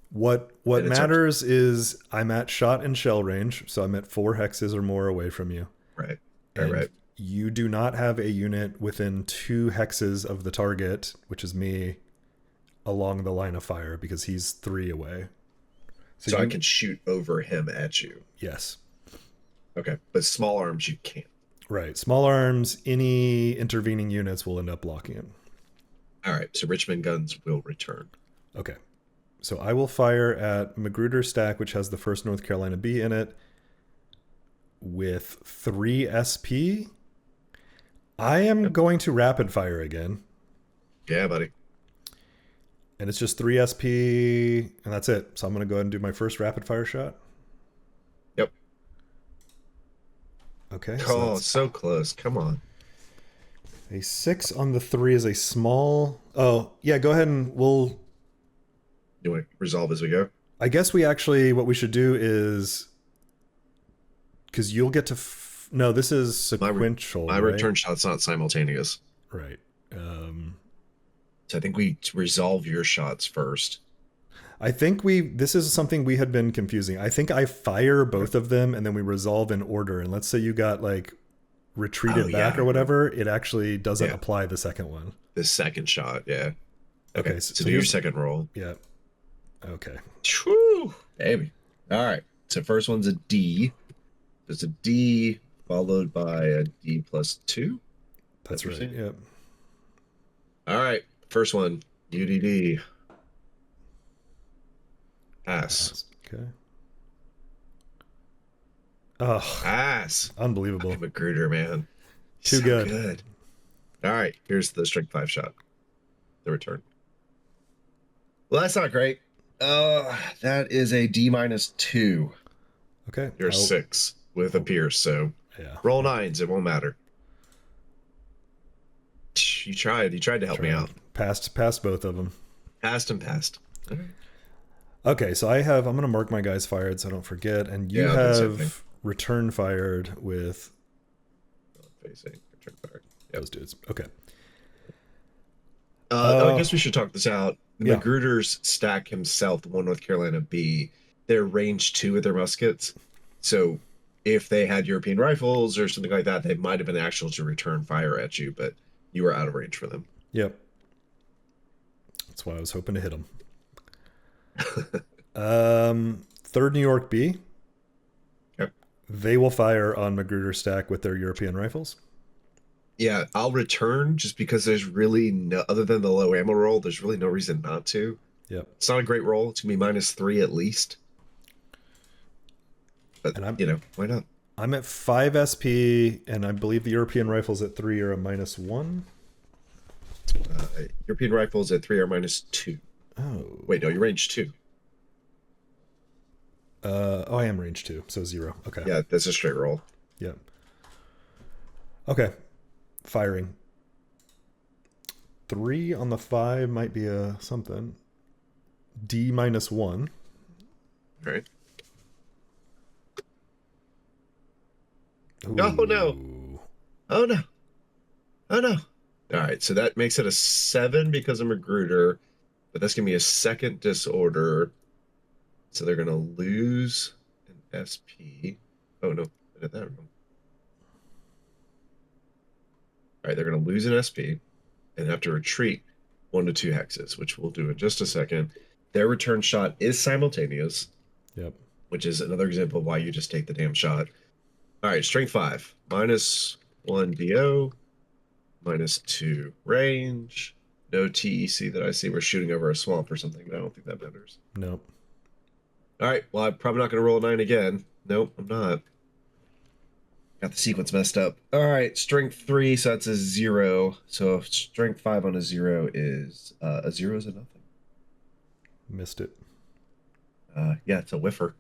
What matters is I'm at shot and shell range, so I'm at 4 hexes or more away from you. Right. And you do not have a unit within 2 hexes of the target, which is me, along the line of fire because he's 3 away. So I can shoot over him at you. Yes. Okay. But small arms you can't. Right. Small arms, any intervening units will end up blocking it. All right. So Richmond guns will return. Okay. So I will fire at Magruder stack, which has the 1st North Carolina B in it, with 3 SP. I am going to rapid fire again. Yeah, buddy. And it's just 3 SP, and that's it. So I'm going to go ahead and do my first rapid fire shot. Yep. Okay. So close. Come on. A 6 on the 3 is a small... Oh, yeah, go ahead and we'll... You want to resolve as we go? I guess what we should do is... Because you'll get to... No, this is sequential, My return shot's not simultaneous. Right. So I think we resolve your shots first. I think this is something we had been confusing. I think I fire both of them and then we resolve in order. And let's say you got like retreated back or whatever, it actually doesn't apply the second one. The second shot, yeah. Okay, so do your second roll. Yeah. Okay. Whew, baby. All right. So first one's a D. There's a D followed by a D plus 2. That's right. Yep. All right. First one, UDD. Pass. Okay. Oh, pass. Unbelievable. I'm a Magruder, man. Too good. All right. Here's the strength 5 shot. The return. Well, that's not great. That is a D minus 2. Okay. You're 6 with a Pierce, so roll 9s. It won't matter. You tried to help me out. Passed both of them. Passed. All right. Okay, so I'm going to mark my guys fired so I don't forget. And you have return fired with facing return fired. Those dudes. Okay. I guess we should talk this out. The Magruder's stack himself, the one North Carolina B, they're range 2 with their muskets. So if they had European rifles or something like that, they might have been actual to return fire at you, but you were out of range for them. Yep. That's why I was hoping to hit them. 3rd New York B. Yep. They will fire on Magruder's stack with their European rifles. Yeah, I'll return just because there's really no, other than the low ammo roll, there's really no reason not to. Yep. It's not a great roll. It's going to be -3 at least. But, why not? I'm at 5 SP, and I believe the European rifles at 3 are a -1. European rifles at 3 are -2. Oh. Wait, no, you're range 2. I am range 2, so 0. Okay. Yeah, that's a straight roll. Yep. Okay. Firing. 3 on the 5 might be a something. D -1. All right. Ooh. Oh no. Oh no. Oh no. All right, so that makes it a 7 because of Magruder, but that's gonna be a second disorder. So they're gonna lose an SP. Oh no, I did that wrong. All right, they're going to lose an SP and have to retreat 1 to 2 hexes, which we'll do in just a second. Their return shot is simultaneous. Yep. Which is another example of why you just take the damn shot. All right, strength 5, -1 DO, -2 range, no TEC that I see. We're shooting over a swamp or something, but I don't think that matters. Nope. All right, well, I'm probably not going to roll a 9 again. Nope, I'm not. Got the sequence messed up. All right, strength 3, so that's a 0. So strength 5 on a 0 is a 0 is a nothing. Missed it. Yeah, it's a whiffer.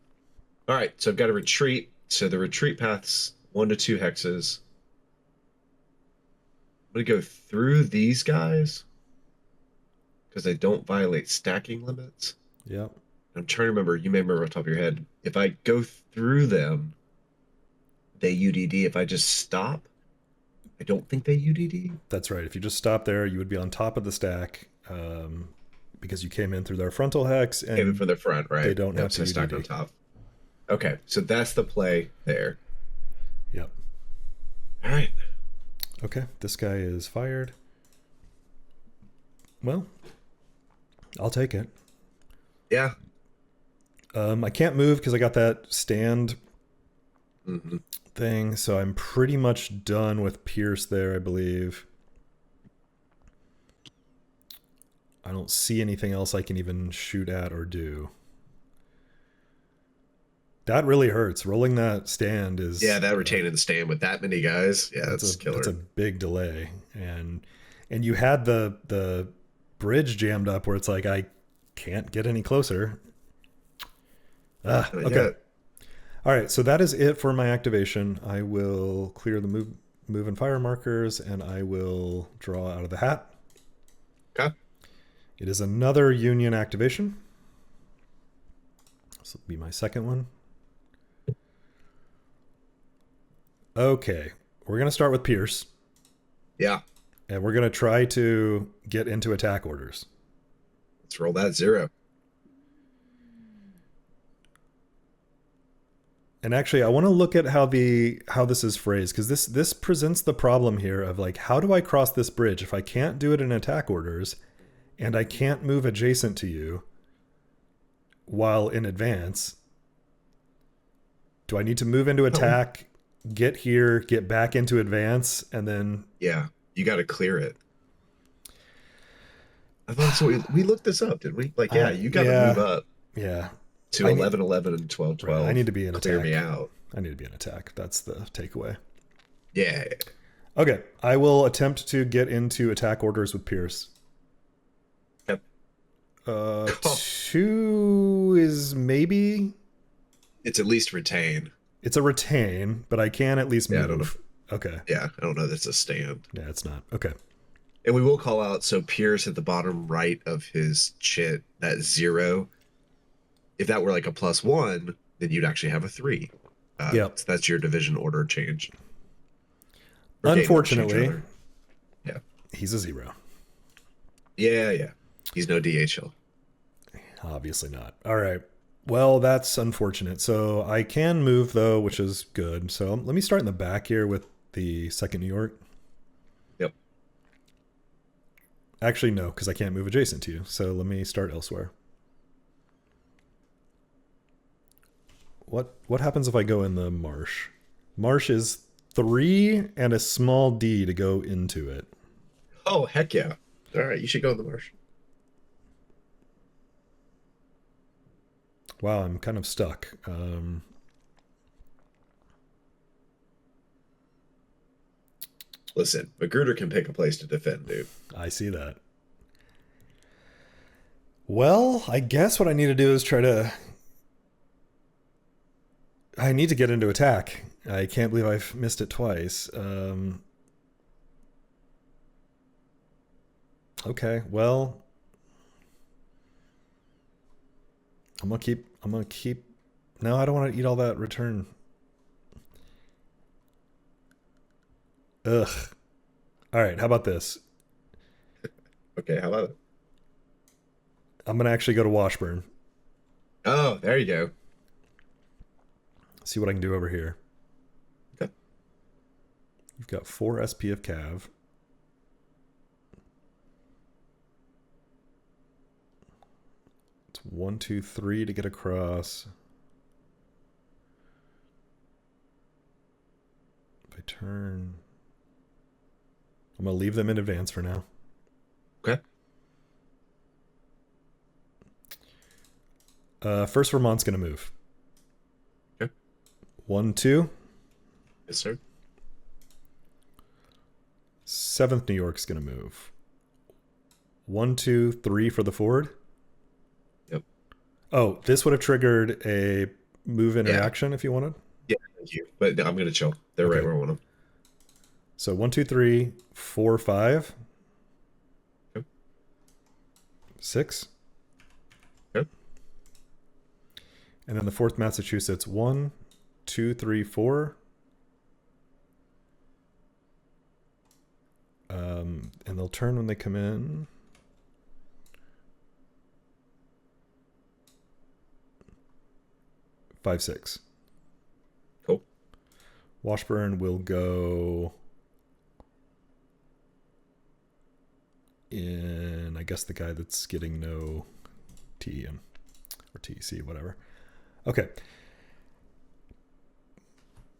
All right, so I've got to retreat. So the retreat path's 1 to 2 hexes. I'm going to go through these guys because they don't violate stacking limits. Yep. I'm trying to remember. You may remember off the top of your head. If I go through them, they UDD. If I just stop, I don't think they UDD. That's right. If you just stop there, you would be on top of the stack because you came in through their frontal hex. And came in from the front, right? They don't have to UDD. Stacked on top. Okay, so that's the play there. Yep. All right. Okay, this guy is fired. Well, I'll take it. Yeah. I can't move because I got that stand thing, so I'm pretty much done with Pierce there, I believe. I don't see anything else I can even shoot at or do. That really hurts. Rolling that stand is... Yeah, that retaining the stand with that many guys. Yeah, that's killer. That's a big delay. And you had the bridge jammed up where it's like, I can't get any closer. Okay. All right, so that is it for my activation. I will clear the move and fire markers, and I will draw out of the hat. Okay. It is another Union activation. This will be my second one. Okay, we're going to start with Pierce. Yeah. And we're going to try to get into attack orders. Let's roll that 0. And actually, I want to look at how this is phrased, because this presents the problem here of like, how do I cross this bridge if I can't do it in attack orders and I can't move adjacent to you while in advance? Do I need to move into attack, get here, get back into advance, and then... Yeah, you got to clear it. I thought so. We looked this up, didn't we? Like, yeah, you got to move up. Yeah. To 11, 11, and 12, 12. Right, I need to be in clear attack. Me out. I need to be in attack. That's the takeaway. Yeah. Okay, I will attempt to get into attack orders with Pierce. Yep. 2 is maybe... It's at least retain. It's a retain, but I can at least move. I don't know. Okay. Yeah, I don't know that's a stand. Yeah, it's not. Okay. And we will call out, so Pierce at the bottom right of his chit, that 0, if that were like a +1, then you'd actually have a 3. Yep. So that's your division order change. Unfortunately, yeah, he's a 0. Yeah. He's no DHL. Obviously not. All right. Well, that's unfortunate. So I can move, though, which is good. So let me start in the back here with the 2nd New York. Yep. Actually, no, because I can't move adjacent to you. So let me start elsewhere. What happens if I go in the marsh? Marsh is 3 and a small d to go into it. Oh, heck yeah. All right, you should go in the marsh. Wow, I'm kind of stuck. Listen, Magruder can pick a place to defend, dude. I see that. Well, I guess what I need to do is I need to get into attack. I can't believe I've missed it twice. Okay, well, I'm gonna keep. No, I don't want to eat all that return. Ugh. All right, how about this? Okay, how about it? I'm gonna actually go to Washburn. Oh, there you go. See what I can do over here. Okay. You've got 4 SP of Cav. It's 1, 2, 3 to get across. If I turn, I'm gonna leave them in advance for now. Okay. First Vermont's gonna move. 1, 2. Yes, sir. 7th New York's going to move. 1, 2, 3 for the forward. Yep. Oh, this would have triggered a move interaction if you wanted. Yeah, thank you. But I'm going to chill. They're Okay. right where I want them. So 1, 2, 3, 4, 5. Yep. 6. Yep. And then the 4th Massachusetts. 1, 2, 3, 4. And they'll turn when they come in. Five, 6. Cool. Washburn will go in, I guess, the guy that's getting no TEM or TEC, whatever. Okay.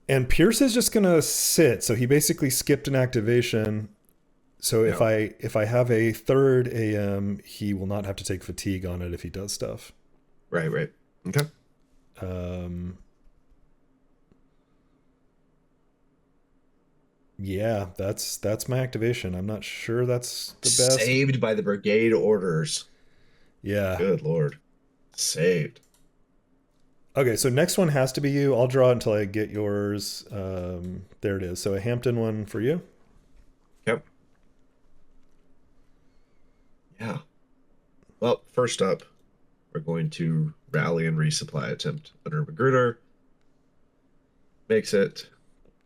And Pierce is just gonna sit. So he basically skipped an activation. So if I have a 3rd AM, he will not have to take fatigue on it if he does stuff. Right. Okay. Yeah, that's my activation. I'm not sure that's the best. Saved by the brigade orders. Yeah. Good Lord. Saved. Okay, so next one has to be you. I'll draw until I get yours. There it is. So a Hampton one for you. Yep. Yeah. Well, first up, we're going to rally and resupply attempt under Magruder. Makes it.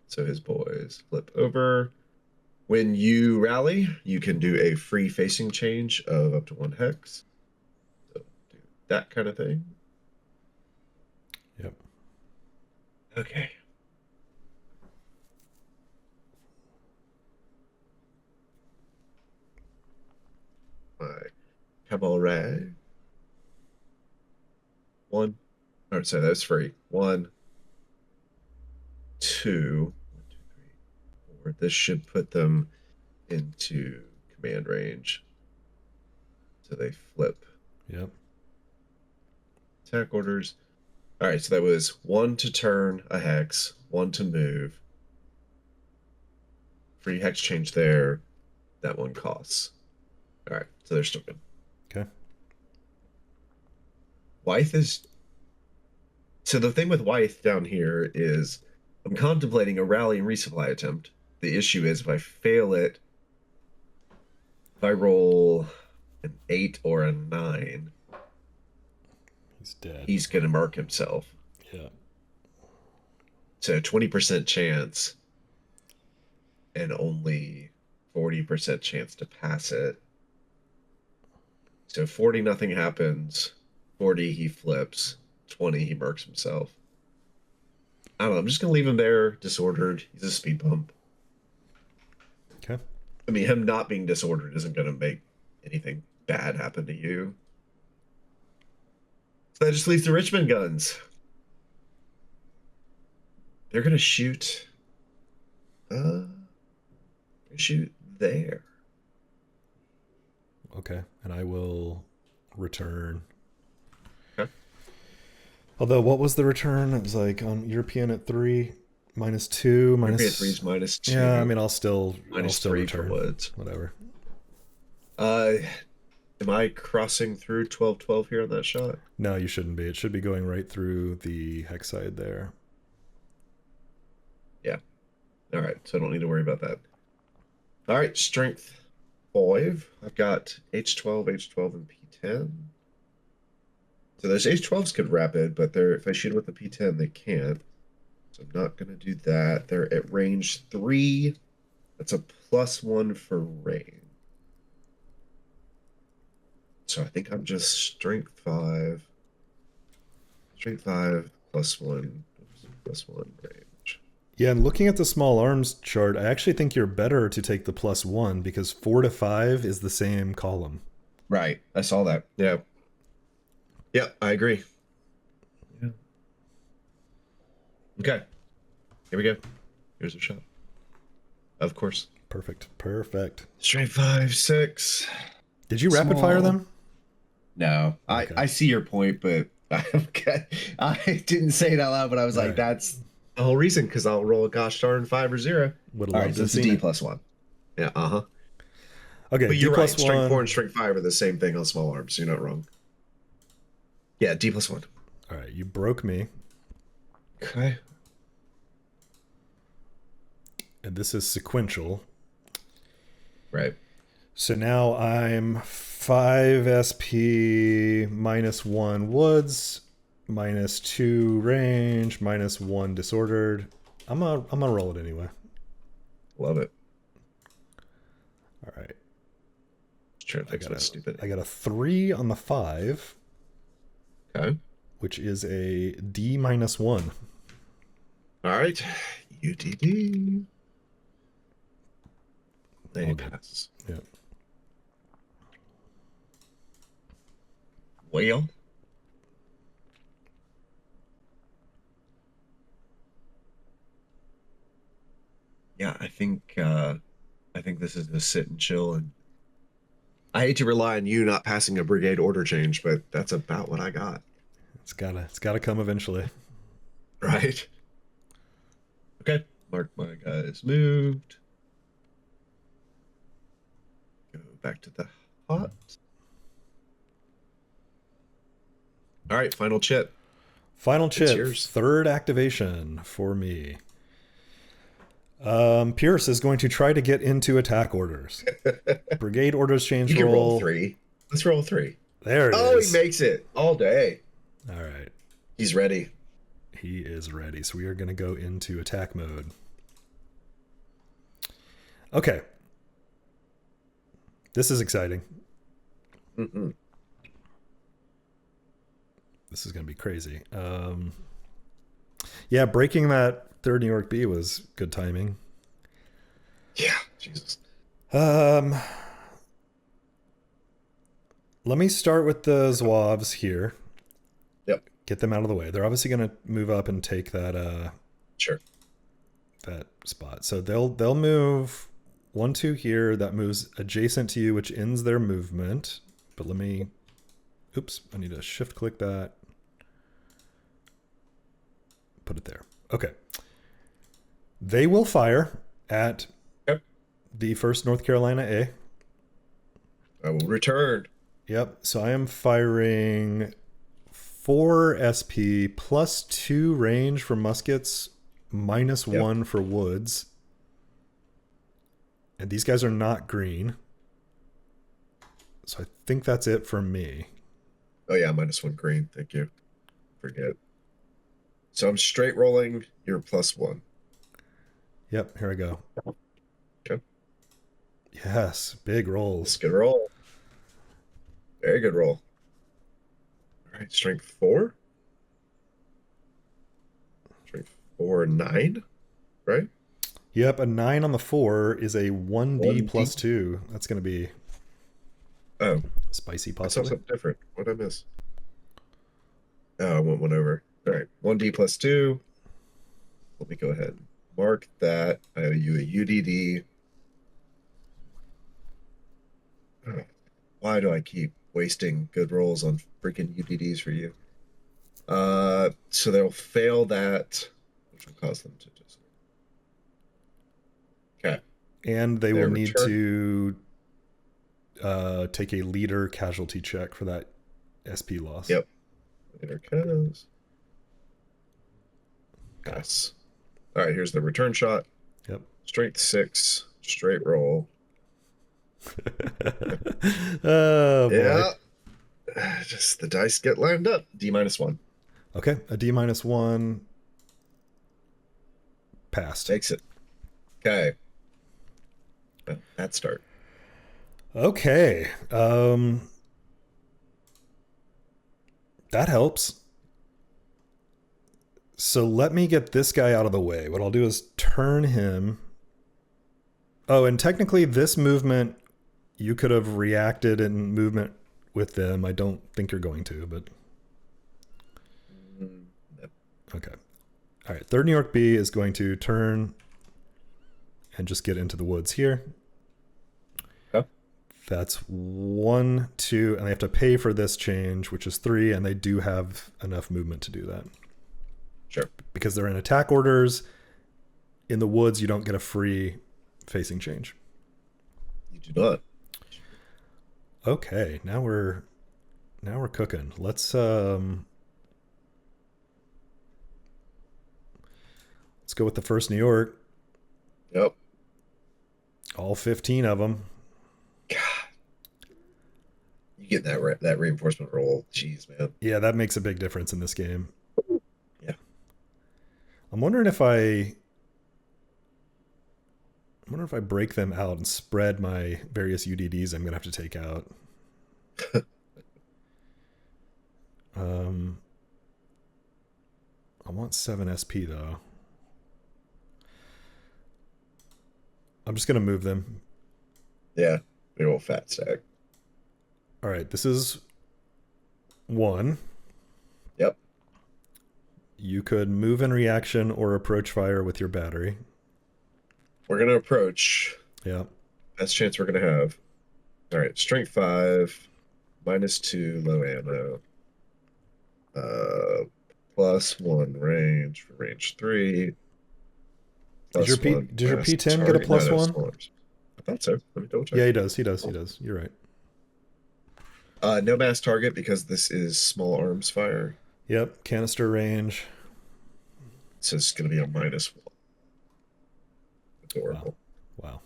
So his boys flip over. When you rally, you can do a free facing change of up to 1 hex. So do that kind of thing. Yep. Okay. My cabaret. 1. Or sorry, that's free. 1, 2, 1, 2, 3, 4. This should put them into command range. So they flip. Yep. Attack orders. All right, so that was 1 to turn a hex, 1 to move. Free hex change there. That 1 costs. All right, so they're still good. Okay. Wythe is. So the thing with Wythe down here is I'm contemplating a rally and resupply attempt. The issue is if I fail it, if I roll an 8 or a 9, He's dead. he's going to mark himself. Yeah. So 20% chance and only 40% chance to pass it. So 40 nothing happens, 40 he flips, 20 he marks himself. I don't know, I'm just going to leave him there disordered. He's a speed bump. Okay. I mean, him not being disordered isn't going to make anything bad happen to you. So that just leaves the Richmond guns. They're going to shoot. Shoot there. Okay. And I will return. Okay. Although, what was the return? It was like on European at 3, -2, minus. European 3 is -2. Yeah, I mean, I'll still -3 return. for woods. Whatever. Am I crossing through 12-12 here on that shot? No, you shouldn't be. It should be going right through the hex side there. Yeah. All right, so I don't need to worry about that. All right, strength 5. I've got H12, H12, and P10. So those H12s could rapid, but if I shoot with the P10, they can't. So I'm not going to do that. They're at range 3. That's a +1 for range. So I think I'm just strength 5. Strength 5 +1. +1 range. Yeah, and looking at the small arms chart, I actually think you're better to take the +1 because 4 to 5 is the same column. Right. I saw that. Yeah. Yeah, I agree. Yeah. Okay. Here we go. Here's a shot. Of course. Perfect. Strength 5, 6. Did you rapid fire them? No, Okay. I see your point, but I didn't say it out loud, but I was like, Right. that's The whole reason, because I'll roll a gosh darn 5 or 0. Would have all right. loved So to it's a see D it. +1. Yeah, uh-huh. Okay, But D you're right. +1. Strength 4 and strength 5 are the same thing on small arms. So you're not wrong. Yeah, D +1. All right, you broke me. Okay. And this is sequential. Right. So now I'm 5 SP -1 woods, -2 range, -1 disordered. I'm gonna roll it anyway. Love it. All right. Trying to fix that stupid. I got a 3 on the 5, Okay. which is a D -1. All right. UDD. Lady All good. passes. Yep. Whale. Yeah, I think this is a sit and chill, and I hate to rely on you not passing a brigade order change, but that's about what I got. It's gotta come eventually. Right. Okay. Mark my guys moved. Go back to the hot. All right, final chit. Final chip, yours. 3rd activation for me. Pierce is going to try to get into attack orders. Brigade orders change You can roll. roll 3. Let's roll 3. There it Oh, is. he makes it all day. All right. He's ready. He is ready. So we are going to go into attack mode. Okay. This is exciting. Mm-mm. This is going to be crazy. Yeah, breaking that third New York B was good timing. Yeah, Jesus. Let me start with the Zouaves here. Yep. Get them out of the way. They're obviously going to move up and take that Sure. that spot. So they'll move 1, 2 here. That moves adjacent to you, which ends their movement. But let me, oops, I need to shift click that. Put it there. Okay. They will fire at the 1st North Carolina A. I will return. Yep. So I am firing 4 SP plus 2 range for muskets, minus 1 for woods. And these guys are not green. So I think that's it for me. Oh yeah, -1 green. Thank you. Forget. So I'm straight rolling. You're +1. Yep. Here I go. Okay. Yes. Big rolls. Good roll. Very good roll. All right. Strength 4. Strength 4, 9. Right? Yep. A 9 on the 4 is a 1D 1D. plus 2. That's going to be Oh, spicy, I saw possibly. something different. What did I miss? Oh, I went one over. All right. 1D plus 2. Let me go ahead and mark that. I owe you a UDD. Oh, why do I keep wasting good rolls on freaking UDDs for you? So they'll fail that, which will cause them to just. Okay. And they Their will need return. to take a leader casualty check for that SP loss. Yep. Later comes. Yes. All right, here's the return shot. Yep. Strength 6, straight roll. Oh, boy. Yeah. Just the dice get lined up. D-1. Okay. A D-1 passed. Makes it. Okay. Well, that start. Okay. That helps. So let me get this guy out of the way. What I'll do is turn him. Oh, and technically this movement, you could have reacted in movement with them. I don't think you're going to, but okay. All right. 3rd New York B is going to turn and just get into the woods here. Okay. That's 1, 2, and they have to pay for this change, which is 3, and they do have enough movement to do that. Sure. Because they're in attack orders. In the woods, you don't get a free facing change. You do not. Okay, now we're cooking. Let's go with the 1st New York. Yep. All 15 of them. God. You get that reinforcement roll. Jeez, man. Yeah, that makes a big difference in this game. Yeah. I'm wondering if I break them out and spread my various UDDs I'm going to have to take out. I want 7 SP though. I'm just going to move them. Yeah. Big old fat stack. All right, this is 1. Yep. You could move in reaction or approach fire with your battery. We're going to approach. Yeah. Best chance we're going to have. All right. Strength 5, -2, low ammo. +1 range for range 3. Does your P10 get a +1? I thought so. Let me double check. Yeah, he does. You're right. No mass target because this is small arms fire. Yep. Canister range. So it's going to be a -1. Adorable. Wow.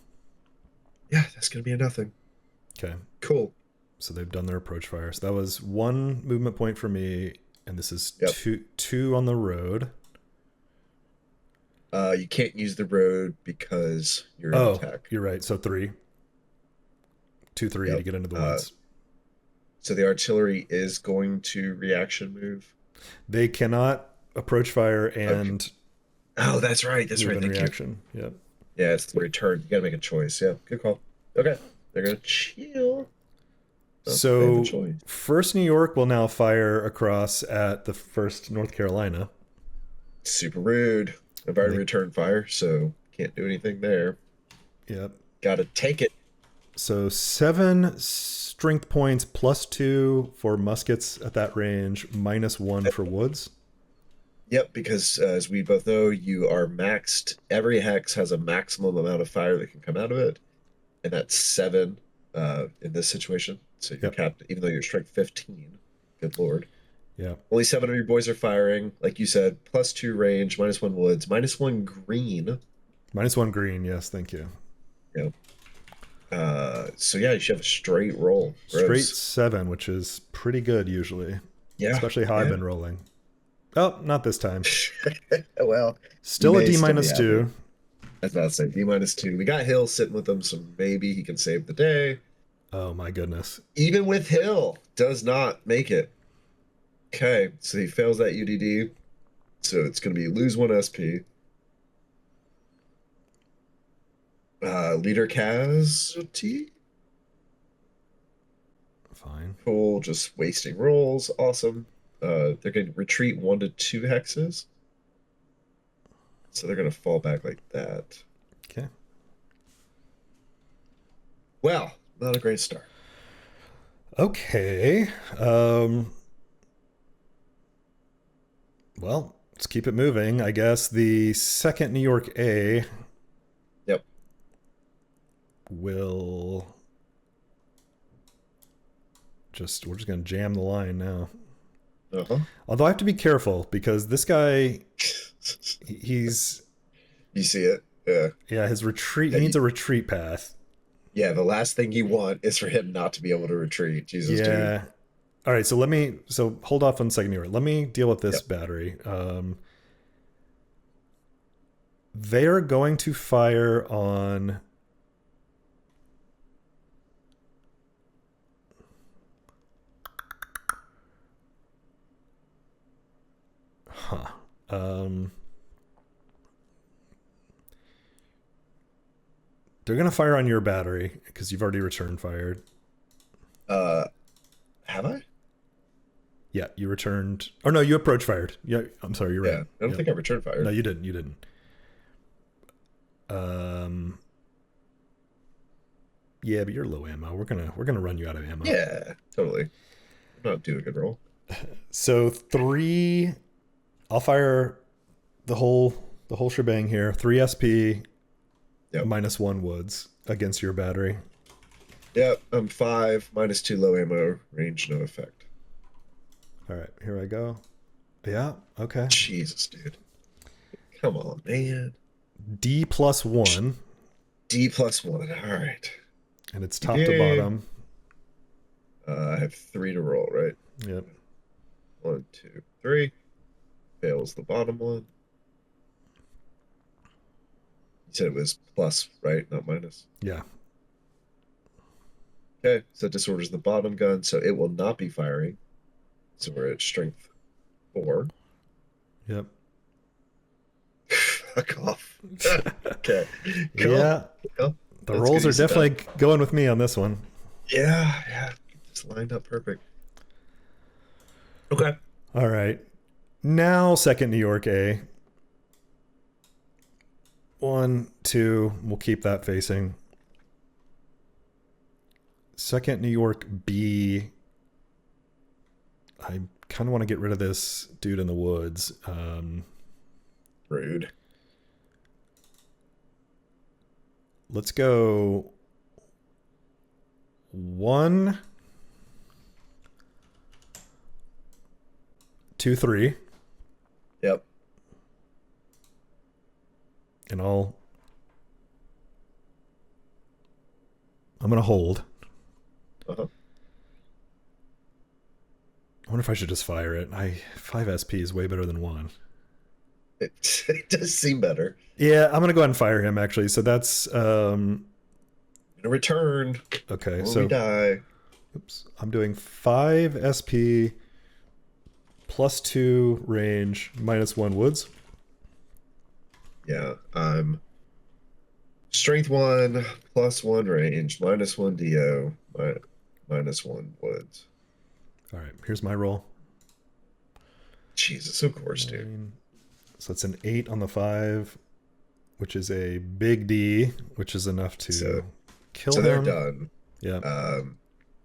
Yeah, that's going to be a nothing. Okay. Cool. So they've done their approach fire. So that was 1 movement point for me, and this is Yep. two on the road. You can't use the road because you're in attack. You're right. So 3. 2-3 Yep. to get into the woods. So the artillery is going to reaction move. They cannot approach fire and Oh, that's right. That's move right. in Thank you. reaction. Yep. Yeah, it's the return. You gotta make a choice. Yeah, good call. Okay, they're gonna chill. They have a So choice. first New York will now fire across at the first North Carolina. Super rude. I've already returned fire, so can't do anything there. Yep. Gotta take it. So 7 strength points +2 for muskets at that range, -1 for woods. Yep, because as we both know, you are maxed. Every hex has a maximum amount of fire that can come out of it, and that's 7 in this situation. So you're capped, even though you're strength 15. Good lord. Yeah. Only 7 of your boys are firing. Like you said, +2 range, -1 woods, -1 green. -1 green. Yes, thank you. Yep. So yeah, you should have a straight roll. Straight Gross. 7, which is pretty good usually. Yeah. Especially how I've been rolling. Oh, not this time. Well, Still a may D still be -2. happy. I was about to say D-2. We got Hill sitting with him, so maybe he can save the day. Oh my goodness. Even with Hill, does not make it. Okay, so he fails that UDD. So it's going to be lose 1 SP. Leader casualty. Fine. Cool, just wasting rolls. Awesome. They're going to retreat 1 to 2 hexes. So they're going to fall back like that. Okay. Well, not a great start. Okay. Well, let's keep it moving. I guess the second New York A will we're just gonna jam the line now. Although I have to be careful because this guy he's you see it. Yeah, his retreat, he needs a retreat path. Yeah, the last thing you want is for him not to be able to retreat. Jesus, yeah. Dude. All right, so hold off on second New York. Let me deal with this battery. They are going to fire on they're going to fire on your battery because you've already return fired. Have I? Yeah, you returned. Oh no, you approach fired. Yeah, I'm sorry, you're right. I don't think I return fired. No, you didn't. You didn't. Yeah, but you're low ammo. We're gonna run you out of ammo. Yeah, totally. I'm not doing a good roll. So 3, I'll fire the whole shebang here. 3 SP, -1 woods against your battery. Yep, I'm 5, -2 low ammo, range no effect. All right, here I go. Yeah, okay. Jesus, dude. Come on, man. D+1. D+1, all right. And it's top to bottom. I have 3 to roll, right? Yep. 1, 2, 3. Fails the bottom one. You said it was plus, right? Not minus. Yeah. Okay, so it disorders the bottom gun, so it will not be firing. So we're at strength 4. Yep. Fuck off. Okay. Cool. Yeah. Cool. The rolls are definitely going with me on this one. Yeah. It's lined up perfect. Okay. All right. Now, second New York A. 1, 2. We'll keep that facing. Second New York B. I kind of want to get rid of this dude in the woods. Rude. Let's go 1, 2, 3. Yep. And I'm going to hold. Uh-huh. I wonder if I should just fire it. 5 SP is way better than 1. It does seem better. Yeah, I'm going to go ahead and fire him, actually. So that's... You're gonna return. Okay, Before so we die. oops, I'm doing 5 SP plus 2 range minus 1 woods. Yeah. Strength 1 plus 1 range minus 1 DO minus 1 woods. All right, here's my roll. Jesus, of course, dude. 9. So it's an 8 on the 5, which is a big D, which is enough to kill So him. they're done. Yeah.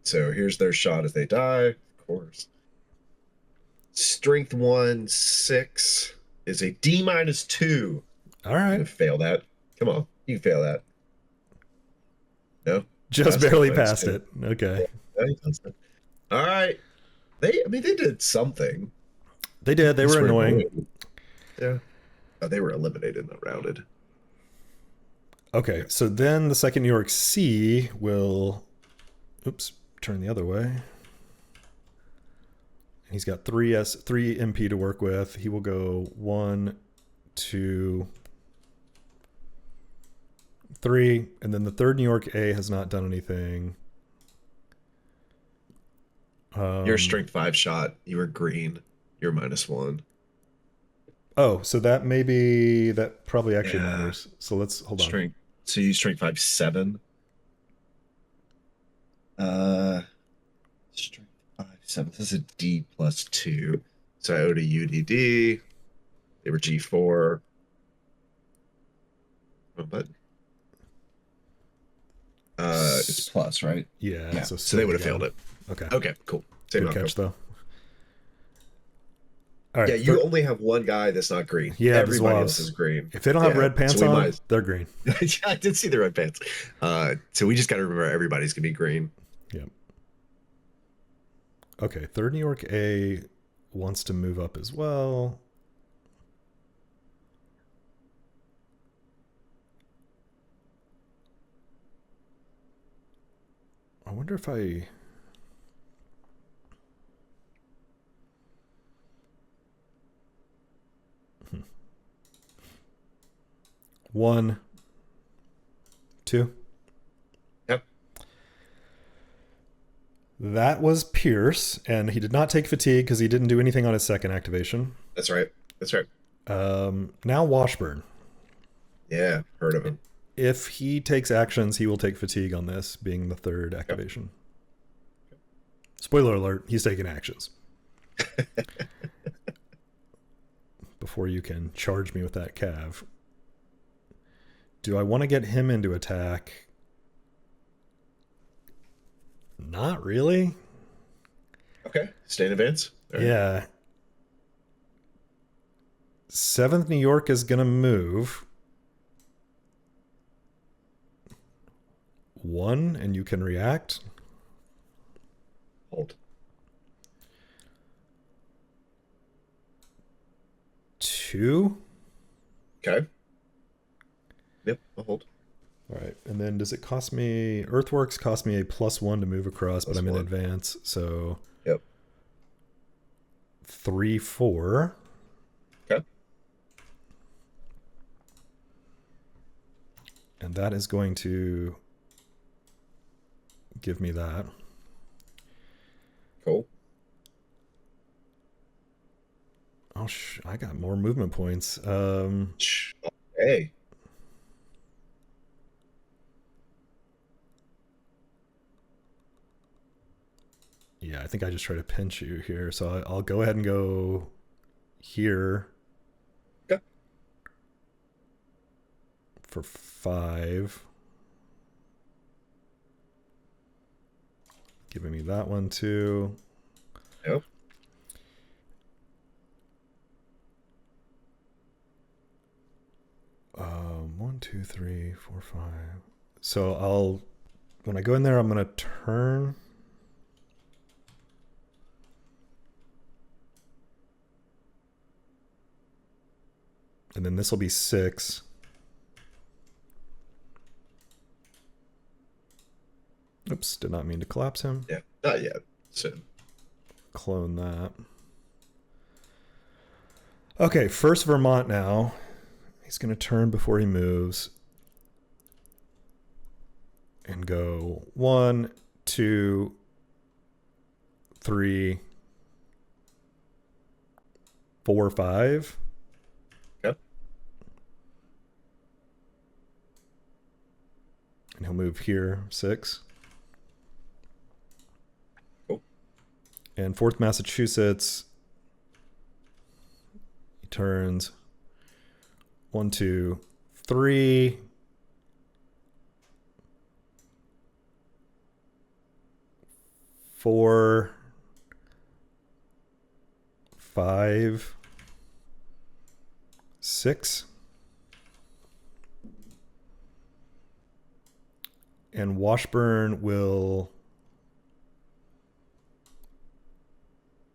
So here's their shot as they die, of course. Strength 1, 6 is a D minus 2. All right. You can fail that. Come on, you can fail that. No? Just That's barely minus passed 2. it. Okay. All right. They did something. They did. They were annoying. Yeah. Oh, they were eliminated, not routed. Okay, so then the second New York C will, oops, turn the other way. He's got 3 MP to work with. He will go 1, 2, 3, and then the third New York A has not done anything. Your strength 5 shot, you were green. You're -1. Oh, so that probably actually matters. So let's hold on. So you strength 5, 7. Strength 5, 7. This is a D plus 2. So I owed a UDD. They were G4. Oh, but it's plus, right? Yeah. So they would have failed it. Okay. Okay, cool. Same Good catch, though. All right. Yeah, you only have one guy that's not green. Yeah, everybody else is green. If they don't have red pants on, they're green. Yeah, I did see the red pants. So we just got to remember everybody's gonna be green. Yep. Okay, third New York A wants to move up as well. I wonder if I... 1, 2. Yep. That was Pierce, and he did not take fatigue because he didn't do anything on his second activation. That's right. Now Washburn. Yeah, heard of him. If he takes actions, he will take fatigue on this, being the third activation. Yep. Spoiler alert, he's taking actions. Before you can charge me with that cav. Do I want to get him into attack? Not really. Okay. Stay in advance. Right. Yeah. 7th New York is going to move 1, and you can react. Hold. 2. Okay. Yep, I'll hold. All right, and then does it cost me... Earthworks cost me a +1 to move across, but I'm in advance, so... Yep. 3, 4. Okay. And that is going to give me that. Cool. Oh, I got more movement points. Hey. Yeah, I think I just try to pinch you here. So I'll go ahead and go here. Okay. For 5. Giving me that one too. Yep. One, 2, 3, 4, 5. So when I go in there, I'm going to turn. And then this will be 6. Oops, did not mean to collapse him. Yeah, not yet. Soon. Clone that. Okay, first Vermont now. He's going to turn before he moves. and go 1, 2, 3, 4, 5. Yep. And he'll move here 6. Cool. And 4th Massachusetts, he turns 1, 2, 3. 4, 5, 6. And Washburn will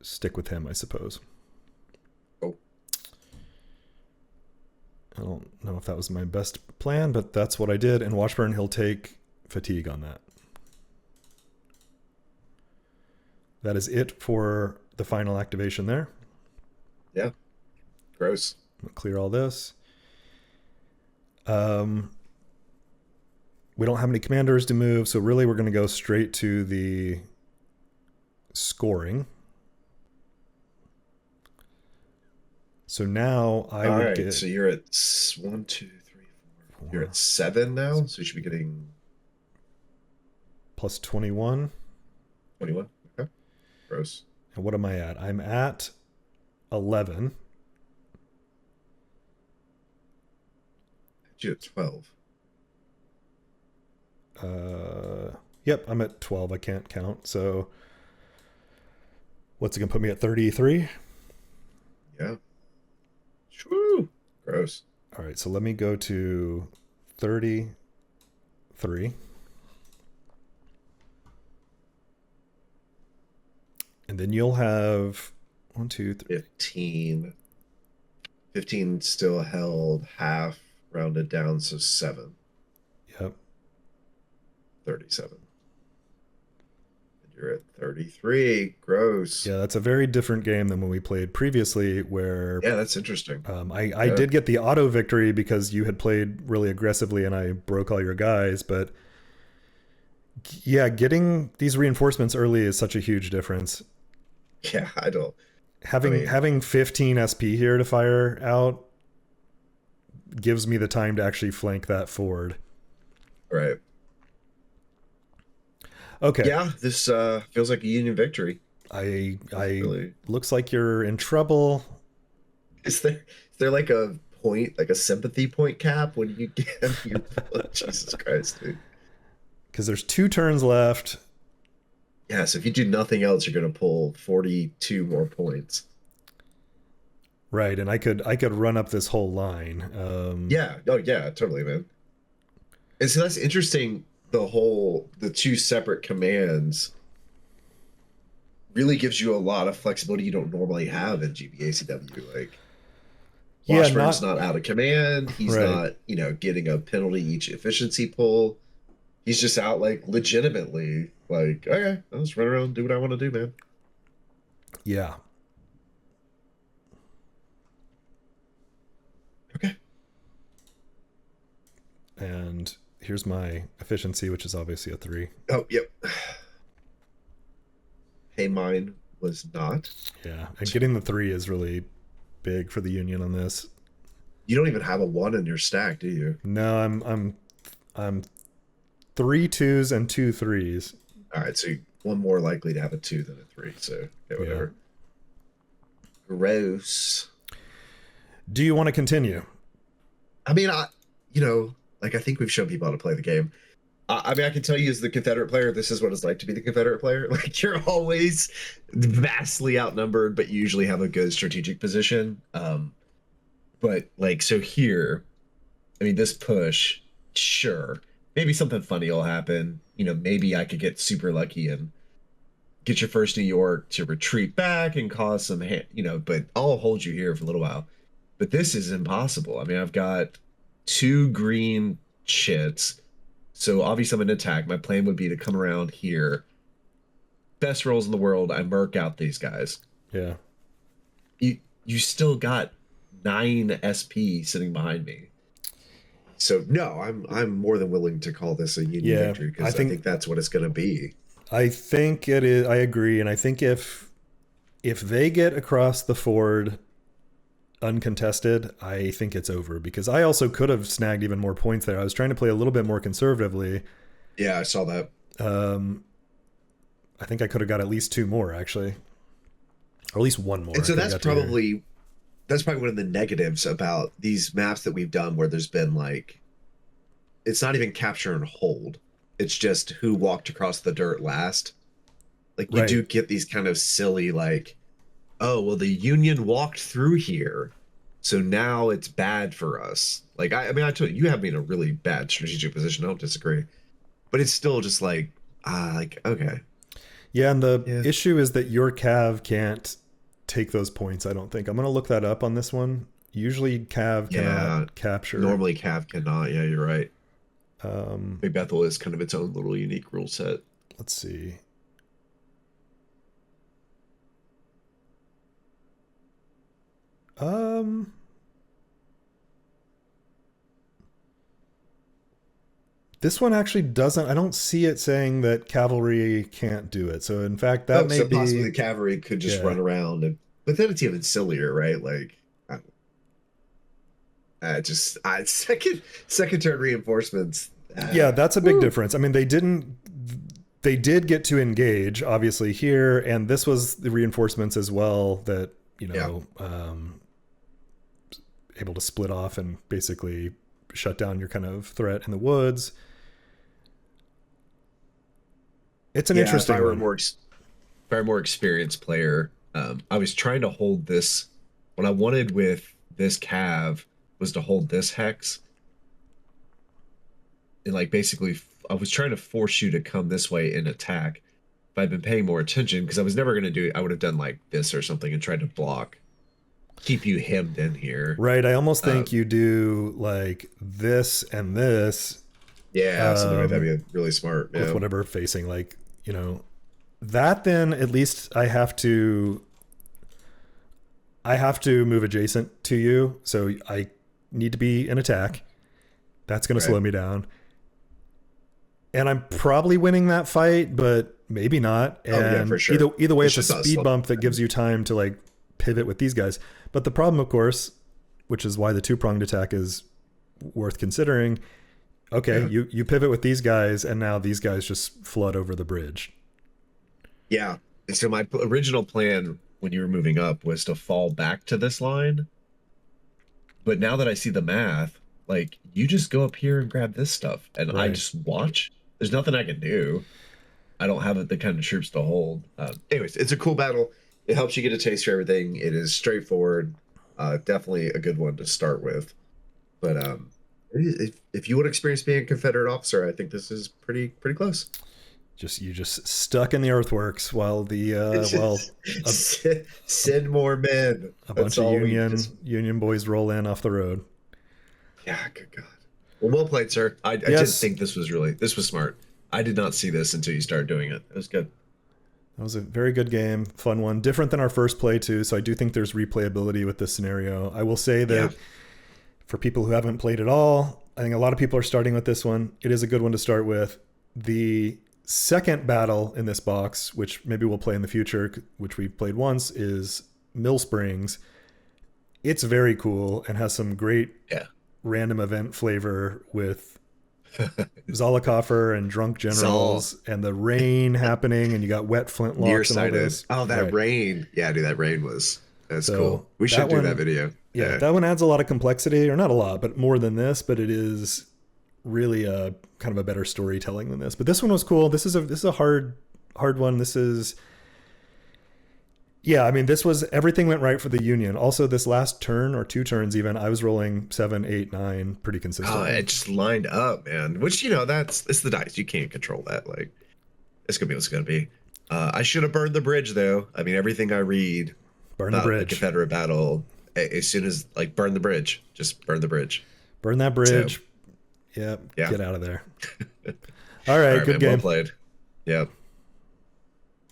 stick with him, I suppose. Oh. I don't know if that was my best plan, but that's what I did. And Washburn, he'll take fatigue on that. That is it for the final activation there. Yeah. Gross. I'll clear all this. We don't have any commanders to move, so really we're going to go straight to the scoring. So now I would get... So you're at 1, 2, 3, 4. You're at 7 now, so you should be getting... plus 21. 21? Okay. Gross. And what am I at? I'm at 11. You at 12. Yep, I'm at 12. I can't count. So what's it going to put me at 33? Yeah. Woo! Gross. All right, so let me go to 33. And then you'll have 1, 2, 3. 15. 15 still held, half rounded down, so 7. Yep. 37. And you're at 33. Gross. Yeah, that's a very different game than when we played previously, where Yeah, that's interesting. I did get the auto victory because you had played really aggressively and I broke all your guys, but yeah, getting these reinforcements early is such a huge difference. Yeah, I don't. Having 15 SP here to fire out gives me the time to actually flank that forward. Right. Okay. Yeah, this feels like a Union victory. I Really. Looks like you're in trouble. Is there like a point, like a sympathy point cap when you get your Jesus Christ, dude. Because there's 2 turns left. Yeah, so if you do nothing else, you're gonna pull 42 more points. Right, and I could run up this whole line. Yeah, oh yeah, totally, man. And so that's interesting. The 2 separate commands really gives you a lot of flexibility you don't normally have in GBACW. Like, Washburn's not out of command. He's not, getting a penalty each efficiency pull. He's just out, like, legitimately, like, okay, I'll just run around and do what I want to do, man. Yeah. Okay. And here's my efficiency, which is obviously a 3. Oh, yep. Hey, mine was not. Yeah, and getting the 3 is really big for the Union on this. You don't even have a 1 in your stack, do you? No, I'm 3 2s and 2 3s. All right, so 1 more likely to have a 2 than a 3. So okay, whatever. Yeah. Gross. Do you want to continue? I mean, I think we've shown people how to play the game. I can tell you as the Confederate player, this is what it's like to be the Confederate player. Like, you're always vastly outnumbered, but you usually have a good strategic position. But like, so here, I mean, this push, sure, maybe something funny will happen. Maybe I could get super lucky and get your first New York to retreat back and cause some, but I'll hold you here for a little while. But this is impossible. I mean, I've got 2 green shits. So obviously I'm an attack. My plan would be to come around here. Best rolls in the world. I murk out these guys. Yeah. You still got 9 SP sitting behind me. So no, I'm more than willing to call this a Union Yeah, victory, because I think that's what it's going to be. I think it is. I agree, and I think if they get across the ford uncontested, I think it's over, because I also could have snagged even more points there. I was trying to play a little bit more conservatively. Yeah, I saw that. I think I could have got at least 2 more, actually, or at least 1 more. And so that's probably one of the negatives about these maps that we've done, where there's been like, it's not even capture and hold. It's just who walked across the dirt last. Like, you do get these kind of silly, like, oh, well, the Union walked through here, so now it's bad for us. Like, I mean, I told you, you have me in a really bad strategic position. I don't disagree. But it's still just like, okay. Yeah, and the issue is that your Cav can't take those points, I don't think. I'm going to look that up on this one. Usually Cav cannot capture. Normally Cav cannot. Yeah, you're right. Big Bethel is kind of its own little unique rule set. Let's see. This one actually doesn't. I don't see it saying that cavalry can't do it. So in fact, that may be possibly the cavalry could just run around, but then it's even sillier, right? Like, second turn reinforcements. Yeah, that's a big difference. I mean, they did get to engage obviously here, and this was the reinforcements as well that able to split off and basically shut down your kind of threat in the woods. It's an interesting one. If I were a more experienced player, I was trying to hold this. What I wanted with this Cav was to hold this hex. And like, basically, I was trying to force you to come this way and attack. If I'd been paying more attention, because I was never going to do it, I would have done like this or something and tried to block. Keep you hemmed in here. Right. I almost think you do like this and this. Yeah, something like that'd be really smart. With whatever facing, like, that, then at least I have to move adjacent to you. So I need to be in attack. That's going to slow me down. And I'm probably winning that fight, but maybe not. And for sure. Either way, it's a speed bump that gives you time to like pivot with these guys. But the problem, of course, which is why the 2-pronged attack is worth considering. Okay, you pivot with these guys, and now these guys just flood over the bridge. Yeah. So my original plan when you were moving up was to fall back to this line. But now that I see the math, like, you just go up here and grab this stuff, and I just watch. There's nothing I can do. I don't have the kind of troops to hold. Anyways, it's a cool battle. It helps you get a taste for everything. It is straightforward. Definitely a good one to start with. But if you would experience being a Confederate officer, I think this is pretty close. You just stuck in the earthworks while send more men. A bunch of Union boys roll in off the road. Yeah, good God. Well played, sir. I didn't think this was smart. I did not see this until you started doing it. It was good. That was a very good game, fun one, different than our first play too. So I do think there's replayability with this scenario. I will say that for people who haven't played at all, I think a lot of people are starting with this one. It is a good one to start with. The second battle in this box, which maybe we'll play in the future, which we've played once, is Mill Springs. It's very cool and has some great random event flavor with Zollicoffer and drunk generals and the rain happening, and you got wet flintlocks and all this. Oh, that rain. Yeah, dude, that rain that's cool. We should do that video. Yeah, that one adds a lot of complexity, or not a lot, but more than this, but it is really a kind of a better storytelling than this. But this one was cool. This is a hard one. This is, I mean, everything went right for the Union. Also, this last turn, or 2 turns even, I was rolling 7, 8, 9 pretty consistently. Oh, it just lined up, man. Which, it's the dice. You can't control that. Like, it's gonna be what's gonna be. I should have burned the bridge, though. I mean, everything I read burn the bridge. The Confederate battle, as soon as, like, burn the bridge. Just burn the bridge. Burn that bridge. So, yeah. Get out of there. All right, good game. Well played. Yep.